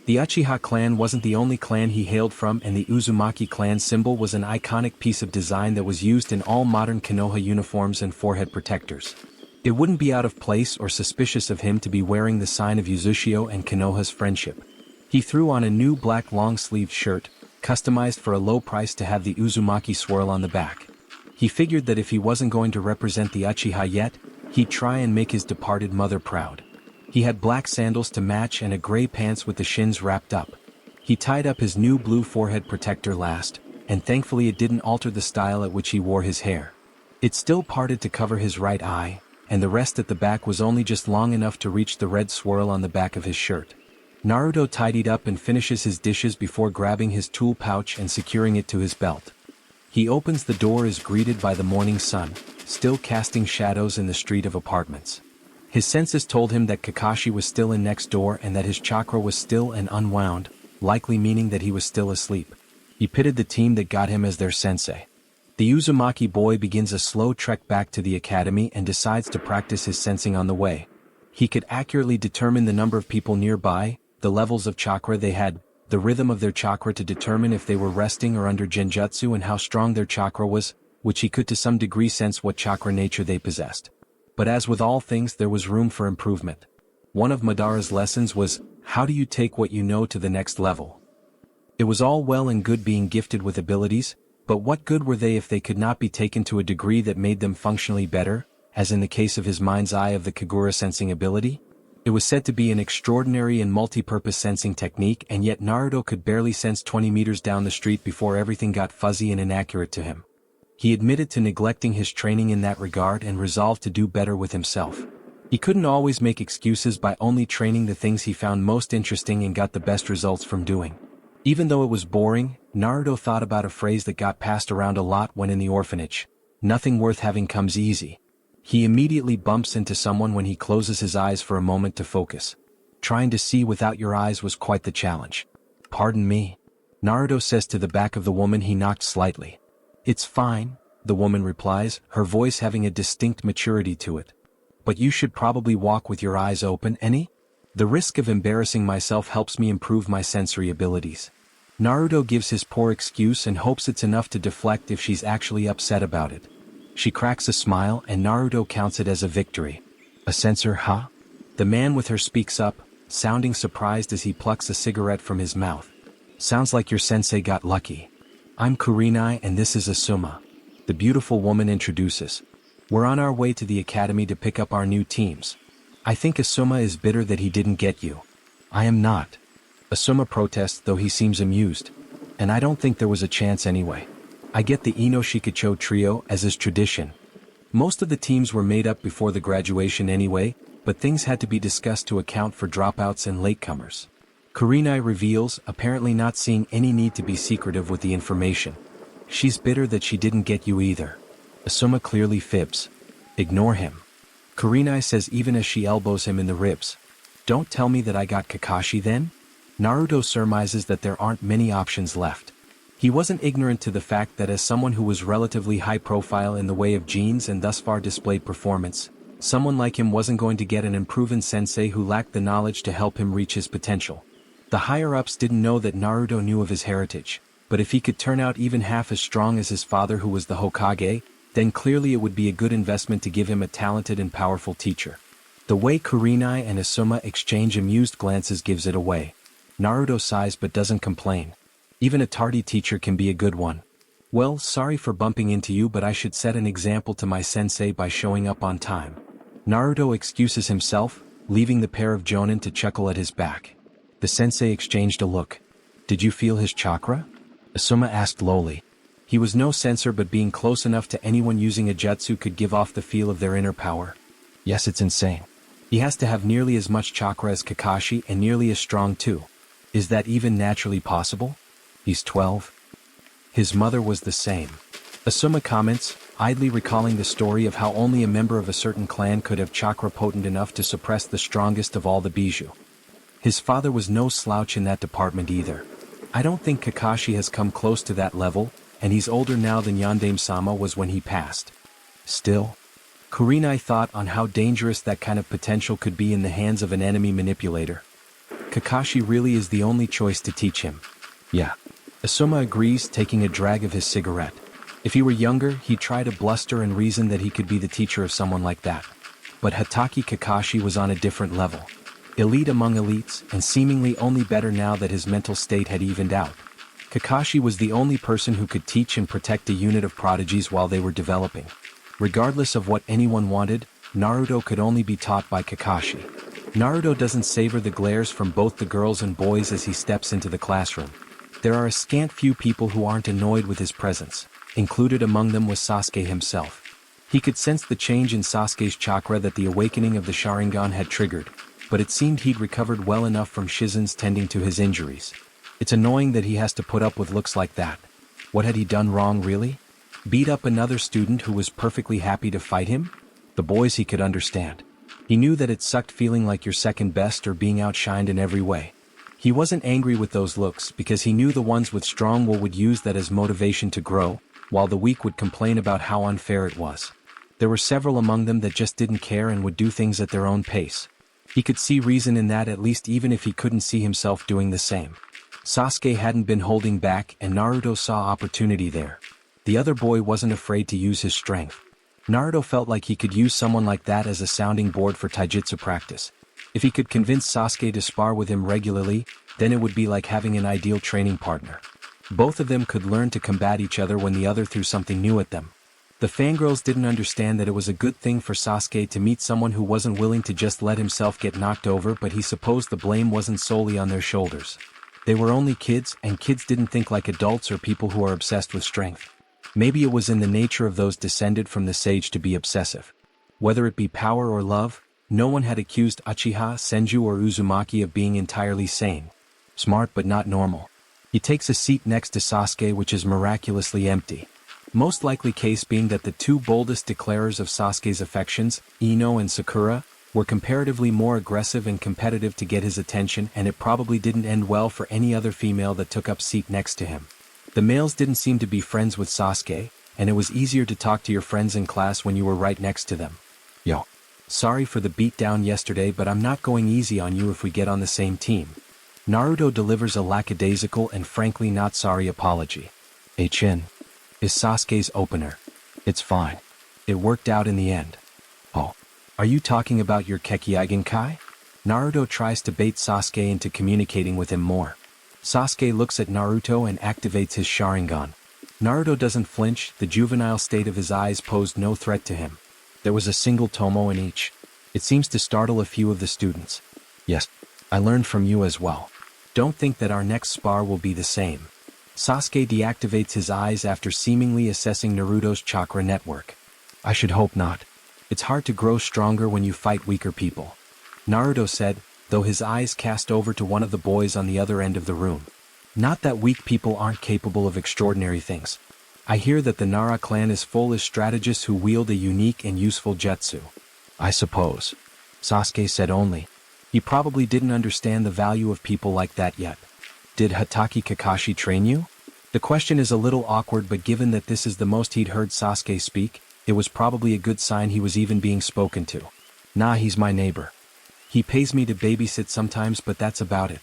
[SPEAKER 1] The Uchiha clan wasn't the only clan he hailed from, and the Uzumaki clan symbol was an iconic piece of design that was used in all modern Konoha uniforms and forehead protectors. It wouldn't be out of place or suspicious of him to be wearing the sign of Uzushio and Konoha's friendship. He threw on a new black long-sleeved shirt, customized for a low price to have the Uzumaki swirl on the back. He figured that if he wasn't going to represent the Uchiha yet, he'd try and make his departed mother proud. He had black sandals to match and a gray pants with the shins wrapped up. He tied up his new blue forehead protector last, and thankfully it didn't alter the style at which he wore his hair. It still parted to cover his right eye, and the rest at the back was only just long enough to reach the red swirl on the back of his shirt. Naruto tidied up and finishes his dishes before grabbing his tool pouch and securing it to his belt. He opens the door, is greeted by the morning sun, still casting shadows in the street of apartments. His senses told him that Kakashi was still in next door and that his chakra was still and unwound, likely meaning that he was still asleep. He pitied the team that got him as their sensei. The Uzumaki boy begins a slow trek back to the academy and decides to practice his sensing on the way. He could accurately determine the number of people nearby, the levels of chakra they had, the rhythm of their chakra to determine if they were resting or under genjutsu and how strong their chakra was, which he could to some degree sense what chakra nature they possessed. But as with all things, there was room for improvement. One of Madara's lessons was, how do you take what you know to the next level? It was all well and good being gifted with abilities, but what good were they if they could not be taken to a degree that made them functionally better, as in the case of his mind's eye of the Kagura sensing ability? It was said to be an extraordinary and multi-purpose sensing technique, and yet Naruto could barely sense 20 meters down the street before everything got fuzzy and inaccurate to him. He admitted to neglecting his training in that regard and resolved to do better with himself. He couldn't always make excuses by only training the things he found most interesting and got the best results from doing. Even though it was boring, Naruto thought about a phrase that got passed around a lot when in the orphanage. Nothing worth having comes easy. He immediately bumps into someone when he closes his eyes for a moment to focus. Trying to see without your eyes was quite the challenge. Pardon me? Naruto says to the back of the woman he knocked slightly. It's fine, the woman replies, her voice having a distinct maturity to it. But you should probably walk with your eyes open, any? The risk of embarrassing myself helps me improve my sensory abilities. Naruto gives his poor excuse and hopes it's enough to deflect if she's actually upset about it. She cracks a smile and Naruto counts it as a victory. A censor, huh? The man with her speaks up, sounding surprised as he plucks a cigarette from his mouth. Sounds like your sensei got lucky. I'm Kurenai and this is Asuma. The beautiful woman introduces. We're on our way to the academy to pick up our new teams. I think Asuma is bitter that he didn't get you. I am not. Asuma protests though he seems amused. And I don't think there was a chance anyway. I get the Ino Shikacho trio as is tradition. Most of the teams were made up before the graduation anyway, but things had to be discussed to account for dropouts and latecomers. Kurenai reveals, apparently not seeing any need to be secretive with the information. She's bitter that she didn't get you either. Asuma clearly fibs. Ignore him. Kurenai says even as she elbows him in the ribs. Don't tell me that I got Kakashi then? Naruto surmises that there aren't many options left. He wasn't ignorant to the fact that as someone who was relatively high profile in the way of genes and thus far displayed performance, someone like him wasn't going to get an unproven sensei who lacked the knowledge to help him reach his potential. The higher-ups didn't know that Naruto knew of his heritage, but if he could turn out even half as strong as his father who was the Hokage, then clearly it would be a good investment to give him a talented and powerful teacher. The way Kurenai and Asuma exchange amused glances gives it away. Naruto sighs but doesn't complain. Even a tardy teacher can be a good one. Well, sorry for bumping into you but I should set an example to my sensei by showing up on time. Naruto excuses himself, leaving the pair of jonin to chuckle at his back. The sensei exchanged a look. Did you feel his chakra? Asuma asked lowly. He was no censor but being close enough to anyone using a jutsu could give off the feel of their inner power. Yes, it's insane. He has to have nearly as much chakra as Kakashi and nearly as strong too. Is that even naturally possible? He's 12. His mother was the same. Asuma comments, idly recalling the story of how only a member of a certain clan could have chakra potent enough to suppress the strongest of all the Bijou. His father was no slouch in that department either. I don't think Kakashi has come close to that level, and he's older now than Yandame-sama was when he passed. Still, Kurenai thought on how dangerous that kind of potential could be in the hands of an enemy manipulator. Kakashi really is the only choice to teach him. Yeah. Asuma agrees, taking a drag of his cigarette. If he were younger, he'd try to bluster and reason that he could be the teacher of someone like that. But Hatake Kakashi was on a different level. Elite among elites, and seemingly only better now that his mental state had evened out. Kakashi was the only person who could teach and protect a unit of prodigies while they were developing. Regardless of what anyone wanted, Naruto could only be taught by Kakashi. Naruto doesn't savor the glares from both the girls and boys as he steps into the classroom. There are a scant few people who aren't annoyed with his presence. Included among them was Sasuke himself. He could sense the change in Sasuke's chakra that the awakening of the Sharingan had triggered, but it seemed he'd recovered well enough from Shizen's tending to his injuries. It's annoying that he has to put up with looks like that. What had he done wrong really? Beat up another student who was perfectly happy to fight him? The boys he could understand. He knew that it sucked feeling like you're second best or being outshined in every way. He wasn't angry with those looks because he knew the ones with strong will would use that as motivation to grow, while the weak would complain about how unfair it was. There were several among them that just didn't care and would do things at their own pace. He could see reason in that, at least even if he couldn't see himself doing the same. Sasuke hadn't been holding back and Naruto saw opportunity there. The other boy wasn't afraid to use his strength. Naruto felt like he could use someone like that as a sounding board for taijutsu practice. If he could convince Sasuke to spar with him regularly, then it would be like having an ideal training partner. Both of them could learn to combat each other when the other threw something new at them. The fangirls didn't understand that it was a good thing for Sasuke to meet someone who wasn't willing to just let himself get knocked over, but he supposed the blame wasn't solely on their shoulders. They were only kids, and kids didn't think like adults or people who are obsessed with strength. Maybe it was in the nature of those descended from the sage to be obsessive. Whether it be power or love, No one had accused Uchiha, Senju or Uzumaki of being entirely sane. Smart but not normal. He takes a seat next to Sasuke, which is miraculously empty. Most likely case being that the two boldest declarers of Sasuke's affections, Ino and Sakura, were comparatively more aggressive and competitive to get his attention, and it probably didn't end well for any other female that took up seat next to him. The males didn't seem to be friends with Sasuke, and it was easier to talk to your friends in class when you were right next to them. Yo. Sorry for the beatdown yesterday, but I'm not going easy on you if we get on the same team. Naruto delivers a lackadaisical and frankly not sorry apology. Chin. Is Sasuke's opener. It's fine. It worked out in the end. Oh. Are you talking about your Kekkei Kai? Naruto tries to bait Sasuke into communicating with him more. Sasuke looks at Naruto and activates his Sharingan. Naruto doesn't flinch, the juvenile state of his eyes posed no threat to him. There was a single tomo in each. It seems to startle a few of the students. Yes, I learned from you as well. Don't think that our next spar will be the same. Sasuke deactivates his eyes after seemingly assessing Naruto's chakra network. I should hope not. It's hard to grow stronger when you fight weaker people. Naruto said, though his eyes cast over to one of the boys on the other end of the room. Not that weak people aren't capable of extraordinary things. I hear that the Nara clan is full of strategists who wield a unique and useful jutsu. I suppose. Sasuke said only. He probably didn't understand the value of people like that yet. Did Hatake Kakashi train you? The question is a little awkward, but given that this is the most he'd heard Sasuke speak, it was probably a good sign he was even being spoken to. Nah, he's my neighbor. He pays me to babysit sometimes, but that's about it.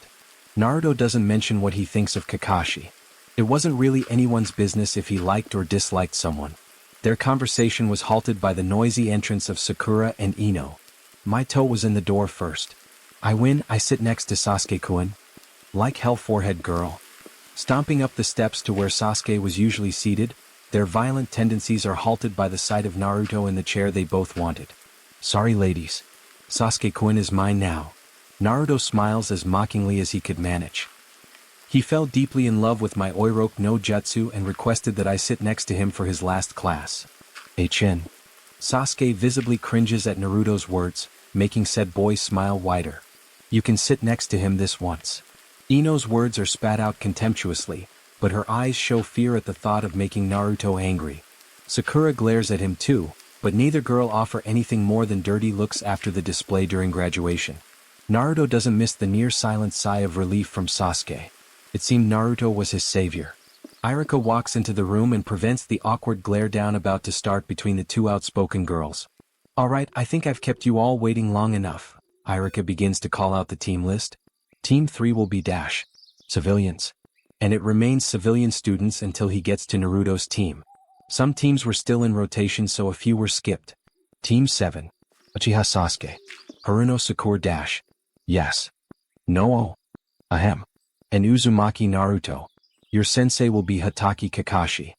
[SPEAKER 1] Naruto doesn't mention what he thinks of Kakashi. It wasn't really anyone's business if he liked or disliked someone. Their conversation was halted by the noisy entrance of Sakura and Ino. My toe was in the door first. I win, I sit next to Sasuke-kun. Like hell, forehead girl. Stomping up the steps to where Sasuke was usually seated, their violent tendencies are halted by the sight of Naruto in the chair they both wanted. Sorry ladies. Sasuke-kun is mine now. Naruto smiles as mockingly as he could manage. He fell deeply in love with my Oiroku no Jutsu and requested that I sit next to him for his last class. Chin. Sasuke visibly cringes at Naruto's words, making said boy smile wider. You can sit next to him this once. Ino's words are spat out contemptuously, but her eyes show fear at the thought of making Naruto angry. Sakura glares at him too, but neither girl offer anything more than dirty looks after the display during graduation. Naruto doesn't miss the near-silent sigh of relief from Sasuke. It seemed Naruto was his savior. Irika walks into the room and prevents the awkward glare down about to start between the two outspoken girls. Alright, I think I've kept you all waiting long enough. Irika begins to call out the team list. Team 3 will be dash. Civilians. And it remains civilian students until he gets to Naruto's team. Some teams were still in rotation, so a few were skipped. Team 7. Uchiha Sasuke. Haruno Sakura dash. Yes. No. Ahem. And Uzumaki Naruto. Your sensei will be Hatake Kakashi.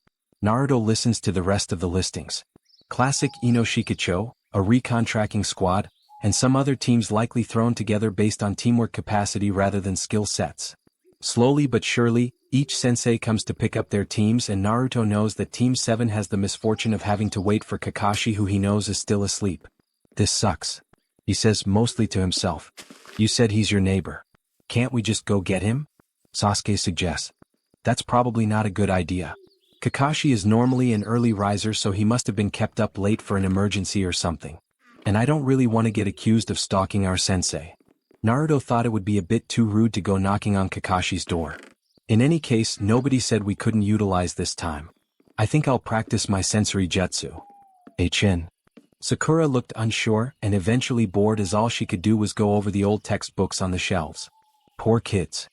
[SPEAKER 1] Naruto listens to the rest of the listings. Classic Ino Shikacho, a recon tracking squad, and some other teams likely thrown together based on teamwork capacity rather than skill sets. Slowly but surely, each sensei comes to pick up their teams, and Naruto knows that Team 7 has the misfortune of having to wait for Kakashi, who he knows is still asleep. This sucks. He says mostly to himself. You said he's your neighbor. Can't we just go get him? Sasuke suggests. That's probably not a good idea. Kakashi is normally an early riser, so he must have been kept up late for an emergency or something. And I don't really want to get accused of stalking our sensei. Naruto thought it would be a bit too rude to go knocking on Kakashi's door. In any case, nobody said we couldn't utilize this time. I think I'll practice my sensory jutsu. Chin. Sakura looked unsure and eventually bored, as all she could do was go over the old textbooks on the shelves. Poor kids.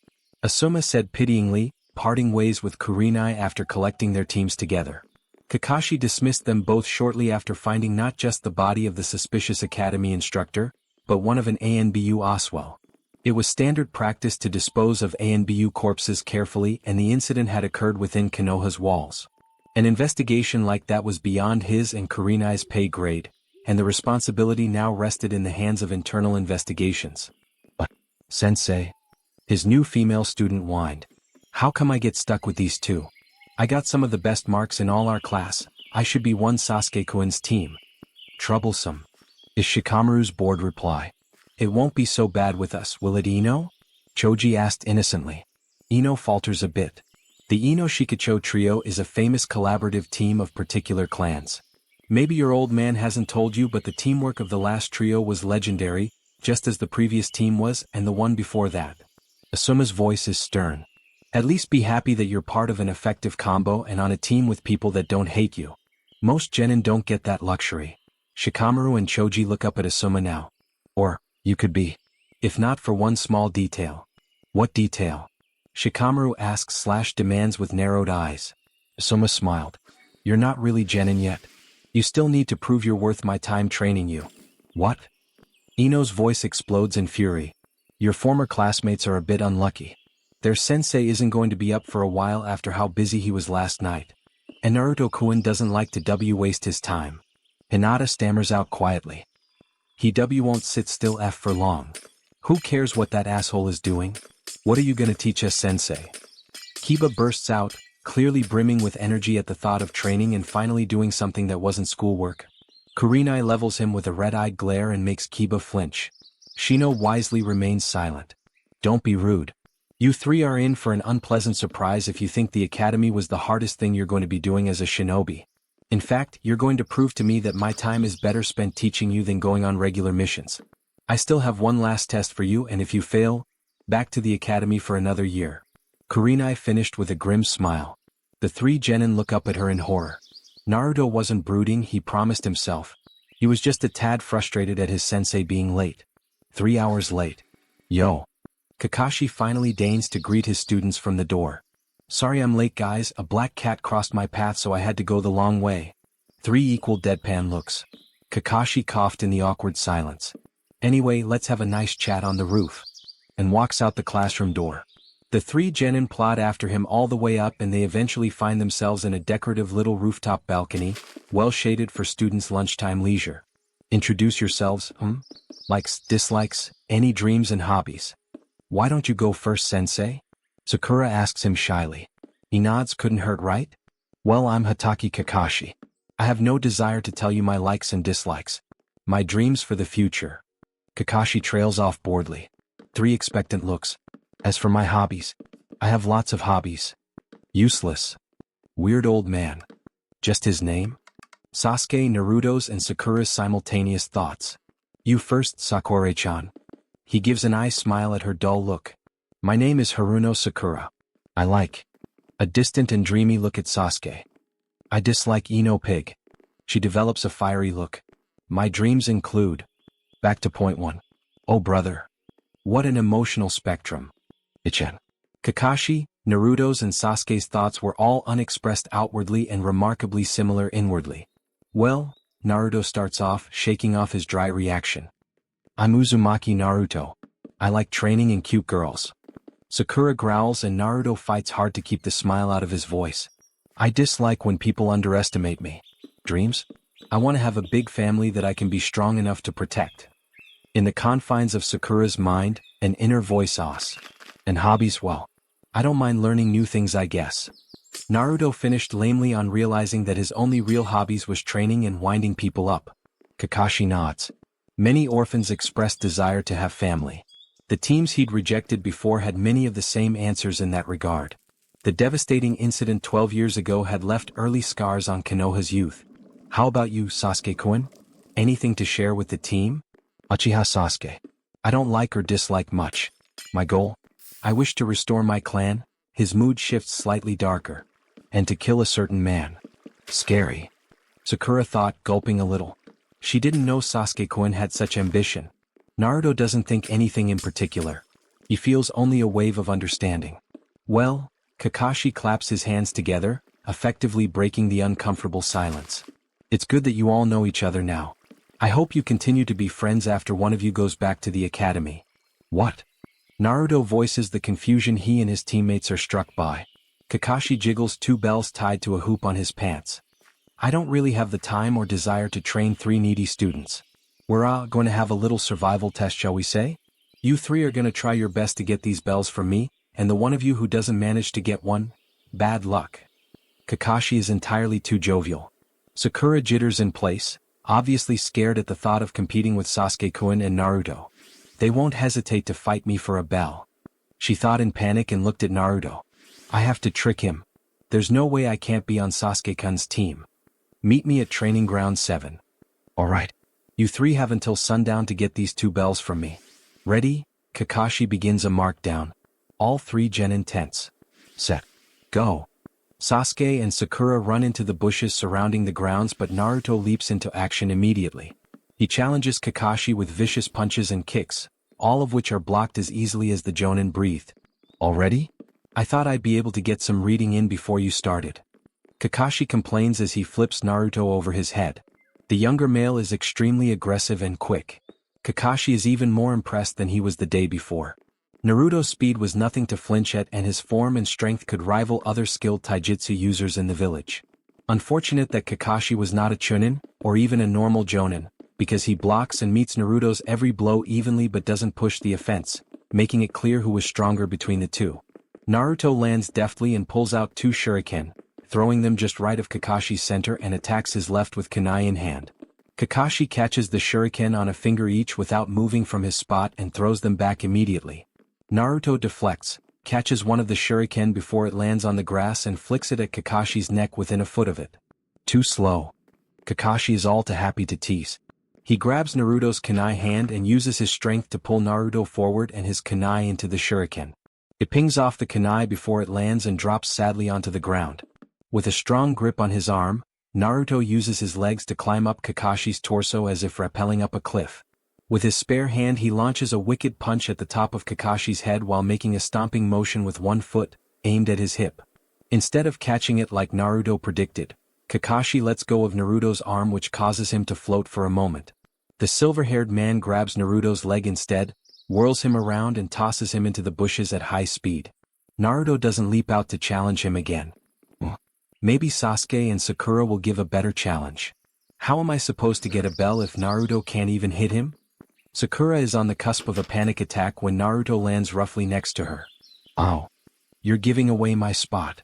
[SPEAKER 1] Asuma said pityingly, parting ways with Kurenai after collecting their teams together. Kakashi dismissed them both shortly after finding not just the body of the suspicious academy instructor, but one of an ANBU Oswell. It was standard practice to dispose of ANBU corpses carefully, and the incident had occurred within Konoha's walls. An investigation like that was beyond his and Kurenai's pay grade, and the responsibility now rested in the hands of internal investigations. But, Sensei. His new female student whined. How come I get stuck with these two? I got some of the best marks in all our class. I should be one Sasuke-kun's team. Troublesome. is Shikamaru's bored reply. It won't be so bad with us, will it, Ino? Choji asked innocently. Ino falters a bit. The Ino Shikacho trio is a famous collaborative team of particular clans. Maybe your old man hasn't told you, but the teamwork of the last trio was legendary, just as the previous team was and the one before that. Asuma's voice is stern. At least be happy that you're part of an effective combo and on a team with people that don't hate you. Most genin don't get that luxury. Shikamaru and Choji look up at Asuma now. Or, you could be. If not for one small detail. What detail? Shikamaru asks/demands with narrowed eyes. Asuma smiled. You're not really genin yet. You still need to prove you're worth my time training you. What? Ino's voice explodes in fury. Your former classmates are a bit unlucky. Their sensei isn't going to be up for a while after how busy he was last night. And Naruto-kun doesn't like to waste his time. Hinata stammers out quietly. He won't sit still for long. Who cares what that asshole is doing? What are you gonna teach us, sensei? Kiba bursts out, clearly brimming with energy at the thought of training and finally doing something that wasn't schoolwork. Kurenai levels him with a red-eyed glare and makes Kiba flinch. Shino wisely remains silent. Don't be rude. You three are in for an unpleasant surprise if you think the academy was the hardest thing you're going to be doing as a shinobi. In fact, you're going to prove to me that my time is better spent teaching you than going on regular missions. I still have one last test for you, and if you fail, back to the academy for another year. Kurenai finished with a grim smile. The three genin look up at her in horror. Naruto wasn't brooding, he promised himself. He was just a tad frustrated at his sensei being late. 3 hours late. Yo. Kakashi finally deigns to greet his students from the door. Sorry I'm late, guys, a black cat crossed my path so I had to go the long way. 3 equal deadpan looks. Kakashi coughed in the awkward silence. Anyway, let's have a nice chat on the roof. And walks out the classroom door. The three genin plod after him all the way up and they eventually find themselves in a decorative little rooftop balcony, well shaded for students' lunchtime leisure. Introduce yourselves, Likes, dislikes, any dreams and hobbies. Why don't you go first, sensei? Sakura asks him shyly. He nods, couldn't hurt, right? Well, I'm Hatake Kakashi. I have no desire to tell you my likes and dislikes. My dreams for the future. Kakashi trails off boredly. 3 expectant looks. As for my hobbies, I have lots of hobbies. Useless. Weird old man. Just his name? Sasuke, Naruto's and Sakura's simultaneous thoughts. You first, Sakura-chan. He gives an eye smile at her dull look. My name is Haruno Sakura. I like. A distant and dreamy look at Sasuke. I dislike Ino Pig. She develops a fiery look. My dreams include. Back to point 1. Oh brother. What an emotional spectrum. Ichen. Kakashi, Naruto's and Sasuke's thoughts were all unexpressed outwardly and remarkably similar inwardly. Well, Naruto starts off, shaking off his dry reaction. I'm Uzumaki Naruto. I like training and cute girls. Sakura growls and Naruto fights hard to keep the smile out of his voice. I dislike when people underestimate me. Dreams? I want to have a big family that I can be strong enough to protect. In the confines of Sakura's mind, an inner voice asks. And hobbies, well, I don't mind learning new things, I guess. Naruto finished lamely on realizing that his only real hobbies was training and winding people up. Kakashi nods. Many orphans expressed desire to have family. The teams he'd rejected before had many of the same answers in that regard. The devastating incident 12 years ago had left early scars on Konoha's youth. How about you, Sasuke-kun? Anything to share with the team? Uchiha Sasuke. I don't like or dislike much. My goal? I wish to restore my clan. His mood shifts slightly darker. And to kill a certain man. Scary. Sakura thought, gulping a little. She didn't know Sasuke-kun had such ambition. Naruto doesn't think anything in particular. He feels only a wave of understanding. Well, Kakashi claps his hands together, effectively breaking the uncomfortable silence. It's good that you all know each other now. I hope you continue to be friends after one of you goes back to the academy. What? Naruto voices the confusion he and his teammates are struck by. Kakashi jiggles 2 bells tied to a hoop on his pants. I don't really have the time or desire to train 3 needy students. We're going to have a little survival test, shall we say? You 3 are going to try your best to get these bells from me, and the one of you who doesn't manage to get one, bad luck. Kakashi is entirely too jovial. Sakura jitters in place, obviously scared at the thought of competing with Sasuke-kun and Naruto. They won't hesitate to fight me for a bell. She thought in panic and looked at Naruto. I have to trick him. There's no way I can't be on Sasuke-kun's team. Meet me at training ground 7. Alright. You three have until sundown to get these 2 bells from me. Ready? Kakashi begins a markdown. All 3 genin tense. Set. Go. Sasuke and Sakura run into the bushes surrounding the grounds, but Naruto leaps into action immediately. He challenges Kakashi with vicious punches and kicks, all of which are blocked as easily as the Jonin breathed. Already? I thought I'd be able to get some reading in before you started. Kakashi complains as he flips Naruto over his head. The younger male is extremely aggressive and quick. Kakashi is even more impressed than he was the day before. Naruto's speed was nothing to flinch at, and his form and strength could rival other skilled taijutsu users in the village. Unfortunate that Kakashi was not a chunin, or even a normal jonin, because he blocks and meets Naruto's every blow evenly but doesn't push the offense, making it clear who was stronger between the two. Naruto lands deftly and pulls out 2 shuriken, throwing them just right of Kakashi's center, and attacks his left with kunai in hand. Kakashi catches the shuriken on a finger each without moving from his spot and throws them back immediately. Naruto deflects, catches one of the shuriken before it lands on the grass and flicks it at Kakashi's neck within a foot of it. Too slow. Kakashi is all too happy to tease. He grabs Naruto's kunai hand and uses his strength to pull Naruto forward and his kunai into the shuriken. It pings off the kunai before it lands and drops sadly onto the ground. With a strong grip on his arm, Naruto uses his legs to climb up Kakashi's torso as if rappelling up a cliff. With his spare hand he launches a wicked punch at the top of Kakashi's head while making a stomping motion with one foot, aimed at his hip. Instead of catching it like Naruto predicted, Kakashi lets go of Naruto's arm, which causes him to float for a moment. The silver-haired man grabs Naruto's leg instead, whirls him around and tosses him into the bushes at high speed. Naruto doesn't leap out to challenge him again. Maybe Sasuke and Sakura will give a better challenge. How am I supposed to get a bell if Naruto can't even hit him? Sakura is on the cusp of a panic attack when Naruto lands roughly next to her. Ow. You're giving away my spot.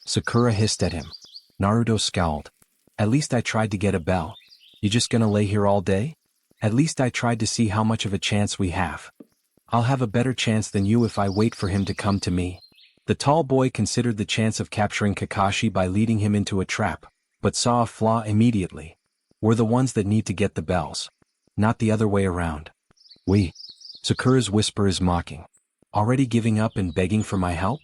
[SPEAKER 1] Sakura hissed at him. Naruto scowled. At least I tried to get a bell. You just gonna lay here all day? At least I tried to see how much of a chance we have. I'll have a better chance than you if I wait for him to come to me. The tall boy considered the chance of capturing Kakashi by leading him into a trap, but saw a flaw immediately. We're the ones that need to get the bells. Not the other way around. Sakura's whisper is mocking. Already giving up and begging for my help?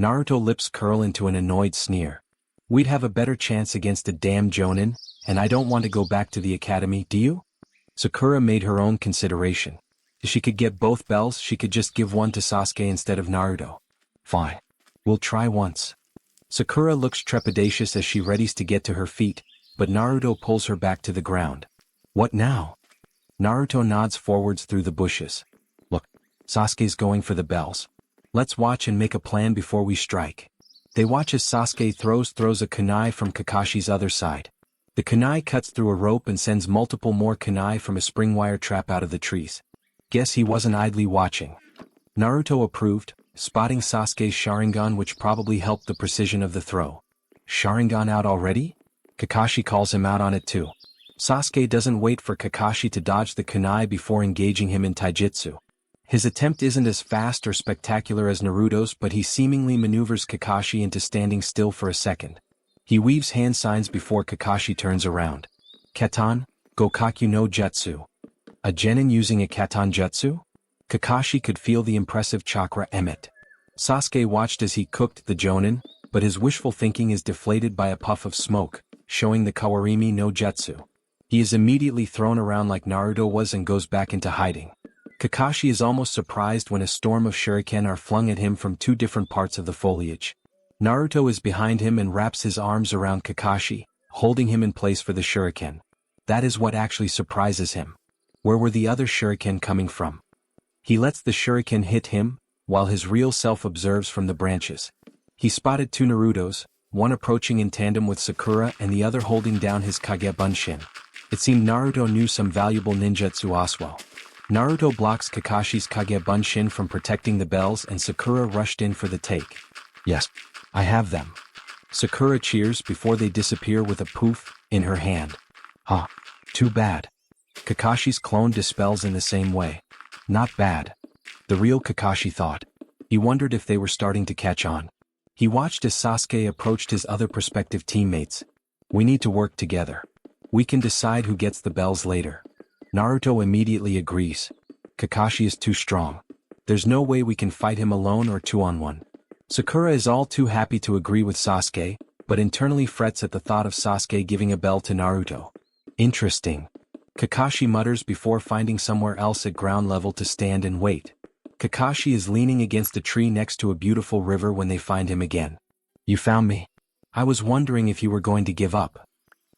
[SPEAKER 1] Naruto lips curl into an annoyed sneer. We'd have a better chance against a damn jonin, and I don't want to go back to the academy, do you? Sakura made her own consideration. If she could get both bells, she could just give one to Sasuke instead of Naruto. Fine. We'll try once. Sakura looks trepidatious as she readies to get to her feet, but Naruto pulls her back to the ground. What now? Naruto nods forwards through the bushes. Look, Sasuke's going for the bells. Let's watch and make a plan before we strike. They watch as Sasuke throws a kunai from Kakashi's other side. The kunai cuts through a rope and sends multiple more kunai from a spring wire trap out of the trees. Guess he wasn't idly watching. Naruto approved, spotting Sasuke's Sharingan, which probably helped the precision of the throw. Sharingan out already? Kakashi calls him out on it too. Sasuke doesn't wait for Kakashi to dodge the kunai before engaging him in taijutsu. His attempt isn't as fast or spectacular as Naruto's, but he seemingly maneuvers Kakashi into standing still for a second. He weaves hand signs before Kakashi turns around. Katan, Gokaku no Jutsu. A genin using a Katan Jutsu? Kakashi could feel the impressive chakra emit. Sasuke watched as he cooked the jonin, but his wishful thinking is deflated by a puff of smoke, showing the Kawarimi no Jutsu. He is immediately thrown around like Naruto was and goes back into hiding. Kakashi is almost surprised when a storm of shuriken are flung at him from 2 different parts of the foliage. Naruto is behind him and wraps his arms around Kakashi, holding him in place for the shuriken. That is what actually surprises him. Where were the other shuriken coming from? He lets the shuriken hit him, while his real self observes from the branches. He spotted 2 Narutos, one approaching in tandem with Sakura and the other holding down his Kage Bunshin. It seemed Naruto knew some valuable ninjutsu as well. Naruto blocks Kakashi's Kage Bunshin from protecting the bells and Sakura rushed in for the take. Yes, I have them. Sakura cheers before they disappear with a poof in her hand. Too bad. Kakashi's clone dispels in the same way. Not bad. The real Kakashi thought. He wondered if they were starting to catch on. He watched as Sasuke approached his other prospective teammates. We need to work together. We can decide who gets the bells later. Naruto immediately agrees. Kakashi is too strong. There's no way we can fight him alone or 2-on-1. Sakura is all too happy to agree with Sasuke, but internally frets at the thought of Sasuke giving a bell to Naruto. Interesting. Kakashi mutters before finding somewhere else at ground level to stand and wait. Kakashi is leaning against a tree next to a beautiful river when they find him again. You found me? I was wondering if you were going to give up.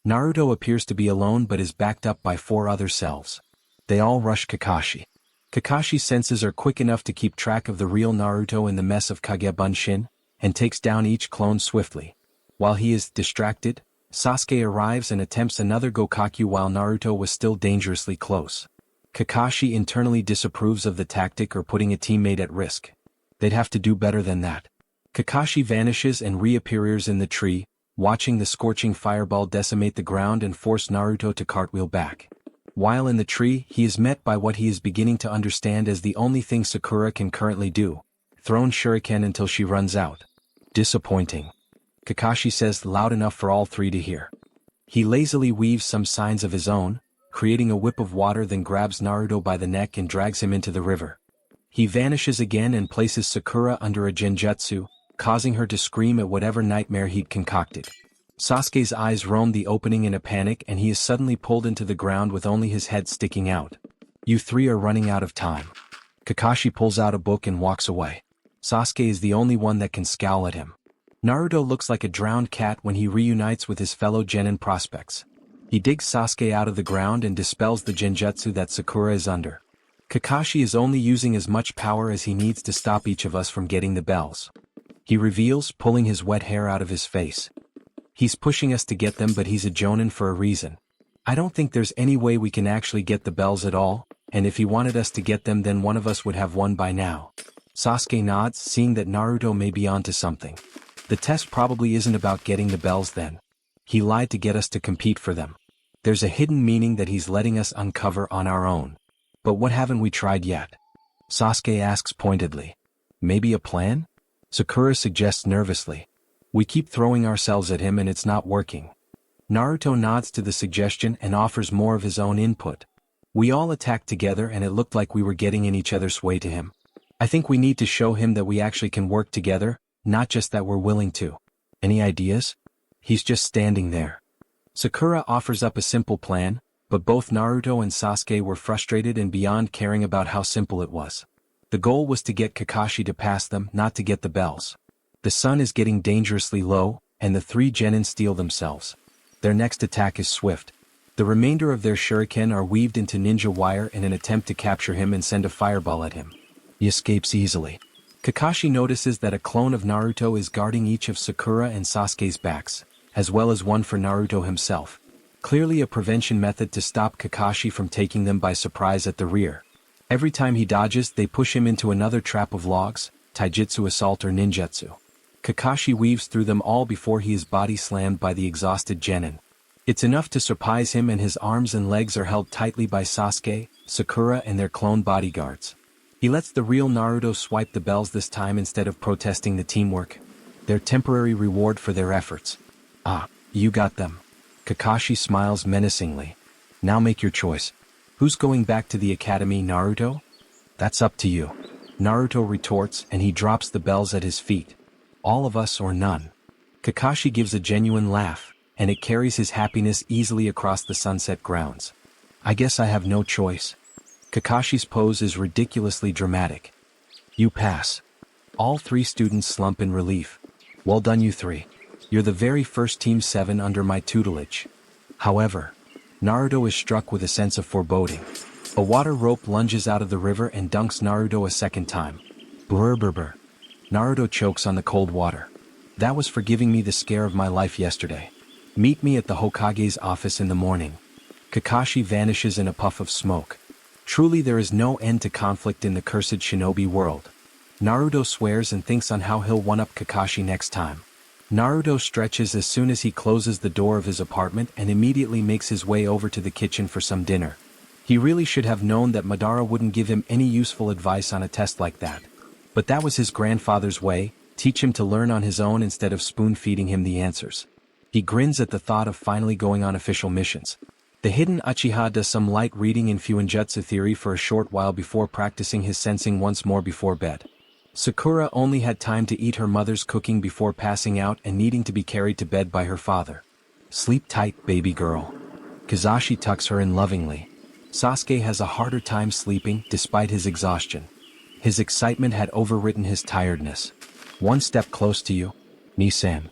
[SPEAKER 1] Naruto appears to be alone but is backed up by 4 other selves. They all rush Kakashi. Kakashi's senses are quick enough to keep track of the real Naruto in the mess of Kage Bunshin, and takes down each clone swiftly. While he is distracted, Sasuke arrives and attempts another Gokakyu while Naruto was still dangerously close. Kakashi internally disapproves of the tactic or putting a teammate at risk. They'd have to do better than that. Kakashi vanishes and reappears in the tree, watching the scorching fireball decimate the ground and force Naruto to cartwheel back. While in the tree, he is met by what he is beginning to understand as the only thing Sakura can currently do: thrown shuriken until she runs out. Disappointing. Kakashi says loud enough for all 3 to hear. He lazily weaves some signs of his own, creating a whip of water, then grabs Naruto by the neck and drags him into the river. He vanishes again and places Sakura under a genjutsu, causing her to scream at whatever nightmare he'd concocted. Sasuke's eyes roam the opening in a panic and he is suddenly pulled into the ground with only his head sticking out. You 3 are running out of time. Kakashi pulls out a book and walks away. Sasuke is the only one that can scowl at him. Naruto looks like a drowned cat when he reunites with his fellow genin prospects. He digs Sasuke out of the ground and dispels the genjutsu that Sakura is under. Kakashi is only using as much power as he needs to stop each of us from getting the bells. He reveals, pulling his wet hair out of his face. He's pushing us to get them, but he's a jonin for a reason. I don't think there's any way we can actually get the bells at all, and if he wanted us to get them then one of us would have won by now. Sasuke nods, seeing that Naruto may be onto something. The test probably isn't about getting the bells then. He lied to get us to compete for them. There's a hidden meaning that he's letting us uncover on our own. But what haven't we tried yet? Sasuke asks pointedly. Maybe a plan? Sakura suggests nervously. We keep throwing ourselves at him and it's not working. Naruto nods to the suggestion and offers more of his own input. We all attacked together and it looked like we were getting in each other's way to him. I think we need to show him that we actually can work together, not just that we're willing to. Any ideas? He's just standing there. Sakura offers up a simple plan, but both Naruto and Sasuke were frustrated and beyond caring about how simple it was. The goal was to get Kakashi to pass them, not to get the bells. The sun is getting dangerously low, and the 3 genin steel themselves. Their next attack is swift. The remainder of their shuriken are weaved into ninja wire in an attempt to capture him and send a fireball at him. He escapes easily. Kakashi notices that a clone of Naruto is guarding each of Sakura and Sasuke's backs, as well as one for Naruto himself. Clearly a prevention method to stop Kakashi from taking them by surprise at the rear. Every time he dodges, they push him into another trap of logs, taijutsu assault or ninjutsu. Kakashi weaves through them all before he is body slammed by the exhausted genin. It's enough to surprise him and his arms and legs are held tightly by Sasuke, Sakura and their clone bodyguards. He lets the real Naruto swipe the bells this time instead of protesting the teamwork. Their temporary reward for their efforts. Ah, you got them. Kakashi smiles menacingly. Now make your choice. Who's going back to the academy, Naruto? That's up to you. Naruto retorts and he drops the bells at his feet. All of us or none. Kakashi gives a genuine laugh, and it carries his happiness easily across the sunset grounds. I guess I have no choice. Kakashi's pose is ridiculously dramatic. You pass. All 3 students slump in relief. Well done you 3. You're the very first Team 7 under my tutelage. However, Naruto is struck with a sense of foreboding. A water rope lunges out of the river and dunks Naruto a second time. Brr brr brr. Naruto chokes on the cold water. That was for giving me the scare of my life yesterday. Meet me at the Hokage's office in the morning. Kakashi vanishes in a puff of smoke. Truly there is no end to conflict in the cursed shinobi world. Naruto swears and thinks on how he'll one-up Kakashi next time. Naruto stretches as soon as he closes the door of his apartment and immediately makes his way over to the kitchen for some dinner. He really should have known that Madara wouldn't give him any useful advice on a test like that. But that was his grandfather's way, teach him to learn on his own instead of spoon-feeding him the answers. He grins at the thought of finally going on official missions. The hidden Uchiha does some light reading in Fuinjutsu theory for a short while before practicing his sensing once more before bed. Sakura only had time to eat her mother's cooking before passing out and needing to be carried to bed by her father. "Sleep tight, baby girl." Kizashi tucks her in lovingly. Sasuke has a harder time sleeping despite his exhaustion. His excitement had overwritten his tiredness. "One step close to you, Ni-san."